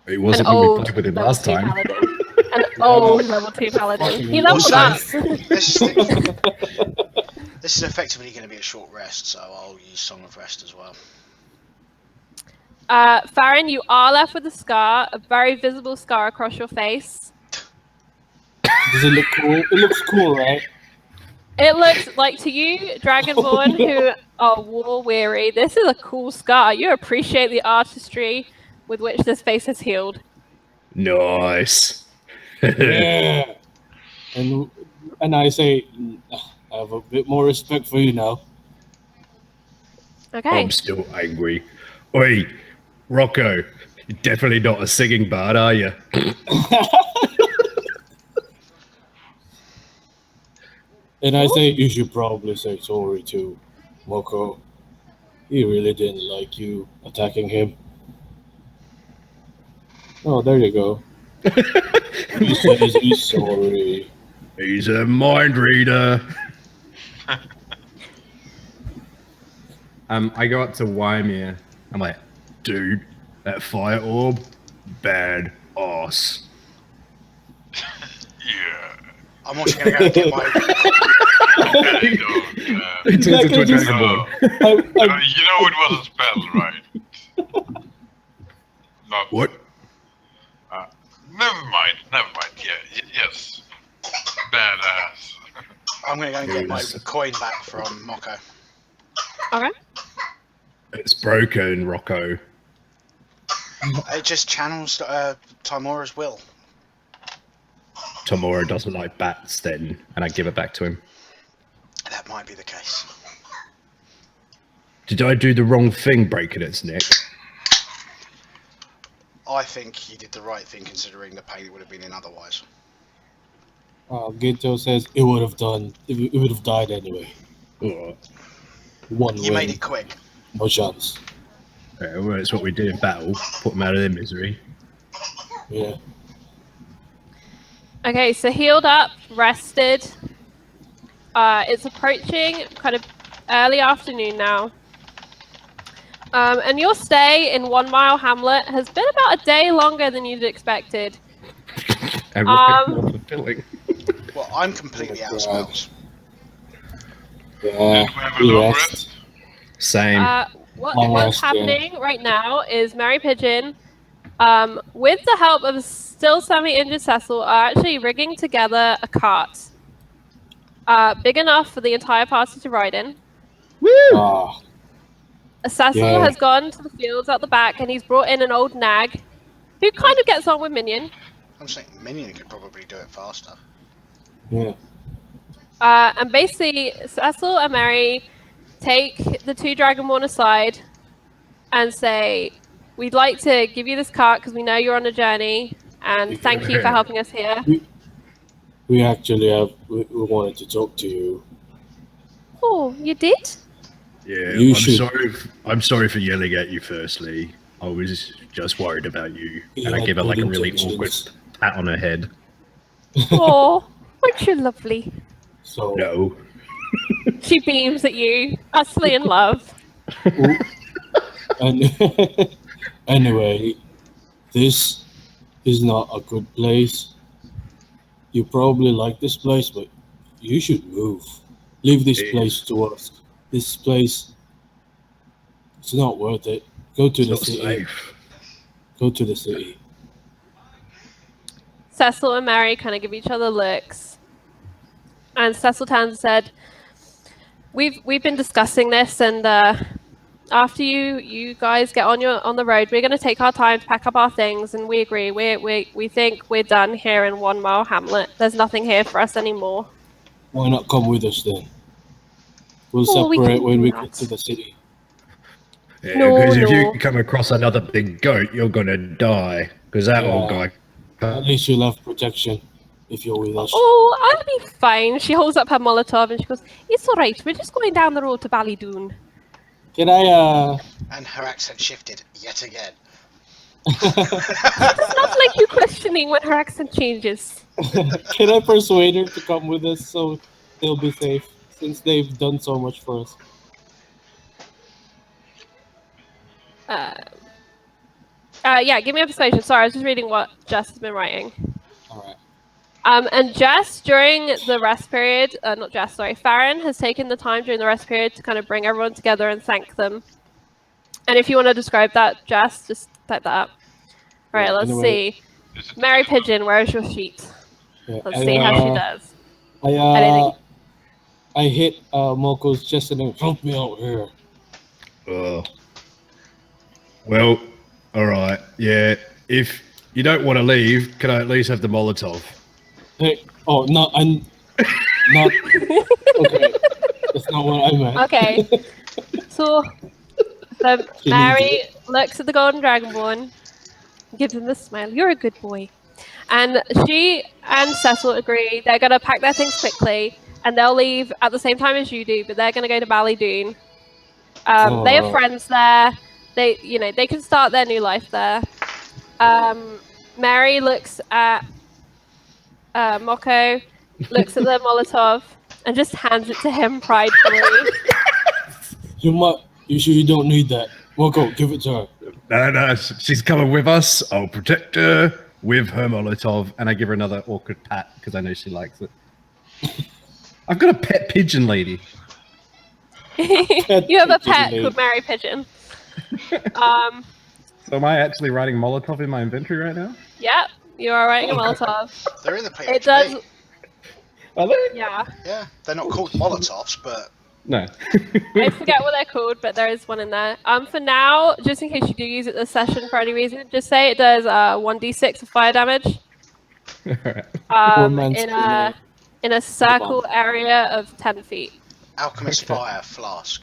Speaker 1: It
Speaker 4: An
Speaker 1: wasn't when we
Speaker 4: old
Speaker 1: played with him
Speaker 4: level
Speaker 1: last
Speaker 4: 2
Speaker 1: time.
Speaker 4: paladin. An old level 2 paladin. He leveled
Speaker 2: Also-
Speaker 4: up.
Speaker 2: This is effectively going to be a short rest, so I'll use Song of Rest as well.
Speaker 4: Farron, you are left with a scar, a very visible scar across your face.
Speaker 3: Does it look cool? It looks cool, right?
Speaker 4: It looks like to you, Dragonborn, who are war weary, this is a cool scar. You appreciate the artistry with which this face has healed.
Speaker 1: Nice.
Speaker 3: Yeah. And I say, I have a bit more respect for you now.
Speaker 4: Okay.
Speaker 1: I'm still angry. Oi, Rocco, you're definitely not a singing bard, are you?
Speaker 3: And I say, you should probably say sorry to Moko. He really didn't like you attacking him. Oh, there you go. He says he's sorry.
Speaker 1: He's a mind reader. I go up to Wymir. I'm like, dude, that fire orb, bad ass.
Speaker 5: Yeah.
Speaker 2: I'm also going to go and get my...
Speaker 5: There you go.
Speaker 1: He turns into a
Speaker 3: Exactly,
Speaker 1: dragonborn.
Speaker 5: You know it was a spell, right? Not.
Speaker 1: What?
Speaker 5: Never mind. Yeah. Yes. Badass.
Speaker 2: I'm going to go and get my
Speaker 1: Yes.
Speaker 2: coin back from Moko.
Speaker 4: Okay.
Speaker 1: It's broken, Rocco.
Speaker 2: It just channels Timora's will.
Speaker 1: Tomorrow doesn't like bats then, and I give it back to him.
Speaker 2: That might be the case.
Speaker 1: Did I do the wrong thing breaking its neck?
Speaker 2: I think he did the right thing considering the pain it would have been in otherwise.
Speaker 3: Gito says it would have done. It would have died anyway.
Speaker 1: Oh,
Speaker 3: One
Speaker 2: You made
Speaker 3: win,
Speaker 2: it quick.
Speaker 3: no chance.
Speaker 1: well, that's what we did in battle. Put them out of their misery.
Speaker 3: Yeah.
Speaker 4: Okay, so healed up, rested. It's approaching kind of early afternoon now. And your stay in 1 Mile Hamlet has been about a day longer than you'd expected.
Speaker 1: And more fulfilling.
Speaker 2: Well, I'm completely out of spells.
Speaker 3: Yeah.
Speaker 5: And we have a long rest.
Speaker 1: Same.
Speaker 3: Long
Speaker 4: What's
Speaker 3: rest, yeah.
Speaker 4: happening right now is Mary Pigeon, with the help of still semi-injured Cecil, are actually rigging together a cart. Big enough for the entire party to ride in.
Speaker 1: Woo!
Speaker 3: Ah,
Speaker 4: Cecil
Speaker 3: Yeah.
Speaker 4: has gone to the fields out the back and he's brought in an old nag who kind of gets on with Minion.
Speaker 2: I'm saying Minion could probably do it faster.
Speaker 3: yeah.
Speaker 4: And basically, Cecil and Mary take the two Dragonborn aside and say, we'd like to give you this cart because we know you're on a journey and thank you for helping us here.
Speaker 3: We actually have. We wanted to talk to you.
Speaker 4: Oh, you did?
Speaker 1: Yeah,
Speaker 3: You should-
Speaker 1: I'm sorry for yelling at you. Firstly, I was just worried about you, and I
Speaker 3: Yeah,
Speaker 1: give her like a
Speaker 3: good
Speaker 1: really
Speaker 3: intentions.
Speaker 1: awkward pat on her head.
Speaker 4: Oh, aren't you lovely?
Speaker 3: So
Speaker 1: No.
Speaker 4: She beams at you, utterly in love.
Speaker 3: and anyway, this is not a good place. You probably like this place, but you should move. Leave this
Speaker 1: It
Speaker 3: place to us. This place, it's not worth it. Go to
Speaker 1: It's
Speaker 3: the
Speaker 1: not
Speaker 3: city.
Speaker 1: safe.
Speaker 3: Go to the city.
Speaker 4: Cecil and Mary kind of give each other looks. And Cecil turns and said, We've been discussing this, and after you guys get on the road, we're going to take our time to pack up our things, and we agree. We think we're done here in 1 Mile Hamlet. There's nothing here for us anymore.
Speaker 3: Why not come with us then? We'll
Speaker 4: Oh, we
Speaker 3: separate
Speaker 4: can
Speaker 3: when
Speaker 4: do
Speaker 3: we
Speaker 4: that.
Speaker 3: get to the city.
Speaker 1: Yeah,
Speaker 4: No,
Speaker 1: because if
Speaker 4: no.
Speaker 1: you come across another big goat, you're gonna die. Because that old
Speaker 3: Yeah.
Speaker 1: guy.
Speaker 3: At least you'll have protection if you're with us.
Speaker 4: Oh, I'll be fine. She holds up her Molotov and she goes, "It's all right. We're just going down the road to Ballydoon."
Speaker 3: Can I
Speaker 2: And her accent shifted yet again.
Speaker 4: It's not like you questioning when her accent changes.
Speaker 3: can I persuade her to come with us so they'll be safe since they've done so much for us?
Speaker 4: Yeah, give me a persuasion. Sorry, I was just reading what Jess has been writing.
Speaker 3: All right.
Speaker 4: And Jess, during the rest period, not Jess, sorry, Farron has taken the time during the rest period to kind of bring everyone together and thank them. And if you want to describe that, Jess, just type that up. All right,
Speaker 3: Yeah,
Speaker 4: let's
Speaker 3: anyway.
Speaker 4: see.
Speaker 5: Is it
Speaker 4: Mary Pigeon, where is your sheet?
Speaker 3: Yeah,
Speaker 4: Let's see how she does.
Speaker 3: I hit Moko's chest and then help me out here.
Speaker 1: Well, all right. Yeah. If you don't want to leave, can I at least have the Molotov?
Speaker 3: Hey, oh no, I'm not. Okay, that's not what I meant.
Speaker 4: Okay. So
Speaker 3: She
Speaker 4: Mary
Speaker 3: needs
Speaker 4: looks at the golden dragonborn, gives him the smile. You're a good boy. And she and Cecil agree they're going to pack their things quickly and they'll leave at the same time as you do, but they're going to go to Ballydoon. They have friends there. They can start their new life there. Mary looks at Moko, looks at the Molotov, and just hands it to him pridefully.
Speaker 3: You sure you don't need that? Moko, give it to her.
Speaker 1: No, she's coming with us. I'll protect her with her Molotov, and I give her another awkward pat because I know she likes it. I've got a pet pigeon lady.
Speaker 4: You have a pet
Speaker 3: Pigeon
Speaker 4: called Mary Pigeon.
Speaker 1: So am I actually writing Molotov in my inventory right now?
Speaker 4: Yep, you are writing a Molotov.
Speaker 2: They're in the PHP.
Speaker 4: It does,
Speaker 1: Are they?
Speaker 4: yeah.
Speaker 2: Yeah, they're not called Molotovs, but
Speaker 1: No.
Speaker 4: I forget what they're called, but there is one in there. For now, just in case you do use it this session for any reason, just say it does 1d6 of fire damage.
Speaker 1: Alright.
Speaker 4: In a circle area of 10 feet.
Speaker 2: Alchemist
Speaker 1: Okay.
Speaker 2: Fire Flask.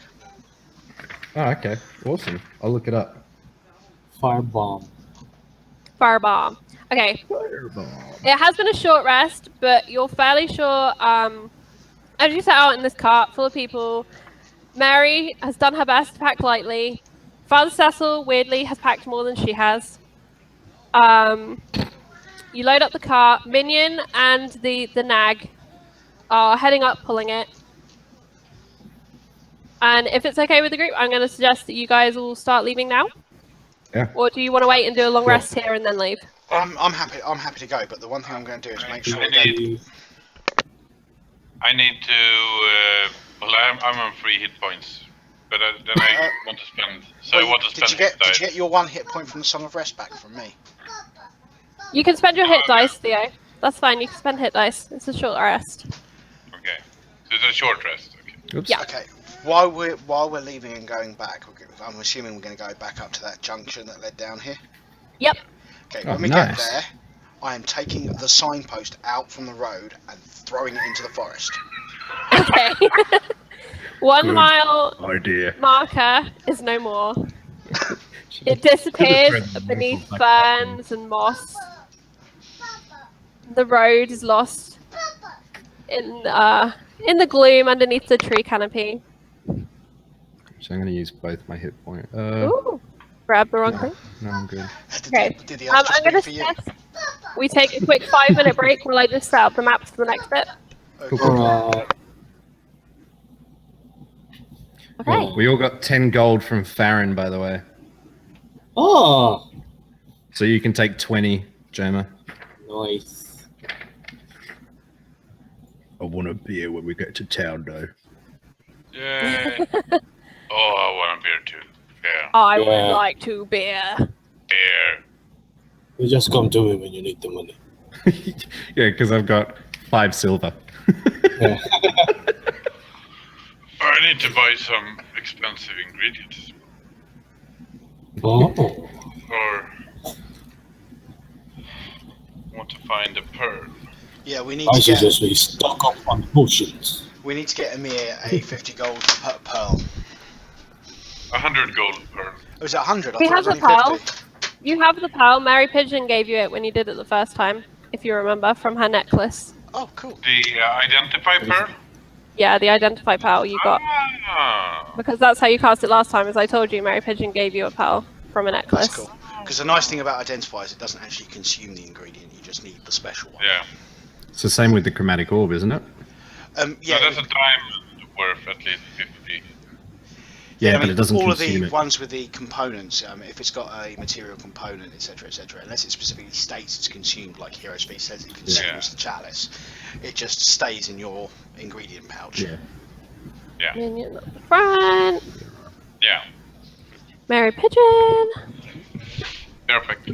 Speaker 1: Oh, okay. Awesome. I'll look it up.
Speaker 3: Firebomb.
Speaker 4: Fireball. Okay. It has been a short rest, but you're fairly sure. As you set out in this cart full of people, Mary has done her best to pack lightly. Father Cecil, weirdly, has packed more than she has. You load up the cart. Minion and the nag are heading up, pulling it. And if it's okay with the group, I'm going to suggest that you guys all start leaving now.
Speaker 1: Yeah.
Speaker 4: Or do you want to wait and do a long rest here and then leave?
Speaker 2: I'm happy. I'm happy to go. But the one thing I'm going to do is make sure
Speaker 5: I
Speaker 2: that
Speaker 5: need to. Well, I'm on 3 hit points, but then I want to spend. So I want to spend.
Speaker 2: Did you get your 1 hit point from the Song of Rest back from me?
Speaker 4: You can spend your hit dice, Theo. That's fine. You can spend hit dice. It's a short rest.
Speaker 5: Okay, so it's a short rest. Okay.
Speaker 1: Oops.
Speaker 4: Yeah.
Speaker 2: Okay. While we're leaving and going back, I'm assuming we're going to go back up to that junction that led down here.
Speaker 4: Yep.
Speaker 2: Okay.
Speaker 1: Oh,
Speaker 2: When we
Speaker 1: nice.
Speaker 2: get there, I am taking the signpost out from the road and throwing it into the forest.
Speaker 4: Okay. 1
Speaker 1: Good
Speaker 4: mile
Speaker 1: idea.
Speaker 4: marker is no more. It disappears
Speaker 1: Should've thread the
Speaker 4: beneath
Speaker 1: rifle back
Speaker 4: ferns and moss. The road is lost in the gloom underneath the tree canopy.
Speaker 1: So I'm going to use both my hit point.
Speaker 4: Ooh, grab the wrong thing.
Speaker 1: No, I'm good.
Speaker 4: Okay.
Speaker 2: Did the others
Speaker 4: I'm going to
Speaker 2: speak for you?
Speaker 4: suggest we take a quick 5-minute break while I just set up the maps for the next bit.
Speaker 3: Alright.
Speaker 4: Okay.
Speaker 1: We all got 10 gold from Farron, by the way.
Speaker 3: Oh,
Speaker 1: So you can take 20, Joma.
Speaker 3: nice.
Speaker 1: I want a beer when we get to town, though.
Speaker 5: Yay! Oh, I want a beer too. Yeah,
Speaker 4: I would
Speaker 3: Yeah.
Speaker 4: like to beer.
Speaker 5: beer.
Speaker 3: You just come to me when you need the money.
Speaker 1: Yeah, because I've got 5 silver.
Speaker 3: Yeah.
Speaker 5: I need to buy some expensive ingredients.
Speaker 3: Oh,
Speaker 5: Or want to find a pearl.
Speaker 2: Yeah, we need
Speaker 3: I
Speaker 2: to get
Speaker 3: suggest we stock up on potions.
Speaker 2: Amir a 50 gold per pearl.
Speaker 5: 100 gold pearl.
Speaker 2: Oh, is it 100? I
Speaker 4: We
Speaker 2: thought
Speaker 4: have
Speaker 2: it was
Speaker 4: the
Speaker 2: only
Speaker 4: pearl.
Speaker 2: 50.
Speaker 4: You have the pearl. Mary Pigeon gave you it when you did it the first time, if you remember, from her necklace.
Speaker 2: Oh, cool.
Speaker 5: The identify pearl.
Speaker 4: Yeah, the identify pearl you got.
Speaker 5: Ah,
Speaker 4: Because that's how you cast it last time, as I told you, Mary Pigeon gave you a pearl from a necklace.
Speaker 2: That's cool. Because the nice thing about identify is it doesn't actually consume the ingredient. You just need the special one.
Speaker 5: yeah.
Speaker 1: It's the same with the chromatic orb, isn't it?
Speaker 2: Yeah.
Speaker 5: So that's a diamond worth at least 50.
Speaker 1: Yeah,
Speaker 2: I
Speaker 1: but
Speaker 2: mean,
Speaker 1: it doesn't
Speaker 2: all of
Speaker 1: consume
Speaker 2: the
Speaker 1: it.
Speaker 2: ones with the components, if it's got a material component, etc., unless it specifically states it's consumed, like Hero Speed says it consumes
Speaker 5: Yeah.
Speaker 2: the chalice, it just stays in your ingredient pouch.
Speaker 1: Yeah.
Speaker 5: Yeah.
Speaker 4: Minion up the front.
Speaker 5: Yeah.
Speaker 4: Mary Pigeon.
Speaker 5: Perfect.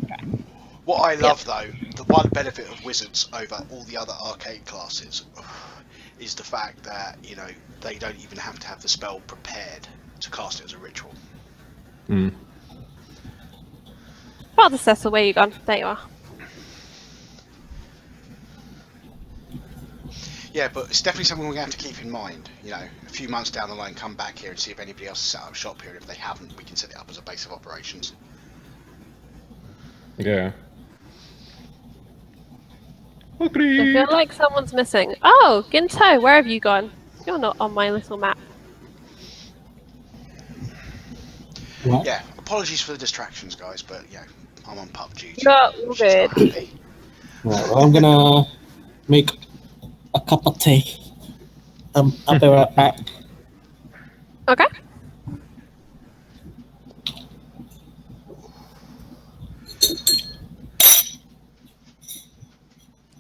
Speaker 2: What I love, though, the one benefit of wizards over all the other arcade classes is the fact that, you know, they don't even have to have the spell prepared to cast it as a ritual.
Speaker 1: Mm.
Speaker 4: Father Cecil, where you gone? There you are.
Speaker 2: Yeah, but it's definitely something we're going to have to keep in mind. You know, a few months down the line, come back here and see if anybody else has set up shop here. If they haven't, we can set it up as a base of operations.
Speaker 1: Yeah.
Speaker 4: I feel like someone's missing. Oh, Ginto, where have you gone? You're not on my little map.
Speaker 3: What?
Speaker 2: Yeah, apologies for the distractions, guys, but yeah, I'm on pub duty.
Speaker 4: No, all
Speaker 2: She's not
Speaker 4: good.
Speaker 2: happy.
Speaker 3: Right, well, I'm gonna make a cup of tea. I'll be right back.
Speaker 4: Okay.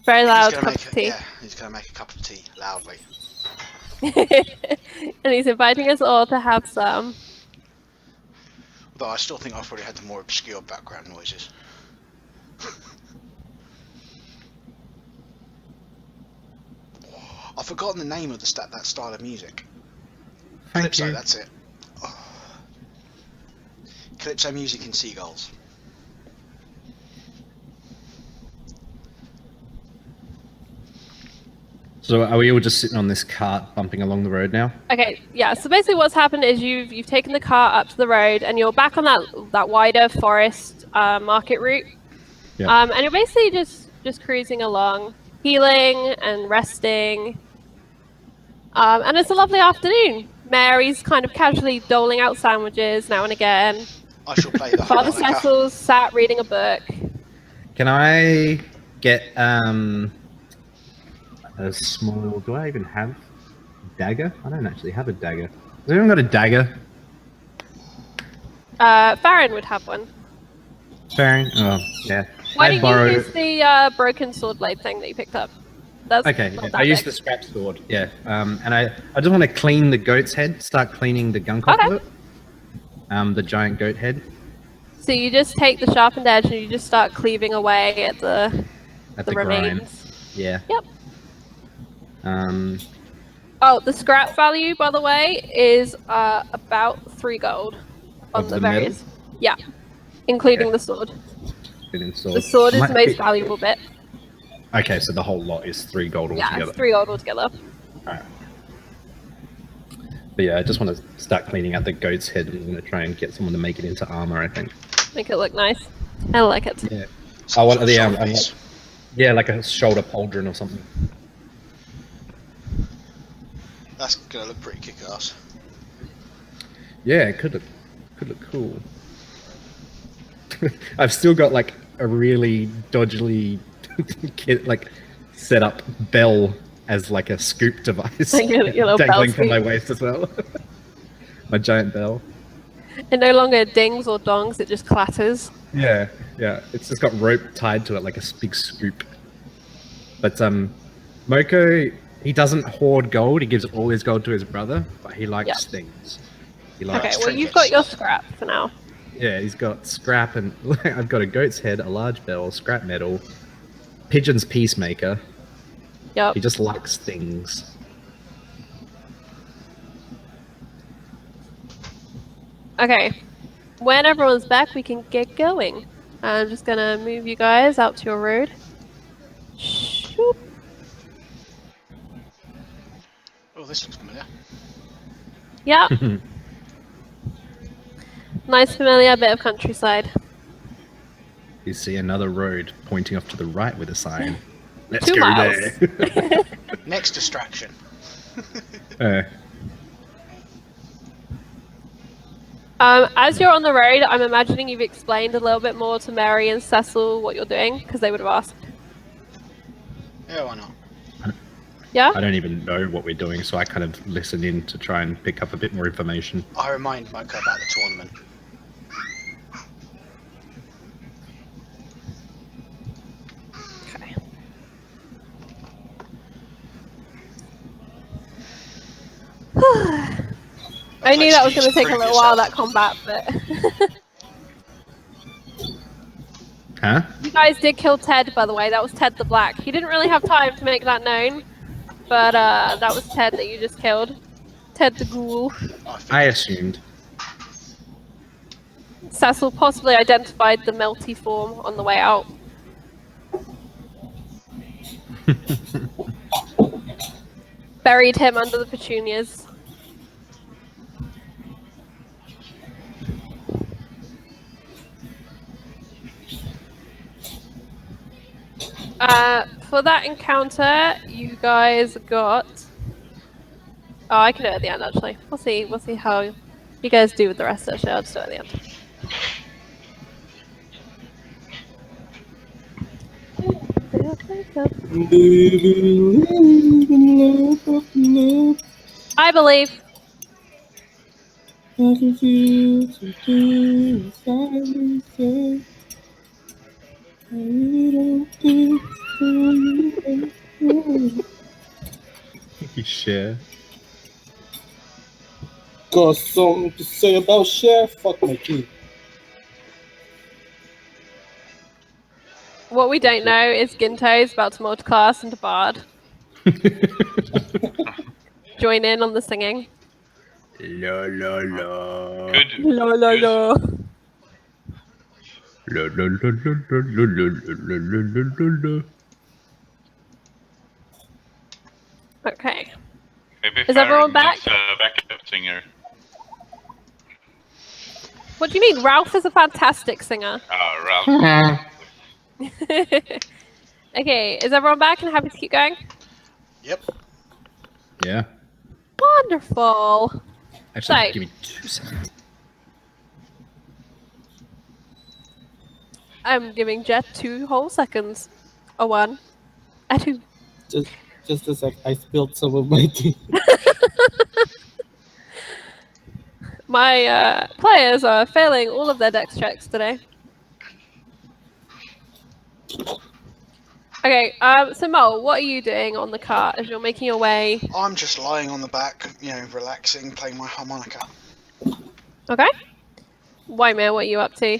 Speaker 4: Very loud
Speaker 2: He's
Speaker 4: cup
Speaker 2: gonna
Speaker 4: of tea.
Speaker 2: Yeah, he's going to make a cup of tea loudly.
Speaker 4: And he's inviting us all to have some.
Speaker 2: Although I still think I've probably had the more obscure background noises. I've forgotten the name of that style of music.
Speaker 1: Thank
Speaker 2: Calypso,
Speaker 1: you.
Speaker 2: that's it. Oh. Calypso music and seagulls.
Speaker 1: So are we all just sitting on this cart bumping along the road now?
Speaker 4: Okay, yeah. So basically, what's happened is you've taken the car up to the road, and you're back on that wider forest market route.
Speaker 1: Yeah.
Speaker 4: And you're basically just cruising along, healing and resting. And it's a lovely afternoon. Mary's kind of casually doling out sandwiches now and again.
Speaker 2: I shall play the
Speaker 4: Father
Speaker 2: harmonica.
Speaker 4: Cecil's sat reading a book.
Speaker 6: Can I get a small? Do I even have a dagger? I don't actually have a dagger. Has anyone got a dagger?
Speaker 4: Farron would have one.
Speaker 6: Farron? Oh, yeah.
Speaker 4: Why
Speaker 6: I
Speaker 4: don't
Speaker 6: borrow.
Speaker 4: you use the broken sword blade thing that you picked up? That's
Speaker 6: Okay,
Speaker 4: not
Speaker 6: yeah,
Speaker 4: that
Speaker 6: I use
Speaker 4: big.
Speaker 6: the scrap sword. Yeah, and I just want to clean the goat's head. Start cleaning the gunk off
Speaker 4: Okay.
Speaker 6: of it. The giant goat head
Speaker 4: So you just take the sharpened edge and you just start cleaving away at the
Speaker 6: at
Speaker 4: the
Speaker 6: the grime.
Speaker 4: remains.
Speaker 6: Yeah.
Speaker 4: Yep.
Speaker 6: Um.
Speaker 4: Oh, the scrap value, by the way, is about 3 gold on
Speaker 6: Of
Speaker 4: the
Speaker 6: the metal?
Speaker 4: various. Yeah, including
Speaker 6: Okay.
Speaker 4: the sword.
Speaker 6: Been
Speaker 4: The
Speaker 6: sword.
Speaker 4: sword is
Speaker 6: Might
Speaker 4: the most
Speaker 6: be-
Speaker 4: valuable bit.
Speaker 6: Okay, so the whole lot is 3 gold
Speaker 4: Yeah,
Speaker 6: altogether.
Speaker 4: it's 3 gold altogether.
Speaker 6: Alright. But yeah, I just want to start cleaning out the goat's head. I'm going to try and get someone to make it into armor, I think.
Speaker 4: Make it look nice. I like it.
Speaker 6: Yeah.
Speaker 2: Some
Speaker 6: I want
Speaker 2: sort of
Speaker 6: the
Speaker 2: shoulder
Speaker 6: I
Speaker 2: piece.
Speaker 6: want- yeah, like a shoulder pauldron or something.
Speaker 2: That's gonna look pretty kick-ass.
Speaker 6: Yeah, it could look cool. I've still got like a really dodgily like set up bell as like a scoop device
Speaker 4: Like your little bell
Speaker 6: dangling from my
Speaker 4: scoop.
Speaker 6: waist as well. My giant bell.
Speaker 4: It no longer dings or dongs, it just clatters.
Speaker 6: Yeah, yeah. It's just got rope tied to it like a big scoop. But Moko, he doesn't hoard gold. He gives all his gold to his brother, but he likes
Speaker 4: Yeah.
Speaker 6: things. He
Speaker 4: Okay,
Speaker 6: likes.
Speaker 4: well, you've got your scrap for now.
Speaker 6: Yeah, he's got scrap and I've got a goat's head, a large bell, scrap metal, Pigeon's peacemaker.
Speaker 4: Yep.
Speaker 6: He just likes things.
Speaker 4: Okay. When everyone's back, we can get going. I'm just gonna move you guys out to your road. Shoop.
Speaker 2: Oh, this looks familiar.
Speaker 4: Yep. Nice familiar bit of countryside.
Speaker 6: You see another road pointing off to the right with a sign. Let's
Speaker 4: 2
Speaker 6: go
Speaker 4: miles.
Speaker 6: there.
Speaker 2: Next distraction.
Speaker 4: As you're on the road, I'm imagining you've explained a little bit more to Mary and Cecil what you're doing, because they would have asked.
Speaker 2: Yeah, why not?
Speaker 4: Yeah?
Speaker 6: I don't even know what we're doing, so I kind of listen in to try and pick up a bit more information.
Speaker 2: I remind Moko about the tournament.
Speaker 4: Okay. I knew that was going to take a little while, that combat, but...
Speaker 6: Huh?
Speaker 4: You guys did kill Ted, by the way. That was Ted the Black. He didn't really have time to make that known, but that was Ted that you just killed. Ted the Ghoul.
Speaker 6: I assumed.
Speaker 4: Cecil possibly identified the melty form on the way out. Buried him under the petunias. For that encounter, you guys got... Oh, I can do it at the end, actually. We'll see how you guys do with the rest, actually. I'll just do it at the end. I believe.
Speaker 6: You share.
Speaker 3: Got something to say about Cher? Fuck my key.
Speaker 4: What we don't know is Ginto is about to multiclass into Bard. Join in on the singing.
Speaker 6: La la la.
Speaker 5: Could
Speaker 4: La la la.
Speaker 6: La la la la la la la la la la.
Speaker 4: Okay.
Speaker 5: maybe
Speaker 4: Is everyone
Speaker 5: Farron
Speaker 4: back?
Speaker 5: needs a backup singer.
Speaker 4: What do you mean? Ralph is a fantastic singer.
Speaker 5: Ralph.
Speaker 4: Okay, is everyone back and happy to keep going?
Speaker 2: Yep.
Speaker 1: Yeah.
Speaker 4: Wonderful.
Speaker 1: Actually,
Speaker 4: So-
Speaker 1: give me 2 seconds.
Speaker 4: I'm giving Jet 2 whole seconds. A 1. A 2.
Speaker 3: Just a sec. I spilled some of my tea.
Speaker 4: My players are failing all of their dex checks today. Okay, so Mo, what are you doing on the cart as you're making your way?
Speaker 2: I'm just lying on the back, relaxing, playing my harmonica.
Speaker 4: Okay. White man, what are you up to?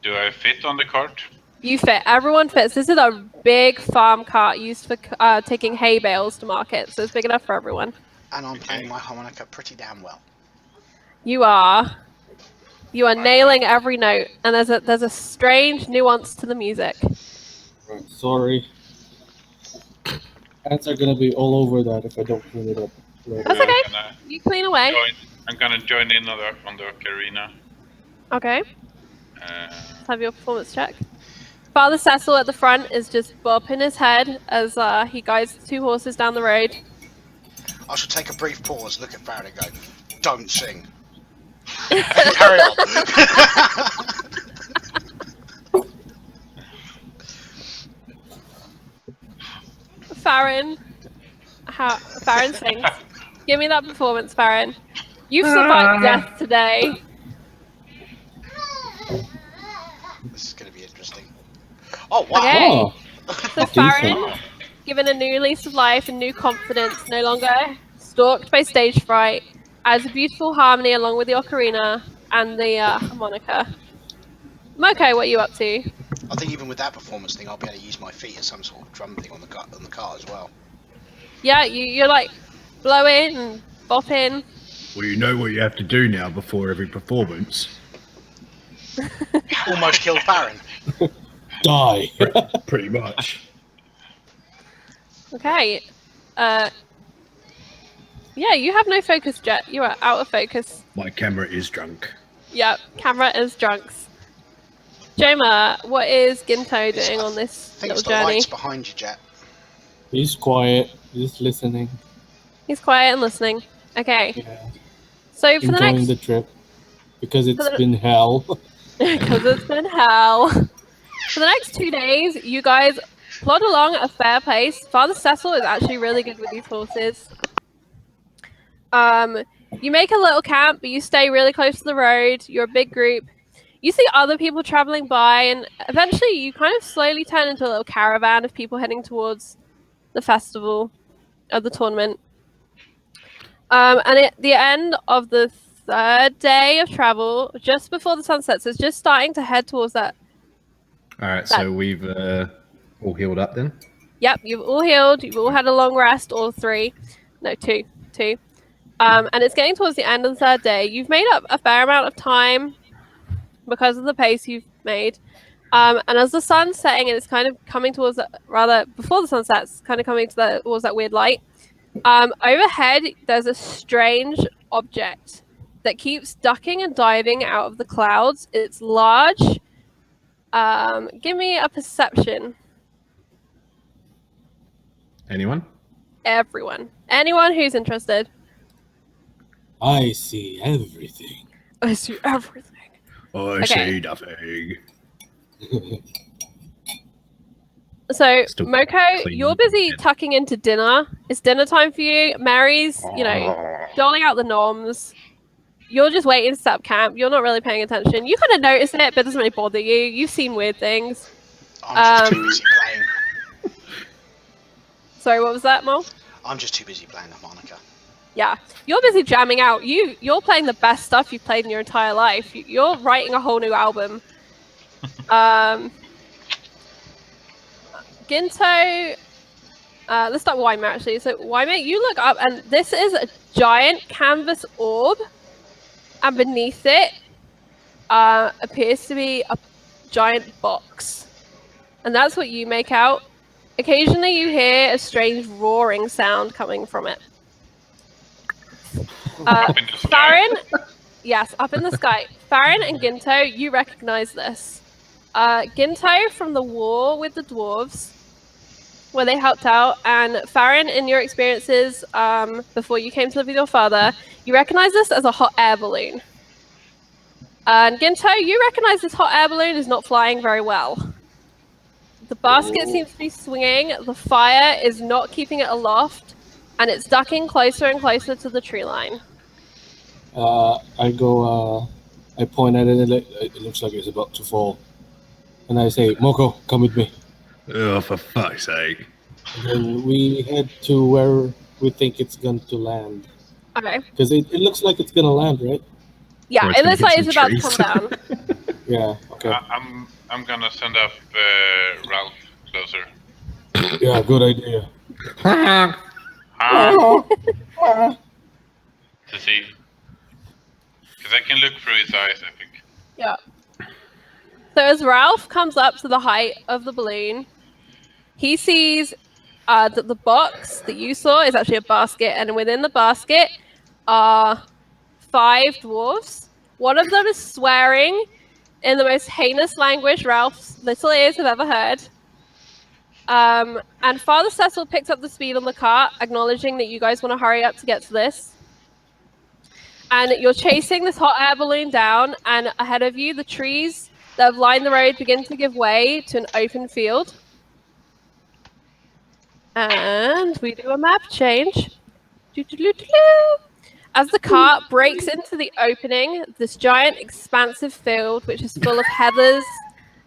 Speaker 5: Do I fit on the cart?
Speaker 4: You fit. Everyone fits. This is a big farm cart used for taking hay bales to market, so it's big enough for everyone.
Speaker 2: And I'm playing my harmonica pretty damn well.
Speaker 4: You are nailing every note, and there's a strange nuance to the music.
Speaker 3: Right, sorry. Ants are gonna be all over that if I don't clean it up. Right.
Speaker 4: That's
Speaker 5: I'm
Speaker 4: okay.
Speaker 5: gonna
Speaker 4: You clean away.
Speaker 5: I'm gonna join in on the ocarina.
Speaker 4: Okay.
Speaker 5: Uh,
Speaker 4: Let's have your performance check. Father Cecil at the front is just bopping his head as he guides the 2 horses down the road.
Speaker 2: I shall take a brief pause, look at Farron and go, don't sing. Carry on.
Speaker 4: Farron sings. Give me that performance, Farron. You've survived death today.
Speaker 2: This is going to be interesting. Oh, wow.
Speaker 4: Okay.
Speaker 3: Oh,
Speaker 4: So Farron, given a new lease of life and new confidence, no longer stalked by stage fright, adds a beautiful harmony along with the ocarina and the harmonica. Moko, what are you up to?
Speaker 2: I think even with that performance thing, I'll be able to use my feet as some sort of drum thing on the car as well.
Speaker 4: Yeah, you're like blowing and bopping.
Speaker 1: Well, you know what you have to do now before every performance.
Speaker 2: Almost killed Farron.
Speaker 3: die.
Speaker 1: Pretty much.
Speaker 4: Okay. Yeah, you have no focus, Jet. You are out of focus.
Speaker 1: My camera is drunk.
Speaker 4: Yep, camera is drunks. Joma, what is Ginto doing on
Speaker 2: I
Speaker 4: this
Speaker 2: think
Speaker 4: little
Speaker 2: it's the
Speaker 4: journey?
Speaker 2: lights behind you, Jet.
Speaker 3: He's quiet. He's listening.
Speaker 4: He's quiet and listening. Okay.
Speaker 3: Yeah.
Speaker 4: So for the
Speaker 3: Enjoying
Speaker 4: next
Speaker 3: the trip because it's
Speaker 4: the-
Speaker 3: been hell.
Speaker 4: because it's been hell. For the next 2 days, you guys plod along at a fair pace. Father Cecil is actually really good with these horses. You make a little camp, but you stay really close to the road. You're a big group. You see other people traveling by, and eventually you kind of slowly turn into a little caravan of people heading towards the festival of the tournament. And at the end of the 3rd day of travel, just before the sun sets, it's just starting to head towards that.
Speaker 6: All right, so we've all healed up then.
Speaker 4: Yep, you've all healed. You've all had a long rest, all 3. No, 2. And it's getting towards the end of the 3rd day. You've made up a fair amount of time because of the pace you've made. And as the sun's setting and it's kind of coming towards that, rather before the sun sets, kind of coming towards that weird light. Overhead, there's a strange object that keeps ducking and diving out of the clouds. It's large. Give me a perception.
Speaker 6: Anyone?
Speaker 4: Everyone. Anyone who's interested.
Speaker 3: I see everything.
Speaker 4: I see everything.
Speaker 1: I
Speaker 4: Okay.
Speaker 1: see nothing.
Speaker 4: So,
Speaker 1: Still
Speaker 4: Moko,
Speaker 1: clean.
Speaker 4: you're busy tucking into dinner. It's dinner time for you. Mary's, doling out the norms. You're just waiting to set up camp. You're not really paying attention. You kind of notice it, but it doesn't really bother you. You've seen weird things.
Speaker 2: I'm just too busy playing.
Speaker 4: Sorry, what was that, Mo?
Speaker 2: I'm just too busy playing harmonica.
Speaker 4: Yeah, you're busy jamming out. You're playing the best stuff you've played in your entire life. You're writing a whole new album. Ginto, let's start with Weimer actually. So Weimer, you look up and this is a giant canvas orb, and beneath it appears to be a giant box, and that's what you make out. Occasionally you hear a strange roaring sound coming from it.
Speaker 5: Up in the sky.
Speaker 4: Farron, yes, up in the sky. Farron and Ginto, you recognize this. Ginto from the war with the dwarves, where they helped out, and Farron, in your experiences before you came to live with your father, you recognize this as a hot air balloon. And Ginto, you recognize this hot air balloon is not flying very well. The basket seems to be swinging, the fire is not keeping it aloft, and it's ducking closer and closer to the tree line.
Speaker 3: I go, I point at it, and it looks like it's about to fall. And I say, Moko, come with me.
Speaker 1: Oh, for fuck's sake.
Speaker 3: And then we head to where we think it's going to land.
Speaker 4: Okay.
Speaker 3: Because it looks like it's going to land, right?
Speaker 4: Yeah,
Speaker 1: Or it's
Speaker 4: it
Speaker 1: gonna
Speaker 4: looks like
Speaker 1: hit
Speaker 4: it's
Speaker 1: some
Speaker 4: about to
Speaker 1: trees.
Speaker 4: come down.
Speaker 3: Yeah, okay.
Speaker 5: I'm gonna send up Ralph closer.
Speaker 3: Yeah, good idea.
Speaker 5: To see, because I can look through his eyes. I think.
Speaker 4: Yeah. So as Ralph comes up to the height of the balloon, he sees that the box that you saw is actually a basket, and within the basket are 5 dwarves. One of them is swearing in the most heinous language Ralph's little ears have ever heard. And Father Cecil picks up the speed on the cart, acknowledging that you guys want to hurry up to get to this. And you're chasing this hot air balloon down, and ahead of you, the trees that have lined the road begin to give way to an open field. And we do a map change. As the cart breaks into the opening, this giant expansive field, which is full of heathers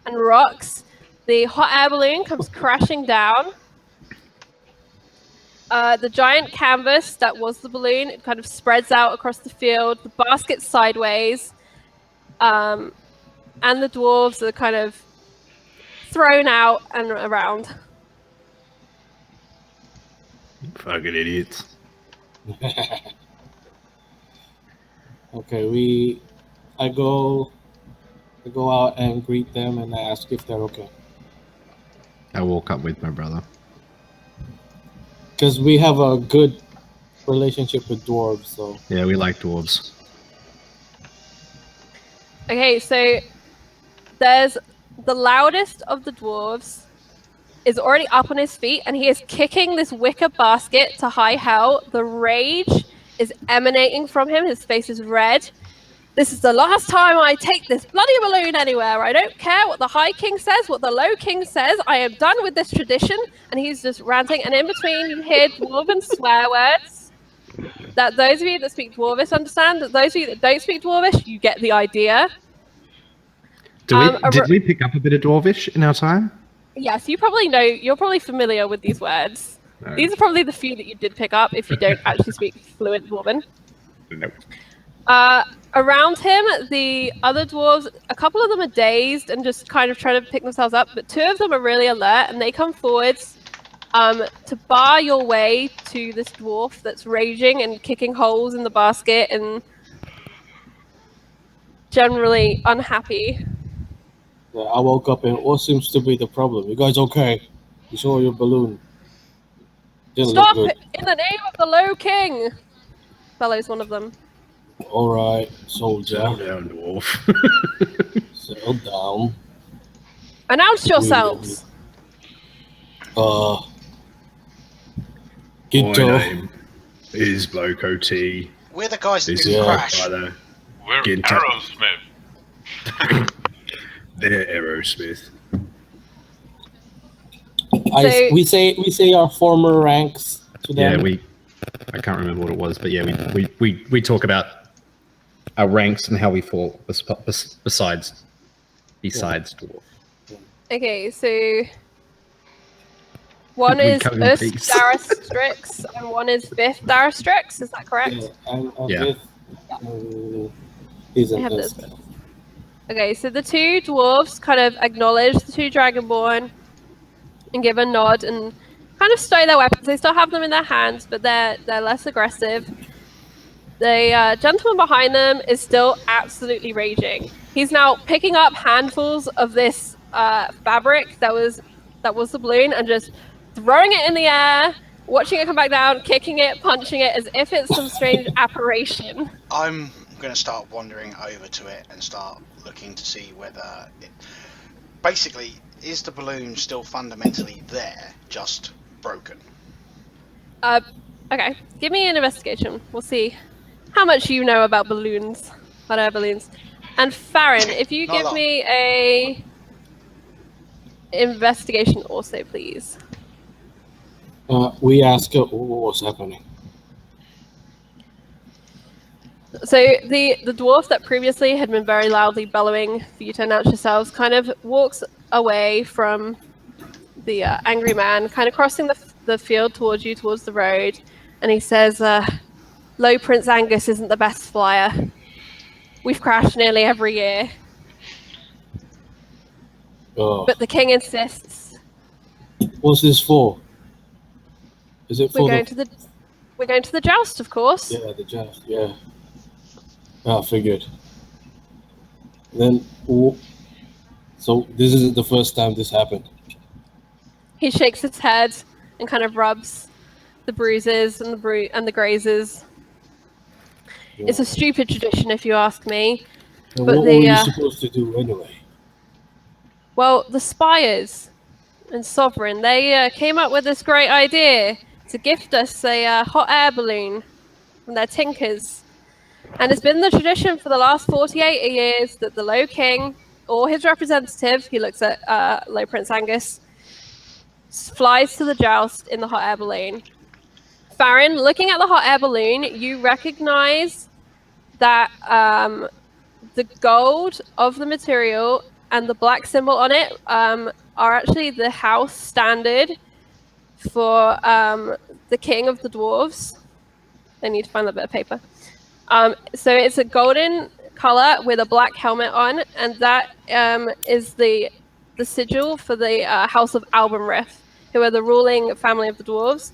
Speaker 4: and rocks, the hot air balloon comes crashing down. The giant canvas that was the balloon, it kind of spreads out across the field. The basket's sideways. And the dwarves are kind of thrown out and around.
Speaker 1: Fucking idiots.
Speaker 3: Okay, I go out and greet them and I ask if they're okay.
Speaker 6: I walk up with my brother.
Speaker 3: Because we have a good relationship with dwarves, so
Speaker 6: Yeah, we like dwarves.
Speaker 4: Okay, so there's the loudest of the dwarves is already up on his feet, and he is kicking this wicker basket to high hell. The rage is emanating from him. His face is red. This is the last time I take this bloody balloon anywhere. I don't care what the High King says, what the Low King says. I am done with this tradition. And he's just ranting. And in between, you hear dwarven swear words that those of you that speak Dwarvish understand. That those of you that don't speak Dwarvish, you get the idea.
Speaker 6: Did we pick up a bit of dwarvish in our time?
Speaker 4: Yes, you probably know. You're probably familiar with these words.
Speaker 6: No.
Speaker 4: These are probably the few that you did pick up if you don't actually speak fluent Dwarven.
Speaker 6: Nope.
Speaker 4: Around him, the other dwarves, a couple of them are dazed and just kind of trying to pick themselves up, but 2 of them are really alert, and they come forwards to bar your way to this dwarf that's raging and kicking holes in the basket and generally unhappy.
Speaker 3: yeah, I woke up and what seems to be the problem? You guys okay? You saw your balloon. Didn't
Speaker 4: Stop!
Speaker 3: look good.
Speaker 4: In the name of the Low King! Fellow's one of them.
Speaker 3: Alright, soldier.
Speaker 1: Settle down, dwarf.
Speaker 3: Settle down.
Speaker 4: Announce yourselves!
Speaker 1: My
Speaker 3: Ginto.
Speaker 1: name is Bloco T.
Speaker 2: We're the guys that
Speaker 1: This
Speaker 2: didn't
Speaker 1: is my
Speaker 2: crash.
Speaker 1: brother.
Speaker 5: We're
Speaker 1: Ginto.
Speaker 5: Aerosmith.
Speaker 1: They're Aerosmith.
Speaker 3: We say our former ranks to them.
Speaker 6: Yeah, I can't remember what it was, but yeah, we talk about our ranks and how we fall besides dwarf.
Speaker 4: Okay, so one
Speaker 6: We
Speaker 4: is
Speaker 6: cut in
Speaker 4: Us
Speaker 6: peace.
Speaker 4: Darastrix and one is Biff Darastrix, is that correct?
Speaker 3: Yeah, I'm
Speaker 6: Yeah.
Speaker 3: with he's
Speaker 4: I
Speaker 3: an
Speaker 4: have
Speaker 3: us.
Speaker 4: this. Okay, so the 2 dwarves kind of acknowledge the 2 dragonborn and give a nod and kind of stow their weapons. They still have them in their hands, but they're less aggressive. The gentleman behind them is still absolutely raging. He's now picking up handfuls of this fabric that was the balloon and just throwing it in the air, watching it come back down, kicking it, punching it as if it's some strange apparition.
Speaker 2: I'm going to start wandering over to it and start looking to see whether basically, is the balloon still fundamentally there, just broken?
Speaker 4: Okay. Give me an investigation. We'll see how much you know about balloons, hot air balloons. And Farron, if you
Speaker 2: Not a
Speaker 4: give
Speaker 2: lot.
Speaker 4: me a investigation also, please.
Speaker 3: We ask her what's happening.
Speaker 4: So the dwarf that previously had been very loudly bellowing for you to announce yourselves kind of walks away from the angry man, kind of crossing the field towards you, towards the road, and he says, "Low Prince Angus isn't the best flyer. We've crashed nearly every year,
Speaker 3: Oh,
Speaker 4: but the king insists
Speaker 3: what's this for? Is it
Speaker 4: we're
Speaker 3: for
Speaker 4: going to the joust, of course."
Speaker 3: Yeah, the joust. Yeah. I figured. Then, so this isn't the first time this happened.
Speaker 4: He shakes his head and kind of rubs the bruises and the grazes.
Speaker 3: Yeah.
Speaker 4: It's a stupid tradition, if you ask me.
Speaker 3: And
Speaker 4: But
Speaker 3: what were you supposed to do anyway?
Speaker 4: Well, the Spires and Sovereign, they came up with this great idea to gift us a hot air balloon from their tinkers. And it's been the tradition for the last 48 years that the Low King or his representative, he looks at Low Prince Angus, flies to the joust in the hot air balloon. Farron, looking at the hot air balloon, you recognize that the gold of the material and the black symbol on it are actually the house standard for the king of the dwarves. I need to find that bit of paper. So it's a golden color with a black helmet on, and that is the sigil for the House of Albenrith, who are the ruling family of the dwarves.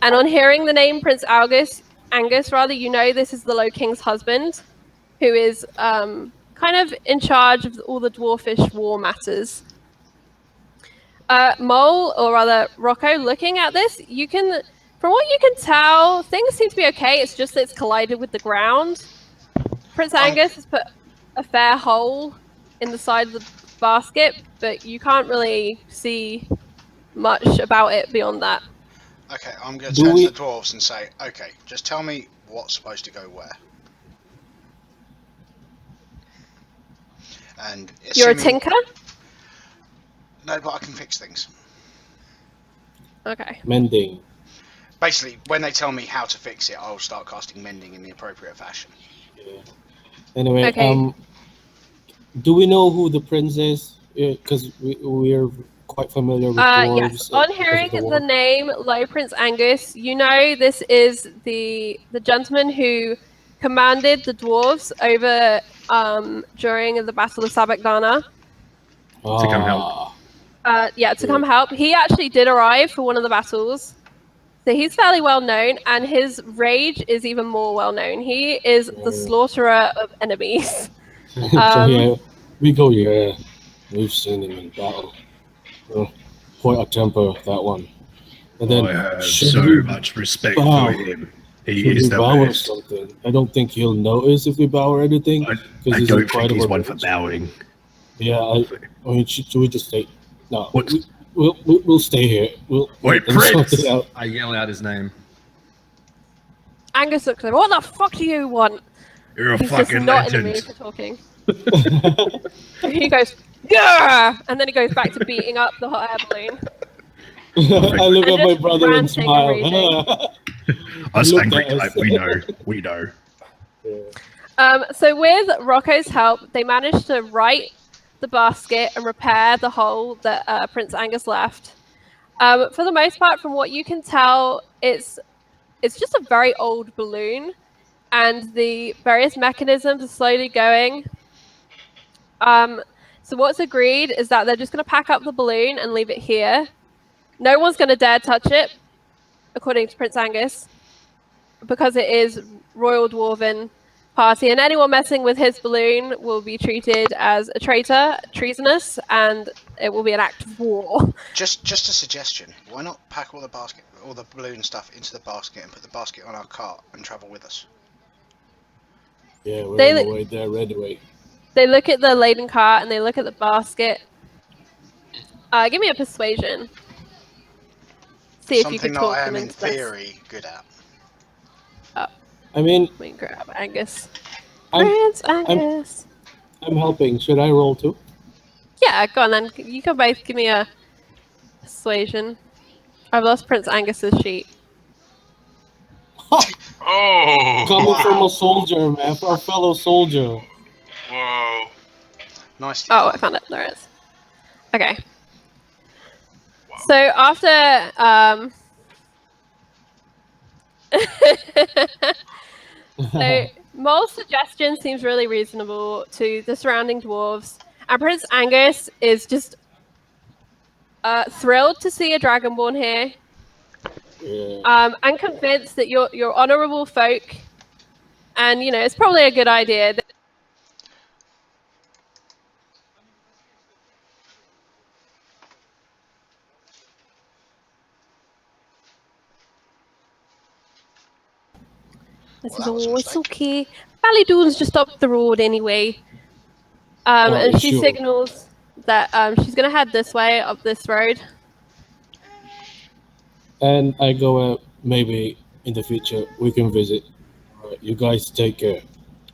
Speaker 4: And on hearing the name Prince Angus, you know this is the Low King's husband, who is kind of in charge of all the dwarfish war matters. Mole, or rather Rocco, looking at this, from what you can tell, things seem to be okay. It's just that it's collided with the ground. Prince Angus has put a fair hole in the side of the basket, but you can't really see much about it beyond that.
Speaker 2: Okay, I'm going to turn to the dwarves and say, okay, just tell me what's supposed to go where. And
Speaker 4: You're a tinker?
Speaker 2: No, but I can fix things.
Speaker 4: Okay.
Speaker 3: Mending.
Speaker 2: Basically, when they tell me how to fix it, I'll start casting mending in the appropriate fashion.
Speaker 3: Yeah. Anyway,
Speaker 4: Okay.
Speaker 3: Do we know who the prince is? Because we're quite familiar with dwarves.
Speaker 4: Yes. On hearing the name Low Prince Angus, you know this is the gentleman who commanded the dwarves over during the Battle of Sabakdana.
Speaker 1: To come help.
Speaker 4: To come help. He actually did arrive for one of the battles. So he's fairly well known, and his rage is even more well known. He is the slaughterer of enemies.
Speaker 3: So yeah, we go, yeah. We've seen him in battle. Quite a temper, that one. And then,
Speaker 1: I have so much respect for him. He is the best.
Speaker 3: Something? I don't think he'll notice if we bow or anything.
Speaker 1: I don't think he's one for bowing.
Speaker 3: Yeah, I mean, should we just stay? No, we'll stay here.
Speaker 1: Wait, Prince! I yell out his name.
Speaker 4: Angus looks like, what the fuck do you want?
Speaker 1: You're a
Speaker 4: He's
Speaker 1: fucking
Speaker 4: just not
Speaker 1: legend.
Speaker 4: in the mood for talking. He goes, yeah, and then he goes back to beating up the hot air balloon.
Speaker 3: I look at my brother and smile.
Speaker 1: Us angry type, we know.
Speaker 4: So with Rocco's help, they managed to right the basket and repair the hole that Prince Angus left. For the most part, from what you can tell, it's just a very old balloon, and the various mechanisms are slowly going. So what's agreed is that they're just going to pack up the balloon and leave it here. No one's going to dare touch it, according to Prince Angus, because it is Royal Dwarven party, and anyone messing with his balloon will be treated as a traitor, treasonous, and it will be an act of war.
Speaker 2: Just a suggestion. Why not pack all the balloon stuff into the basket and put the basket on our cart and travel with us?
Speaker 3: Yeah, we're on the way there anyway.
Speaker 4: They look at the laden cart and they look at the basket, Give me a persuasion. See if you
Speaker 2: Something
Speaker 4: could
Speaker 2: that
Speaker 4: talk
Speaker 2: I
Speaker 4: them
Speaker 2: am in
Speaker 4: into this.
Speaker 2: theory good at.
Speaker 3: I mean,
Speaker 4: Let me grab Angus.
Speaker 3: I'm
Speaker 4: Prince Angus.
Speaker 3: I'm helping. Should I roll too?
Speaker 4: Yeah, go on then. You can both give me a persuasion. I've lost Prince Angus's sheet.
Speaker 5: Oh!
Speaker 3: Coming from
Speaker 2: Wow.
Speaker 3: a soldier, man, for a fellow soldier.
Speaker 5: Whoa!
Speaker 2: Nicely
Speaker 4: Oh, I
Speaker 2: done.
Speaker 4: found it. There it is. Okay.
Speaker 5: Wow.
Speaker 4: So after so Mole's suggestion seems really reasonable to the surrounding dwarves, and Prince Angus is just thrilled to see a dragonborn here.
Speaker 3: Yeah.
Speaker 4: I'm convinced that you're honourable folk, and you know it's probably a good idea. This
Speaker 2: Well,
Speaker 4: is
Speaker 2: that was a
Speaker 4: all it's
Speaker 2: mistake.
Speaker 4: okay. Ballydoon's just up the road anyway. And she
Speaker 3: Sure.
Speaker 4: signals that she's gonna head this way up this road.
Speaker 3: And I go, maybe in the future we can visit. Alright, you guys take care.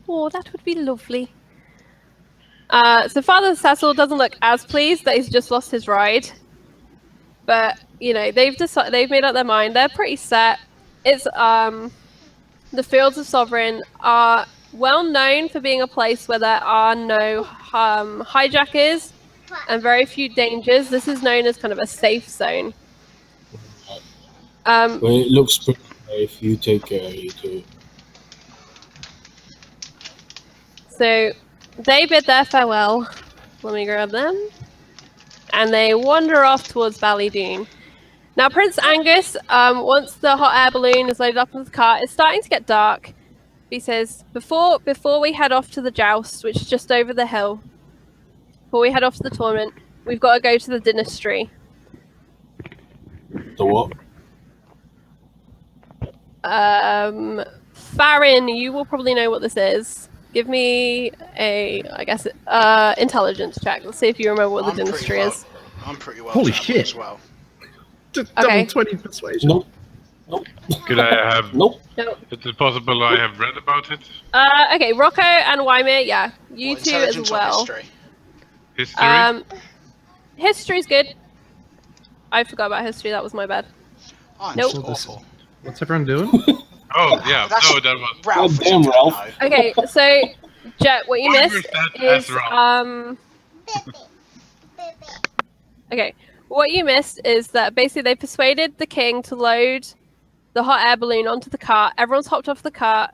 Speaker 4: Oh, that would be lovely. So Father Cecil doesn't look as pleased that he's just lost his ride, but you know they've made up their mind. They're pretty set. It's the Fields of Sovereign are well known for being a place where there are no hijackers and very few dangers. This is known as kind of a safe zone.
Speaker 3: Well, it looks pretty safe. You take care, you too.
Speaker 4: So they bid their farewell. Let me grab them. And they wander off towards Ballydoon. Now, Prince Angus, once the hot air balloon is loaded up in the cart, it's starting to get dark. He says, before we head off to the joust, which is just over the hill, before we head off to the tournament, we've got to go to the dynasty.
Speaker 3: The what?
Speaker 4: Farron, you will probably know what this is. Give me intelligence check. Let's see if you remember what the
Speaker 2: I'm pretty
Speaker 4: dynasty
Speaker 2: well.
Speaker 4: is.
Speaker 2: I'm pretty well
Speaker 6: Holy
Speaker 2: travelled
Speaker 6: shit.
Speaker 2: as well.
Speaker 6: Just
Speaker 4: Okay.
Speaker 6: double 20 persuasion.
Speaker 3: Nope.
Speaker 5: Could I have?
Speaker 3: Nope.
Speaker 4: No.
Speaker 5: Is it possible I have read about it?
Speaker 4: Okay, Rocco and Wymir, yeah. You
Speaker 2: What,
Speaker 4: two
Speaker 2: intelligence
Speaker 4: as
Speaker 2: or
Speaker 4: well.
Speaker 2: history?
Speaker 5: History?
Speaker 4: History's good. I forgot about history, that was my bad.
Speaker 2: I'm
Speaker 4: Nope.
Speaker 2: just awful.
Speaker 6: What's everyone doing?
Speaker 5: Oh yeah.
Speaker 2: That's-
Speaker 5: No, that was.
Speaker 2: Ralph,
Speaker 3: God damn,
Speaker 2: is a
Speaker 3: Ralph.
Speaker 2: no.
Speaker 4: Okay, so Jet, what you
Speaker 5: Why
Speaker 4: missed
Speaker 5: was that
Speaker 4: is
Speaker 5: as wrong?
Speaker 4: okay. What you missed is that basically they persuaded the king to load the hot air balloon onto the cart. Everyone's hopped off the cart.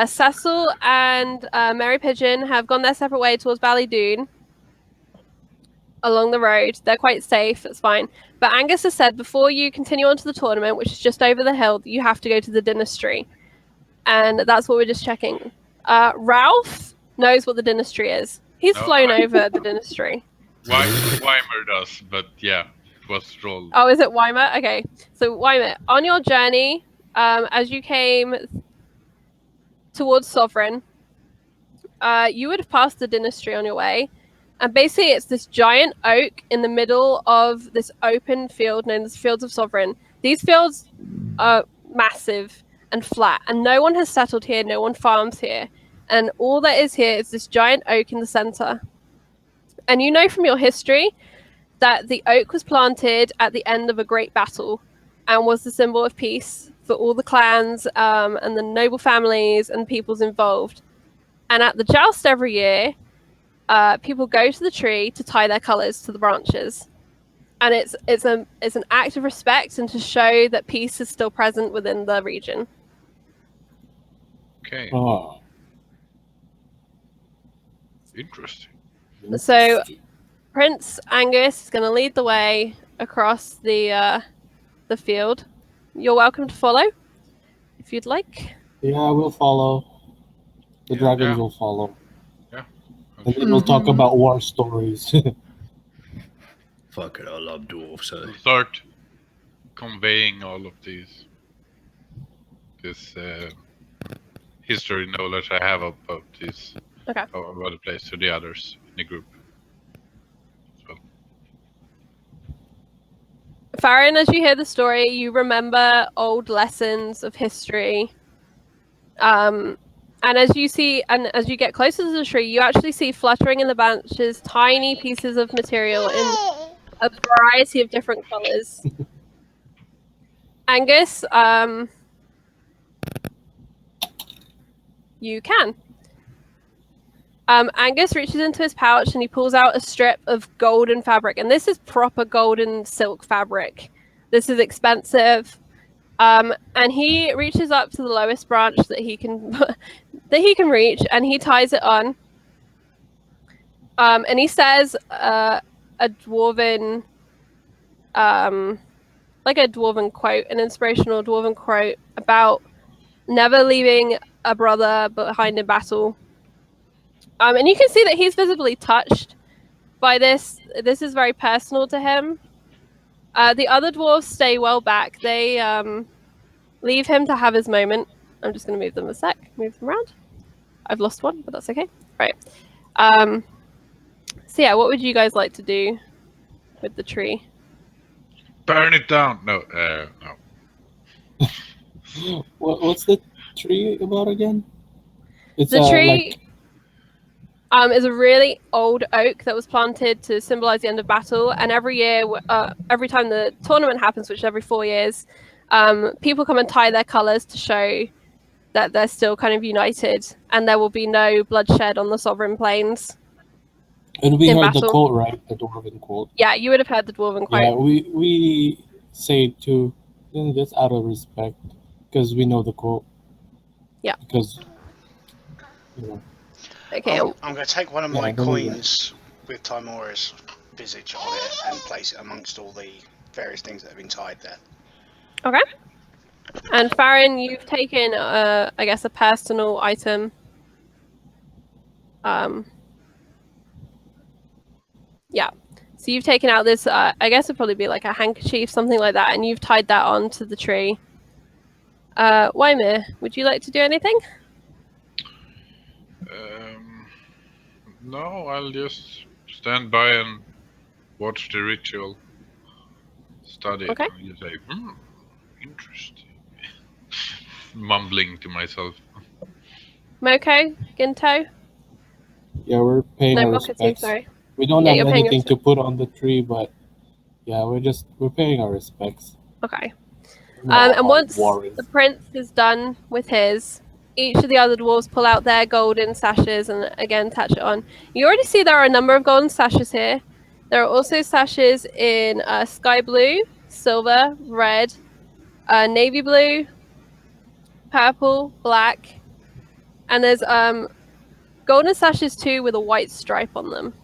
Speaker 4: Cecil and Mary Pigeon have gone their separate way towards Ballydoon along the road. They're quite safe, it's fine. But Angus has said before you continue on to the tournament, which is just over the hill, you have to go to the dynasty. And that's what we're just checking. Ralph knows what the dynasty is. He's
Speaker 5: No,
Speaker 4: flown over the dynasty.
Speaker 5: Weimer does, but yeah, it was rolled.
Speaker 4: Oh, is it Weimer? Okay. So Weimer, on your journey, as you came towards Sovereign, you would have passed the dynasty on your way. And basically it's this giant oak in the middle of this open field known as Fields of Sovereign. These fields are massive and flat, and no one has settled here, no one farms here. And all that is here is this giant oak in the center. And you know from your history that the oak was planted at the end of a great battle and was the symbol of peace for all the clans and the noble families and peoples involved. And at the joust every year, people go to the tree to tie their colours to the branches. And it's an act of respect and to show that peace is still present within the region.
Speaker 5: Okay,
Speaker 3: Ah.
Speaker 5: interesting.
Speaker 4: So Prince Angus is going to lead the way across the field. You're welcome to follow if you'd like.
Speaker 3: Yeah, we'll follow. The dragons
Speaker 5: Yeah.
Speaker 3: will follow.
Speaker 5: Yeah.
Speaker 3: And then we'll talk about war stories.
Speaker 1: Fuck it, I love dwarves. So.
Speaker 5: We'll start conveying all of this history knowledge I have about this
Speaker 4: Okay.
Speaker 5: about the place to the others in the group. So,
Speaker 4: Farron, as you hear the story, you remember old lessons of history. And as you get closer to the tree, you actually see fluttering in the branches tiny pieces of material in a variety of different colors. Angus, you can. Angus reaches into his pouch and he pulls out a strip of golden fabric, and this is proper golden silk fabric. This is expensive. And he reaches up to the lowest branch that he can reach, and he ties it on. And he says a dwarven, like a dwarven quote, an inspirational dwarven quote about never leaving a brother behind in battle. And you can see that he's visibly touched by this. This is very personal to him. The other dwarves stay well back. They leave him to have his moment. I'm just going to move them a sec. Move them around. I've lost one, but that's okay. Right. So yeah, what would you guys like to do with the tree?
Speaker 5: Burn it down. No, no.
Speaker 3: What's the tree about again? It's
Speaker 4: The tree is a really old oak that was planted to symbolize the end of battle. And every year, every time the tournament happens, which is every 4 years, people come and tie their colors to show that they're still kind of united, and there will be no bloodshed on the Sovereign Plains.
Speaker 3: And we
Speaker 4: in
Speaker 3: heard
Speaker 4: battle.
Speaker 3: the quote, right? The dwarven quote.
Speaker 4: Yeah, you would have heard the dwarven quote.
Speaker 3: Yeah, we say it too, just out of respect, because we know the quote.
Speaker 4: Yeah.
Speaker 3: Because, you know.
Speaker 4: Okay.
Speaker 2: I'm going to take one of my
Speaker 3: Yeah, don't do that.
Speaker 2: coins with Timora's visage on it and place it amongst all the various things that have been tied there.
Speaker 4: Okay. And Farron, you've taken, I guess, a personal item. Yeah. So you've taken out this, I guess it'd probably be like a handkerchief, something like that, and you've tied that onto the tree. Wymir, would you like to do anything?
Speaker 5: No, I'll just stand by and watch the ritual. Study it.
Speaker 4: Okay.
Speaker 5: And you say, interesting. Mumbling to myself.
Speaker 4: Moko? Ginto?
Speaker 3: Yeah, we're paying
Speaker 4: No,
Speaker 3: our
Speaker 4: Mokatu,
Speaker 3: respects.
Speaker 4: sorry.
Speaker 3: We don't
Speaker 4: Yeah,
Speaker 3: have
Speaker 4: you're paying
Speaker 3: anything to put on the tree, but yeah, we're paying our respects.
Speaker 4: Okay.
Speaker 3: We're not
Speaker 4: And once
Speaker 3: warriors.
Speaker 4: the prince is done with his, each of the other dwarves pull out their golden sashes and again attach it on. You already see there are a number of golden sashes here. There are also sashes in sky blue, silver, red, navy blue, purple, black, and there's golden sashes too with a white stripe on them.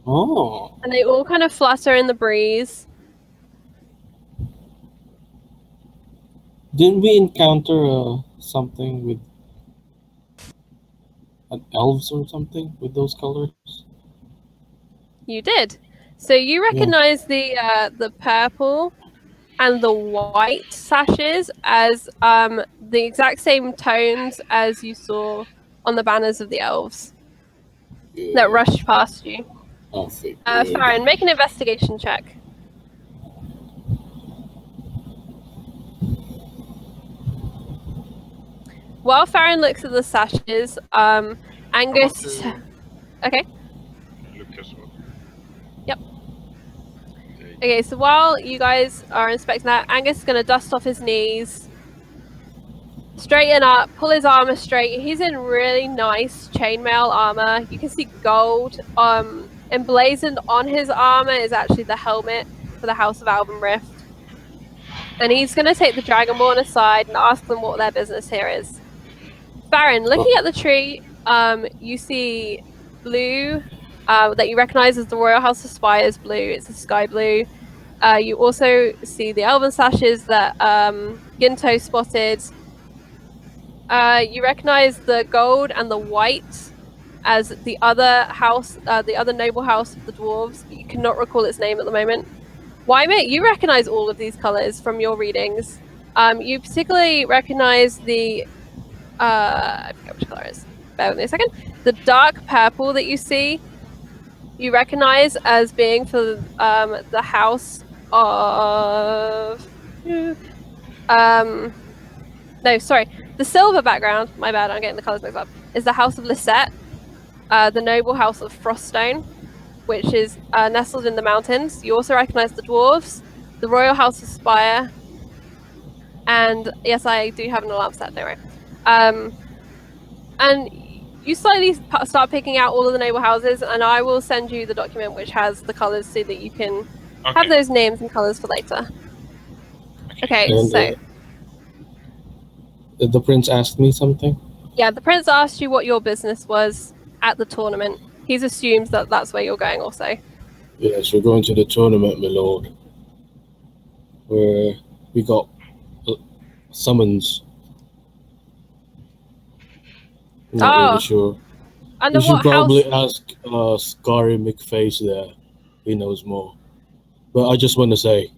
Speaker 3: Oh,
Speaker 4: And they all kind of flutter in the breeze.
Speaker 3: didn't we encounter something with an elves or something with those colors?
Speaker 4: You did. So you recognize the purple and the white sashes as the exact same tones as you saw on the banners of the elves that rushed past you.
Speaker 3: Oh, figured.
Speaker 4: Farron, make an investigation check. While Farron looks at the sashes, Angus... Okay.
Speaker 5: Look as well.
Speaker 4: Yep. Okay, so while you guys are inspecting that, Angus is going to dust off his knees, straighten up, pull his armor straight. He's in really nice chainmail armor. You can see gold. Emblazoned on his armor is actually the helmet for the House of Alban Rift. And he's going to take the Dragonborn aside and ask them what their business here is. Farron, looking at the tree, you see blue that you recognize as the Royal House of Spires blue. It's a sky blue. You also see the elven sashes that Ginto spotted. You recognize the gold and the white as the other house, the other noble house of the dwarves, but you cannot recall its name at the moment. Wymir, you recognize all of these colors from your readings. You particularly recognize the I forget which color it is. Bear with me a second. The dark purple that you see you recognize as being for the house of no, sorry, the silver background. My bad, I'm getting the colors mixed up. Is the house of Lisette, the noble house of Froststone, which is nestled in the mountains. You also recognize the dwarves, the royal house of Spire, and yes, I do have an alarm set. Don't worry. And you slowly start picking out all of the noble houses, and I will send you the document which has the colors so that you can have those names and colors for later. Okay,
Speaker 3: And,
Speaker 4: so
Speaker 3: did the prince ask me something?
Speaker 4: yeah, the prince asked you what your business was at the tournament. He's assumed that that's where you're going also.
Speaker 3: Yes, we're going to the tournament, my lord. Where we got summons. Not really sure.
Speaker 4: Under
Speaker 3: You should
Speaker 4: what
Speaker 3: probably
Speaker 4: house?
Speaker 3: ask Scary McFace there. He knows more. But I just want to say,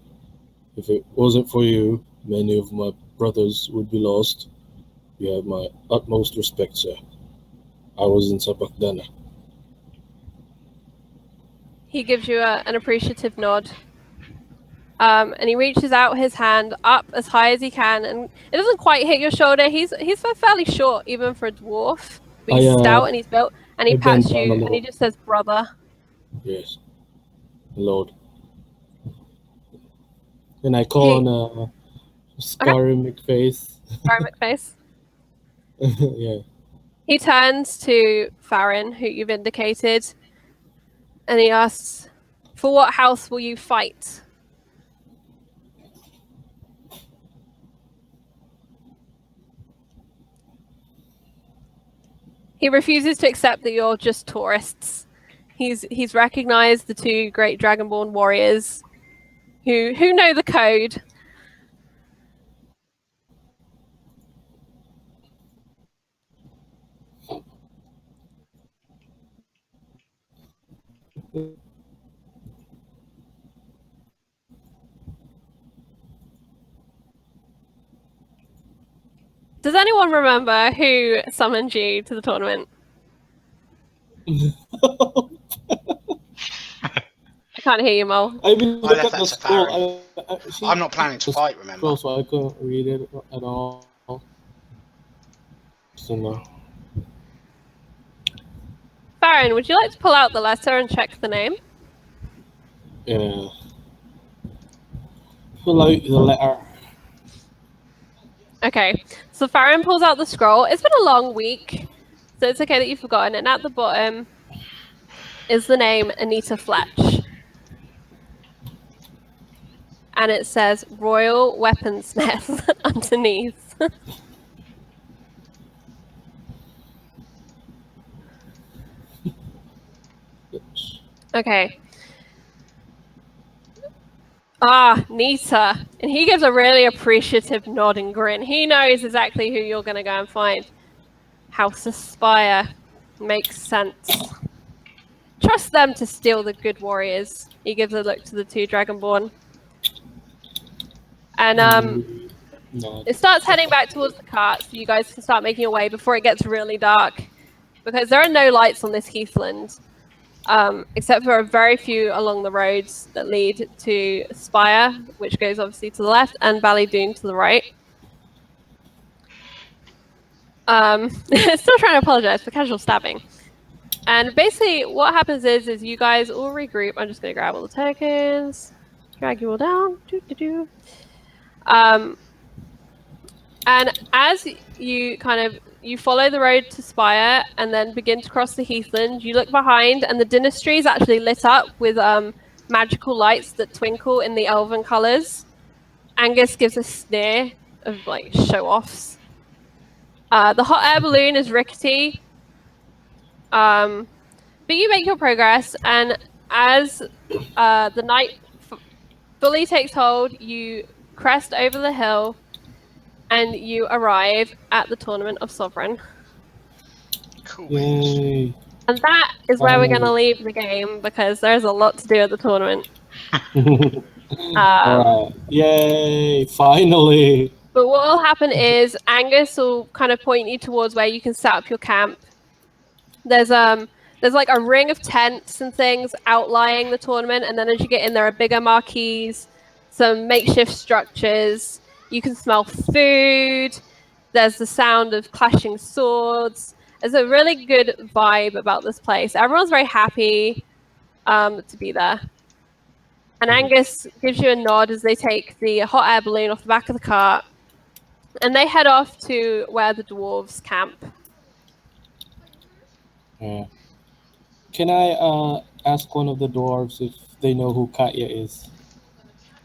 Speaker 3: if it wasn't for you, many of my brothers would be lost. You have my utmost respect, sir. I was in Sabakdana.
Speaker 4: He gives you an appreciative nod. And he reaches out his hand up as high as he can, and it doesn't quite hit your shoulder. He's fairly short, even for a dwarf. But he's stout and he's built, and he pats you, and he just says, "Brother."
Speaker 3: Yes, Lord. And I call on Scary McFace.
Speaker 4: Scary McFace.
Speaker 3: Yeah.
Speaker 4: He turns to Farron, who you've indicated, and he asks, "For what house will you fight?" He refuses to accept that you're just tourists. He's recognized the two great Dragonborn warriors who know the code. Does anyone remember who summoned you to the tournament? I can't hear you, Mo.
Speaker 3: I mean, look
Speaker 2: left
Speaker 3: at
Speaker 2: that
Speaker 3: the
Speaker 2: to
Speaker 3: scroll.
Speaker 2: I'm not planning to fight, remember?
Speaker 3: So I couldn't read it at all. So no.
Speaker 4: Farron, would you like to pull out the letter and check the name?
Speaker 3: Yeah. Pull out the letter.
Speaker 4: Okay, so Farron pulls out the scroll. It's been a long week, so it's okay that you've forgotten. And at the bottom is the name Anita Fletch. And it says Royal Weaponsmith underneath. Okay. Ah, Nita. And he gives a really appreciative nod and grin. He knows exactly who you're going to go and find. House Aspire. Makes sense. Trust them to steal the good warriors. He gives a look to the two Dragonborn. And it starts heading back towards the cart, so you guys can start making your way before it gets really dark. Because there are no lights on this heathland. Except for a very few along the roads that lead to Spire, which goes obviously to the left, and Ballydoon to the right. Still trying to apologize for casual stabbing. And basically what happens is you guys all regroup. I'm just going to grab all the tokens, drag you all down. And as you you follow the road to Spire and then begin to cross the heathland, you look behind and the dynasty is actually lit up with magical lights that twinkle in the elven colours. Angus gives a sneer of like show-offs. The hot air balloon is rickety. But you make your progress, and as the night fully takes hold, you crest over the hill and you arrive at the Tournament of Sovereign.
Speaker 2: Cool.
Speaker 3: Yay.
Speaker 4: And that is where we're going to leave the game, because there's a lot to do at the tournament.
Speaker 3: Alright. Yay! Finally!
Speaker 4: But what will happen is Angus will kind of point you towards where you can set up your camp. There's There's like a ring of tents and things outlying the tournament, and then as you get in, there are bigger marquees, some makeshift structures. You can smell food. There's the sound of clashing swords. There's a really good vibe about this place. Everyone's very happy to be there. And Angus gives you a nod as they take the hot air balloon off the back of the cart, and they head off to where the dwarves camp.
Speaker 3: Can I ask one of the dwarves if they know who Katya is?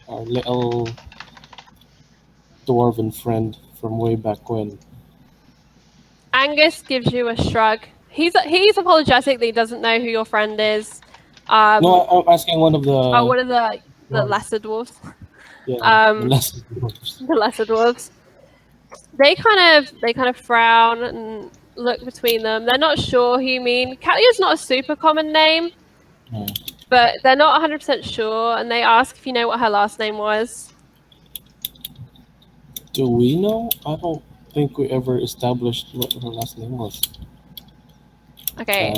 Speaker 3: Our little dwarven friend from way back when.
Speaker 4: Angus gives you a shrug. He's apologetic that he doesn't know who your friend is.
Speaker 3: No, I'm asking one of the.
Speaker 4: One of the
Speaker 3: dwarves.
Speaker 4: lesser dwarves.
Speaker 3: Yeah, the lesser dwarves.
Speaker 4: The lesser dwarves. They kind of frown and look between them. They're not sure who you mean. Katya's not a super common name, but they're not 100% sure, and they ask if you know what her last name was.
Speaker 3: Do we know? I don't think we ever established what her last name was.
Speaker 4: Okay.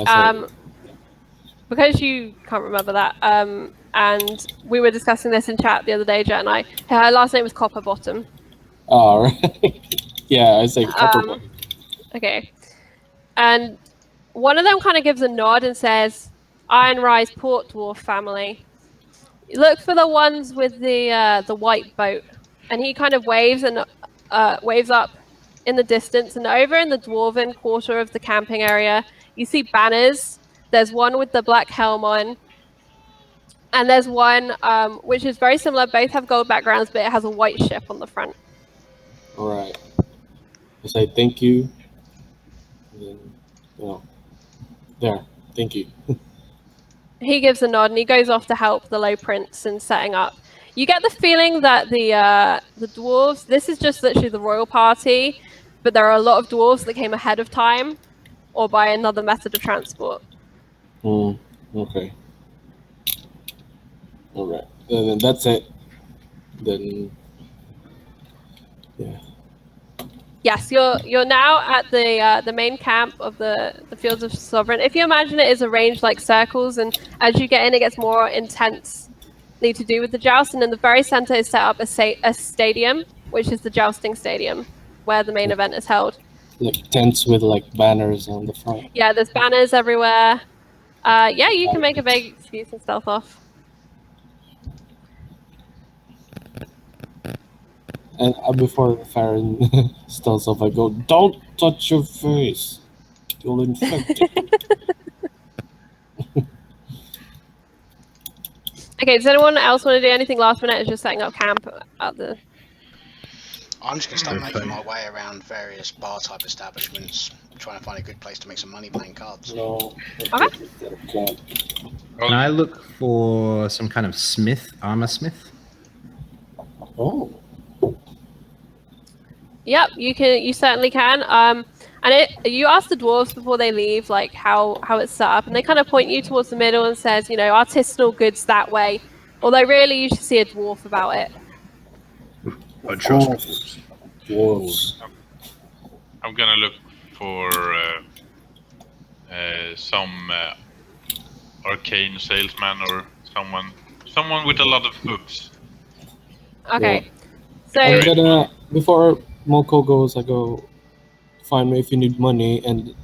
Speaker 4: Because you can't remember that, and we were discussing this in chat the other day, Jet and I. Her last name was Copper Bottom.
Speaker 3: Oh, right. Yeah, I say Copper.
Speaker 4: Okay. And one of them kind of gives a nod and says, Iron Rise Port Dwarf family. Look for the ones with the white boat. And he kind of waves and waves up in the distance. And over in the dwarven quarter of the camping area, you see banners. There's one with the black helm on. And there's one which is very similar. Both have gold backgrounds, but it has a white ship on the front.
Speaker 3: All right. I say thank you. And then, there. Thank you.
Speaker 4: He gives a nod and he goes off to help the Low Prince in setting up. You get the feeling that the dwarves, this is just literally the royal party, but there are a lot of dwarves that came ahead of time or by another method of transport.
Speaker 3: Okay. All right. Then that's it. Then, yeah.
Speaker 4: Yes, you're now at the main camp of the Fields of Sovereign. If you imagine it is arranged like circles, and as you get in, it gets more intense. Need to do with the joust, and in the very center is set up a stadium, which is the jousting stadium, where the main event is held.
Speaker 3: Like tents with like banners on the front.
Speaker 4: Yeah, there's banners everywhere. Yeah, you can make a vague excuse and stealth off.
Speaker 3: And before Farron steals off, I go, "Don't touch your face. You'll infect it."
Speaker 4: Okay, does anyone else want to do anything last minute? Is just setting up camp at the...
Speaker 2: I'm just going to start making my way around various bar-type establishments, trying to find a good place to make some money playing cards.
Speaker 3: No.
Speaker 4: Okay.
Speaker 6: Can I look for some kind of smith, armor smith?
Speaker 3: Oh.
Speaker 4: Yep, you certainly can. You ask the dwarves before they leave, like how it's set up, and they kind of point you towards the middle and says, artisanal goods that way. Although really, you should see a dwarf about it.
Speaker 1: I trust
Speaker 3: Dwarves.
Speaker 5: I'm gonna look for some arcane salesman or someone with a lot of hooks.
Speaker 4: Okay. So
Speaker 3: I'm gonna, before Moko goes, I go, find me if you need money, and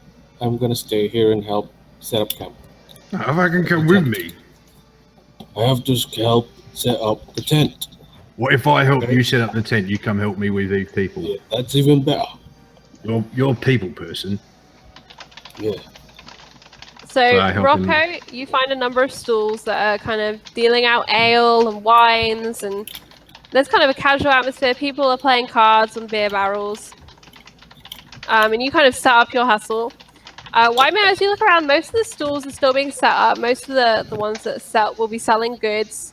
Speaker 3: I'm gonna stay here and help set up camp.
Speaker 1: If I can come with me.
Speaker 3: I have to help set up the tent.
Speaker 1: What if I help you set up the tent? You come help me with these people.
Speaker 3: Yeah, that's even better.
Speaker 1: You're a people person.
Speaker 3: Yeah.
Speaker 4: So
Speaker 1: I help
Speaker 4: Rocco,
Speaker 1: him.
Speaker 4: you find a number of stalls that are kind of dealing out ale and wines, and there's kind of a casual atmosphere. People are playing cards on beer barrels. And you kind of set up your hustle. Whiteman, as you look around, most of the stalls are still being set up. Most of the ones that will be selling goods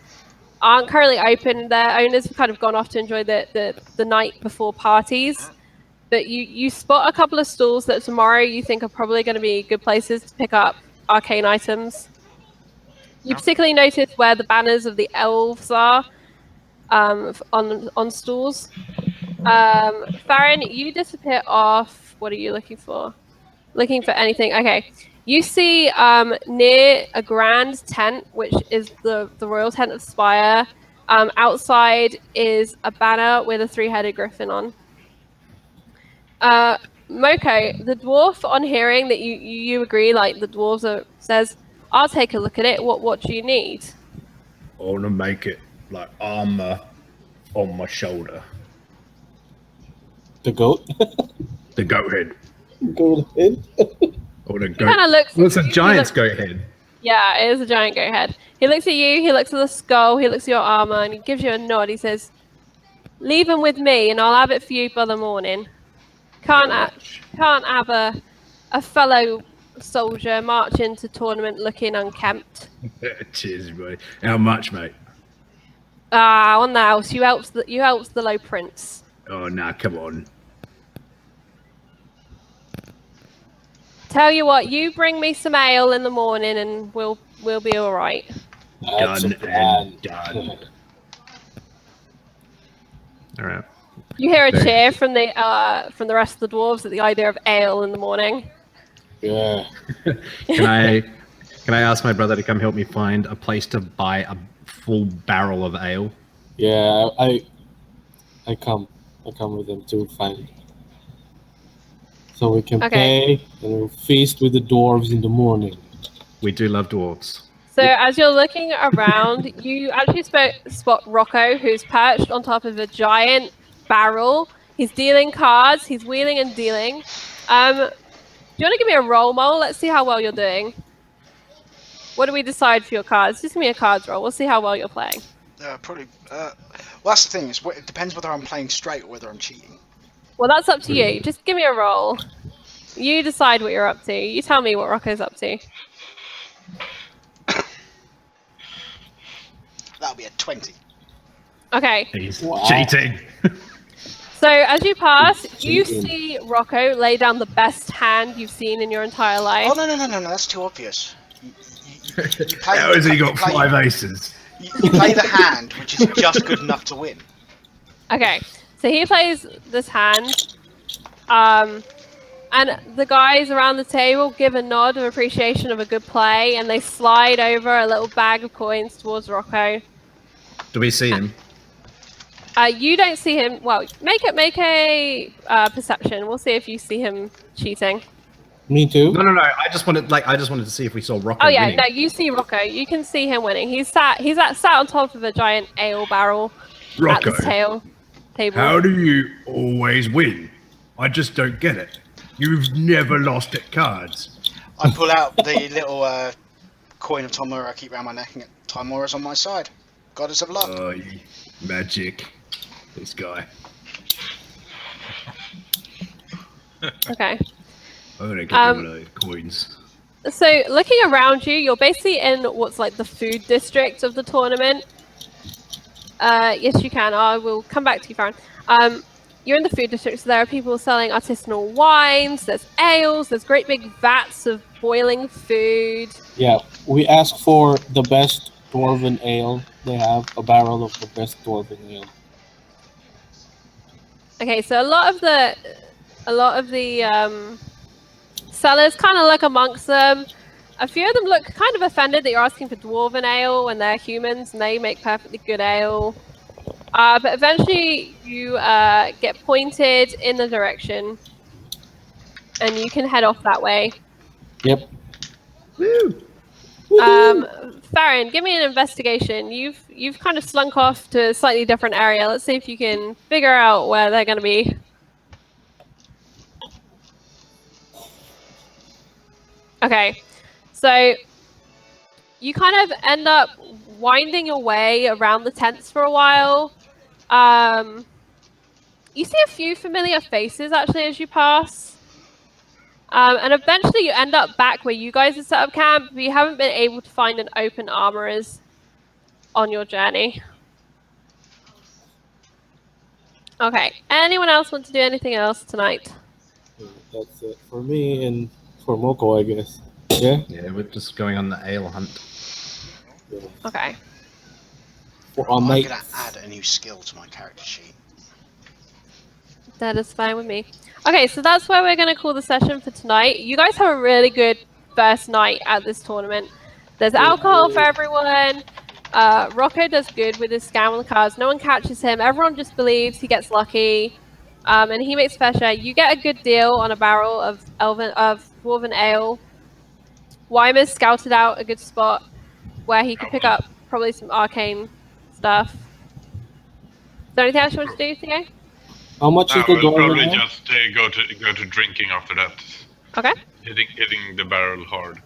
Speaker 4: aren't currently open. Their owners have kind of gone off to enjoy the night before parties. But you spot a couple of stalls that tomorrow you think are probably going to be good places to pick up arcane items. You particularly notice where the banners of the elves are on stalls. Farron, you disappear off. What are you looking for? Looking for anything. Okay. You see near a grand tent, which is the royal tent of Spire. Outside is a banner with a 3-headed griffin on. Moko, the dwarf, on hearing that you agree, like the dwarves says, "I'll take a look at it. What do you need?"
Speaker 1: I want to make it like armor on my shoulder.
Speaker 3: The goat.
Speaker 1: The goat head.
Speaker 3: Goat head.
Speaker 1: Or the
Speaker 4: He
Speaker 1: goat.
Speaker 4: kind of looks.
Speaker 6: Well, it's a
Speaker 4: at you,
Speaker 6: giant's goat head.
Speaker 4: Yeah, it is a giant goat head. He looks at you. He looks at the skull. He looks at your armor, and he gives you a nod. He says, "Leave him with me, and I'll have it for you by the morning. Can't have a fellow soldier march into tournament looking unkempt."
Speaker 1: Cheers, buddy. How much, mate?
Speaker 4: On the house, you helps the low prince.
Speaker 1: Oh, nah, come on.
Speaker 4: Tell you what, you bring me some ale in the morning, and we'll be all right.
Speaker 3: That's a
Speaker 1: Done
Speaker 3: plan.
Speaker 1: and done.
Speaker 6: All right.
Speaker 4: You hear a
Speaker 1: Thank
Speaker 4: cheer from the rest of the dwarves at the idea of ale in the morning.
Speaker 3: Yeah.
Speaker 6: Can I ask my brother to come help me find a place to buy a full barrel of ale?
Speaker 3: Yeah. I come with him to find. So we can pay and we'll feast with the dwarves in the morning.
Speaker 6: We do love dwarves.
Speaker 4: So as you're looking around, you actually spot Rocco, who's perched on top of a giant barrel. He's dealing cards. He's wheeling and dealing. Do you want to give me a roll, Mole? Let's see how well you're doing. What do we decide for your cards? Just give me a cards roll. We'll see how well you're playing.
Speaker 2: Probably. Well, that's the thing. It depends whether I'm playing straight or whether I'm cheating.
Speaker 4: Well, that's up to you. Just give me a roll. You decide what you're up to. You tell me what Rocco's up to.
Speaker 2: That'll be a 20.
Speaker 4: Okay.
Speaker 1: He's
Speaker 3: Wow.
Speaker 1: cheating.
Speaker 4: So as you pass, you
Speaker 3: Cheating.
Speaker 4: see Rocco lay down the best hand you've seen in your entire life.
Speaker 2: Oh, no, that's too obvious. You play,
Speaker 1: How has he got
Speaker 2: you play-
Speaker 1: 5 aces?
Speaker 2: You play the hand, which is just good enough to win.
Speaker 4: Okay, so he plays this hand, and the guys around the table give a nod of appreciation of a good play, and they slide over a little bag of coins towards Rocco.
Speaker 6: Do we see him?
Speaker 4: You don't see him. Well, make a perception. We'll see if you see him cheating.
Speaker 3: Me too.
Speaker 6: No. I just wanted to see if we saw Rocco
Speaker 4: Oh yeah,
Speaker 6: winning.
Speaker 4: no, you see Rocco. You can see him winning. He's sat on top of a giant ale barrel
Speaker 1: Rocco,
Speaker 4: at the table.
Speaker 1: how do you always win? I just don't get it. You've never lost at cards.
Speaker 2: I pull out the little coin of Tomura I keep around my neck, and Tomura's on my side. Goddess of luck.
Speaker 1: Oh, magic. This guy.
Speaker 4: Okay.
Speaker 1: I'm gonna get rid of those coins.
Speaker 4: So looking around you, you're basically in what's like the food district of the tournament. Yes, you can. I will come back to you, Farron. You're in the food district, so there are people selling artisanal wines, there's ales, there's great big vats of boiling food.
Speaker 3: Yeah, we ask for the best dwarven ale. They have a barrel of the best dwarven ale.
Speaker 4: Okay, so a lot of the sellers kind of look amongst them. A few of them look kind of offended that you're asking for dwarven ale when they're humans and they make perfectly good ale. But eventually you get pointed in the direction and you can head off that way.
Speaker 3: Yep.
Speaker 4: Farron, give me an investigation. You've kind of slunk off to a slightly different area. Let's see if you can figure out where they're going to be. Okay, so you kind of end up winding your way around the tents for a while. You see a few familiar faces actually as you pass. And eventually you end up back where you guys have set up camp, but you haven't been able to find an open armorer's on your journey. Okay, anyone else want to do anything else tonight?
Speaker 3: That's it for me and for Moko, I guess. Yeah?
Speaker 6: Yeah, we're just going on the ale hunt.
Speaker 3: Yeah.
Speaker 4: Okay.
Speaker 3: For all
Speaker 2: I'm
Speaker 3: night.
Speaker 2: going to add a new skill to my character sheet.
Speaker 4: That is fine with me. Okay, so that's where we're going to call the session for tonight. You guys have a really good first night at this tournament. There's alcohol for everyone. Rocco does good with his scam on the cards. No one catches him. Everyone just believes he gets lucky. And he makes fair share. You get a good deal on a barrel of dwarven ale. Weimer's scouted out a good spot where he could pick up probably some arcane stuff. Is there anything else you want to do, Theo?
Speaker 3: How much is the
Speaker 5: We'll
Speaker 3: door
Speaker 5: probably
Speaker 3: now?
Speaker 5: just go to drinking after that.
Speaker 4: Okay.
Speaker 5: Hitting the barrel hard.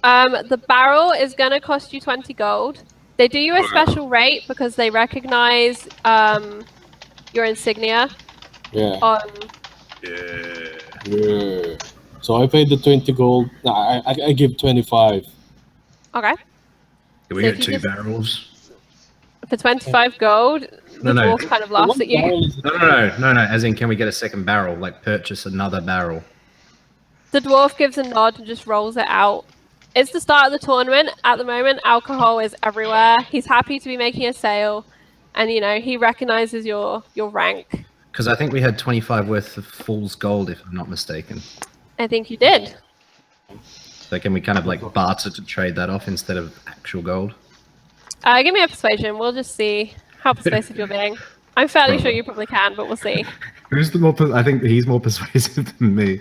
Speaker 4: The barrel is going to cost you 20 gold. They do you a special rate because they recognize your insignia
Speaker 3: Yeah.
Speaker 4: on...
Speaker 3: Yeah. So I paid the 20 gold. Nah, I give 25.
Speaker 4: Okay.
Speaker 1: Can we
Speaker 4: So
Speaker 1: get
Speaker 4: if you
Speaker 1: 2
Speaker 4: just-
Speaker 1: barrels?
Speaker 4: For 25 gold, the
Speaker 1: No.
Speaker 4: dwarf kind of laughs at you.
Speaker 1: No. As in, can we get a second barrel? Like, purchase another barrel?
Speaker 4: The dwarf gives a nod and just rolls it out. It's the start of the tournament. At the moment, alcohol is everywhere. He's happy to be making a sale. And, you know, he recognizes your rank.
Speaker 1: Because I think we had 25 worth of fool's gold, if I'm not mistaken.
Speaker 4: I think you did.
Speaker 1: So can we kind of like barter to trade that off instead of actual gold?
Speaker 4: Give me a persuasion. We'll just see how persuasive you're being. I'm fairly sure you probably can, but we'll see.
Speaker 6: Who's the more? I think he's more persuasive than me.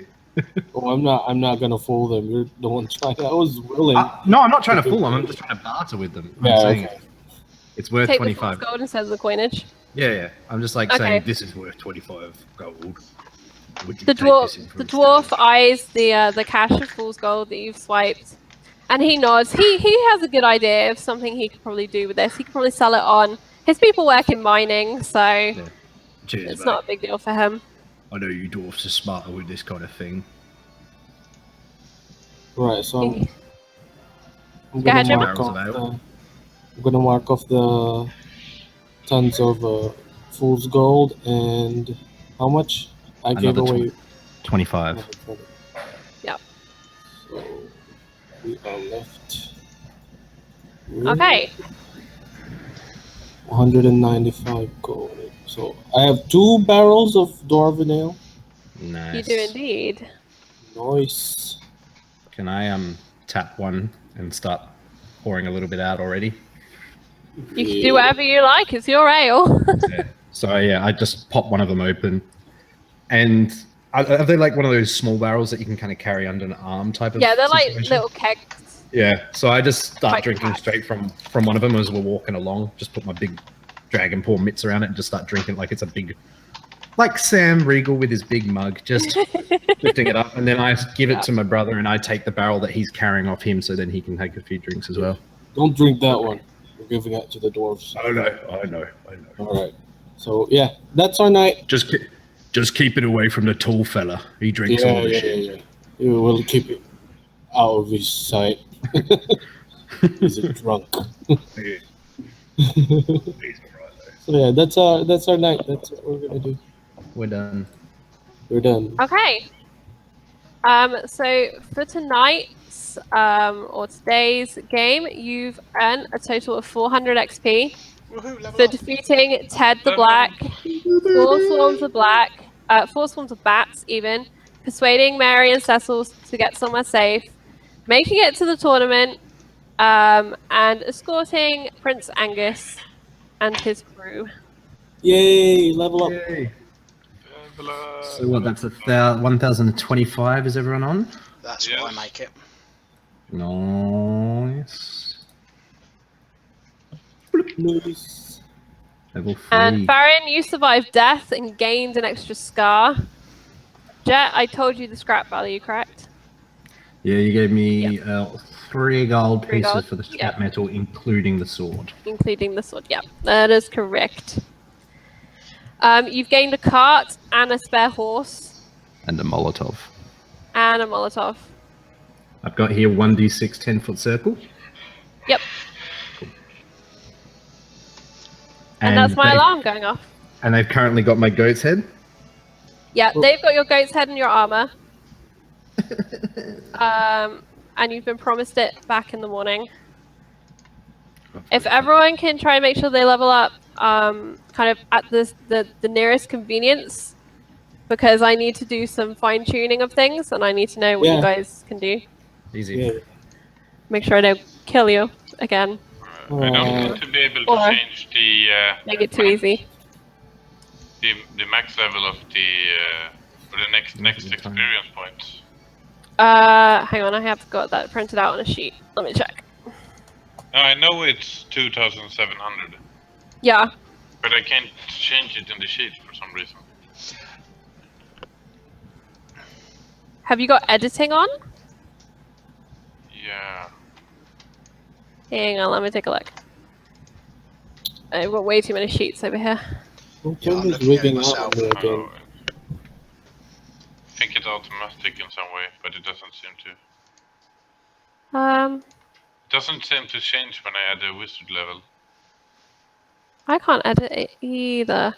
Speaker 3: Oh, I'm not gonna fool them. You're the one trying. I was willing.
Speaker 6: No, I'm not trying to fool them. I'm just trying to barter with them. I'm
Speaker 3: Yeah,
Speaker 6: saying
Speaker 3: okay.
Speaker 6: it's worth
Speaker 4: Take
Speaker 6: 25.
Speaker 4: the gold instead of the coinage.
Speaker 1: Yeah. I'm just like
Speaker 4: Okay.
Speaker 1: saying this is worth 25 gold. Would you
Speaker 4: The
Speaker 1: take this in
Speaker 4: dwarf,
Speaker 1: for
Speaker 4: the
Speaker 1: instead?
Speaker 4: dwarf eyes the cache of fool's gold that you've swiped, and he nods. He has a good idea of something he could probably do with this. He could probably sell it on. His people work in mining, so
Speaker 1: Cheers,
Speaker 4: it's
Speaker 1: mate.
Speaker 4: not a big deal for him.
Speaker 1: I know you dwarfs are smarter with this kind of thing.
Speaker 3: Right. So I'm
Speaker 4: Go ahead,
Speaker 3: gonna
Speaker 4: Jim.
Speaker 3: mark
Speaker 1: Barrels
Speaker 3: off.
Speaker 1: of ale.
Speaker 3: I'm gonna mark off the tons of fool's gold and how much I gave
Speaker 1: Another
Speaker 3: away.
Speaker 1: 25.
Speaker 3: Another 20.
Speaker 4: Yep.
Speaker 3: So we are left. with
Speaker 4: Okay.
Speaker 3: 195 gold. So I have 2 barrels of dwarven ale.
Speaker 1: Nice.
Speaker 4: You do indeed.
Speaker 3: Nice.
Speaker 6: Can I tap one and start pouring a little bit out already?
Speaker 4: You can do whatever you like. It's your ale.
Speaker 6: Yeah. So yeah, I just pop one of them open, and are they like one of those small barrels that you can kind of carry under an arm type of?
Speaker 4: Yeah, they're like
Speaker 6: situation?
Speaker 4: little kegs.
Speaker 6: Yeah. So I just start
Speaker 4: Quite
Speaker 6: drinking
Speaker 4: fast.
Speaker 6: straight from one of them as we're walking along. Just put my big dragon paw mitts around it and just start drinking like it's a big, like Sam Regal with his big mug, just lifting it up, and then I give it to my brother and I take the barrel that he's carrying off him, so then he can take a few drinks as well.
Speaker 3: Don't drink that one. We're giving it to the dwarves.
Speaker 1: I know.
Speaker 3: All right. So yeah, that's our night.
Speaker 1: Just keep it away from the tall fella. He drinks all the shit.
Speaker 3: Yeah. You will keep it out of his sight. He's a drunk.
Speaker 1: He's all right, though.
Speaker 3: So yeah, that's our night. That's what we're gonna do.
Speaker 6: We're done.
Speaker 3: We're done.
Speaker 4: Okay. So for tonight's or today's game, you've earned a total of 400 XP
Speaker 2: Woohoo, level
Speaker 4: for
Speaker 2: up.
Speaker 4: defeating Ted the Black, 4 swarms of bats even, persuading Mary and Cecil to get somewhere safe, making it to the tournament, and escorting Prince Angus and his crew.
Speaker 3: Yay! Level up.
Speaker 6: Yay.
Speaker 5: Level up.
Speaker 6: So what? That's 1,025. Is everyone on?
Speaker 2: That's
Speaker 5: Yes.
Speaker 2: what I make it.
Speaker 6: Nice.
Speaker 3: Nice.
Speaker 6: Level 3.
Speaker 4: And Farron, you survived death and gained an extra scar. Jet, I told you the scrap value, correct?
Speaker 6: Yeah, you gave me 3 gold
Speaker 4: 3
Speaker 6: pieces
Speaker 4: gold,
Speaker 6: for the scrap
Speaker 4: yeah.
Speaker 6: metal, including the sword.
Speaker 4: Including the sword, yeah. That is correct. You've gained a cart and a spare horse
Speaker 6: And a Molotov.
Speaker 4: and a Molotov.
Speaker 6: I've got here 1d6 10-foot circle.
Speaker 4: Yep. And that's my
Speaker 6: they've-
Speaker 4: alarm going off.
Speaker 6: And they've currently got my goat's head.
Speaker 4: Yeah, they've got your goat's head and your armor. And you've been promised it back in the morning. If everyone can try and make sure they level up kind of at the nearest convenience because I need to do some fine tuning of things, and I need to know what
Speaker 3: Yeah.
Speaker 4: you guys can do.
Speaker 6: Easy.
Speaker 3: Yeah.
Speaker 4: Make sure I don't kill you again.
Speaker 5: I don't seem to be able to
Speaker 4: Or-
Speaker 5: change the
Speaker 4: Make it too easy.
Speaker 5: the max level of or the next experience points.
Speaker 4: Hang on, I have got that printed out on a sheet. Let me check.
Speaker 5: I know it's 2,700,
Speaker 4: Yeah.
Speaker 5: but I can't change it in the sheet for some reason.
Speaker 4: Have you got editing on?
Speaker 5: Yeah.
Speaker 4: Hang on, let me take a look. I've got way too many sheets over here.
Speaker 3: Don't
Speaker 2: Yeah, I'm
Speaker 3: turn this
Speaker 2: looking at it
Speaker 3: rigging out
Speaker 2: myself.
Speaker 3: on me again.
Speaker 5: Oh, I think it's automatic in some way, but it doesn't seem to. It doesn't seem to change when I add a wizard level.
Speaker 4: I can't edit it either.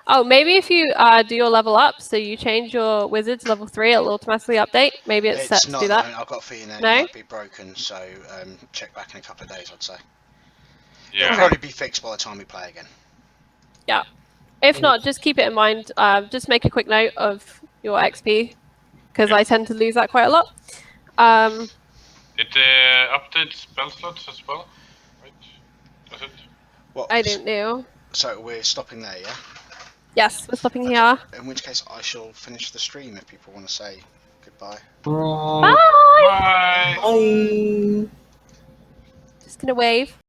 Speaker 4: Oh, maybe if you do your level up, so you change your wizard to level 3, it'll automatically update. Maybe it's set to
Speaker 2: not
Speaker 4: do
Speaker 2: at the
Speaker 4: that.
Speaker 2: moment. I've got a feeling that
Speaker 4: No?
Speaker 2: it might be broken, so check back in a couple of days, I'd say.
Speaker 5: Yeah.
Speaker 2: It'll probably be fixed by the time we play again.
Speaker 4: Yeah. If not, just keep it in mind. Just make a quick note of your XP, because I tend to lose that quite a lot.
Speaker 5: It updates spell slots as well, right? Does it?
Speaker 2: What?
Speaker 4: I don't know.
Speaker 2: So we're stopping there, yeah?
Speaker 4: Yes, we're stopping here.
Speaker 2: In which case, I shall finish the stream if people want to say goodbye.
Speaker 3: Alright.
Speaker 4: Bye!
Speaker 5: Bye!
Speaker 3: Bye.
Speaker 4: Just gonna wave.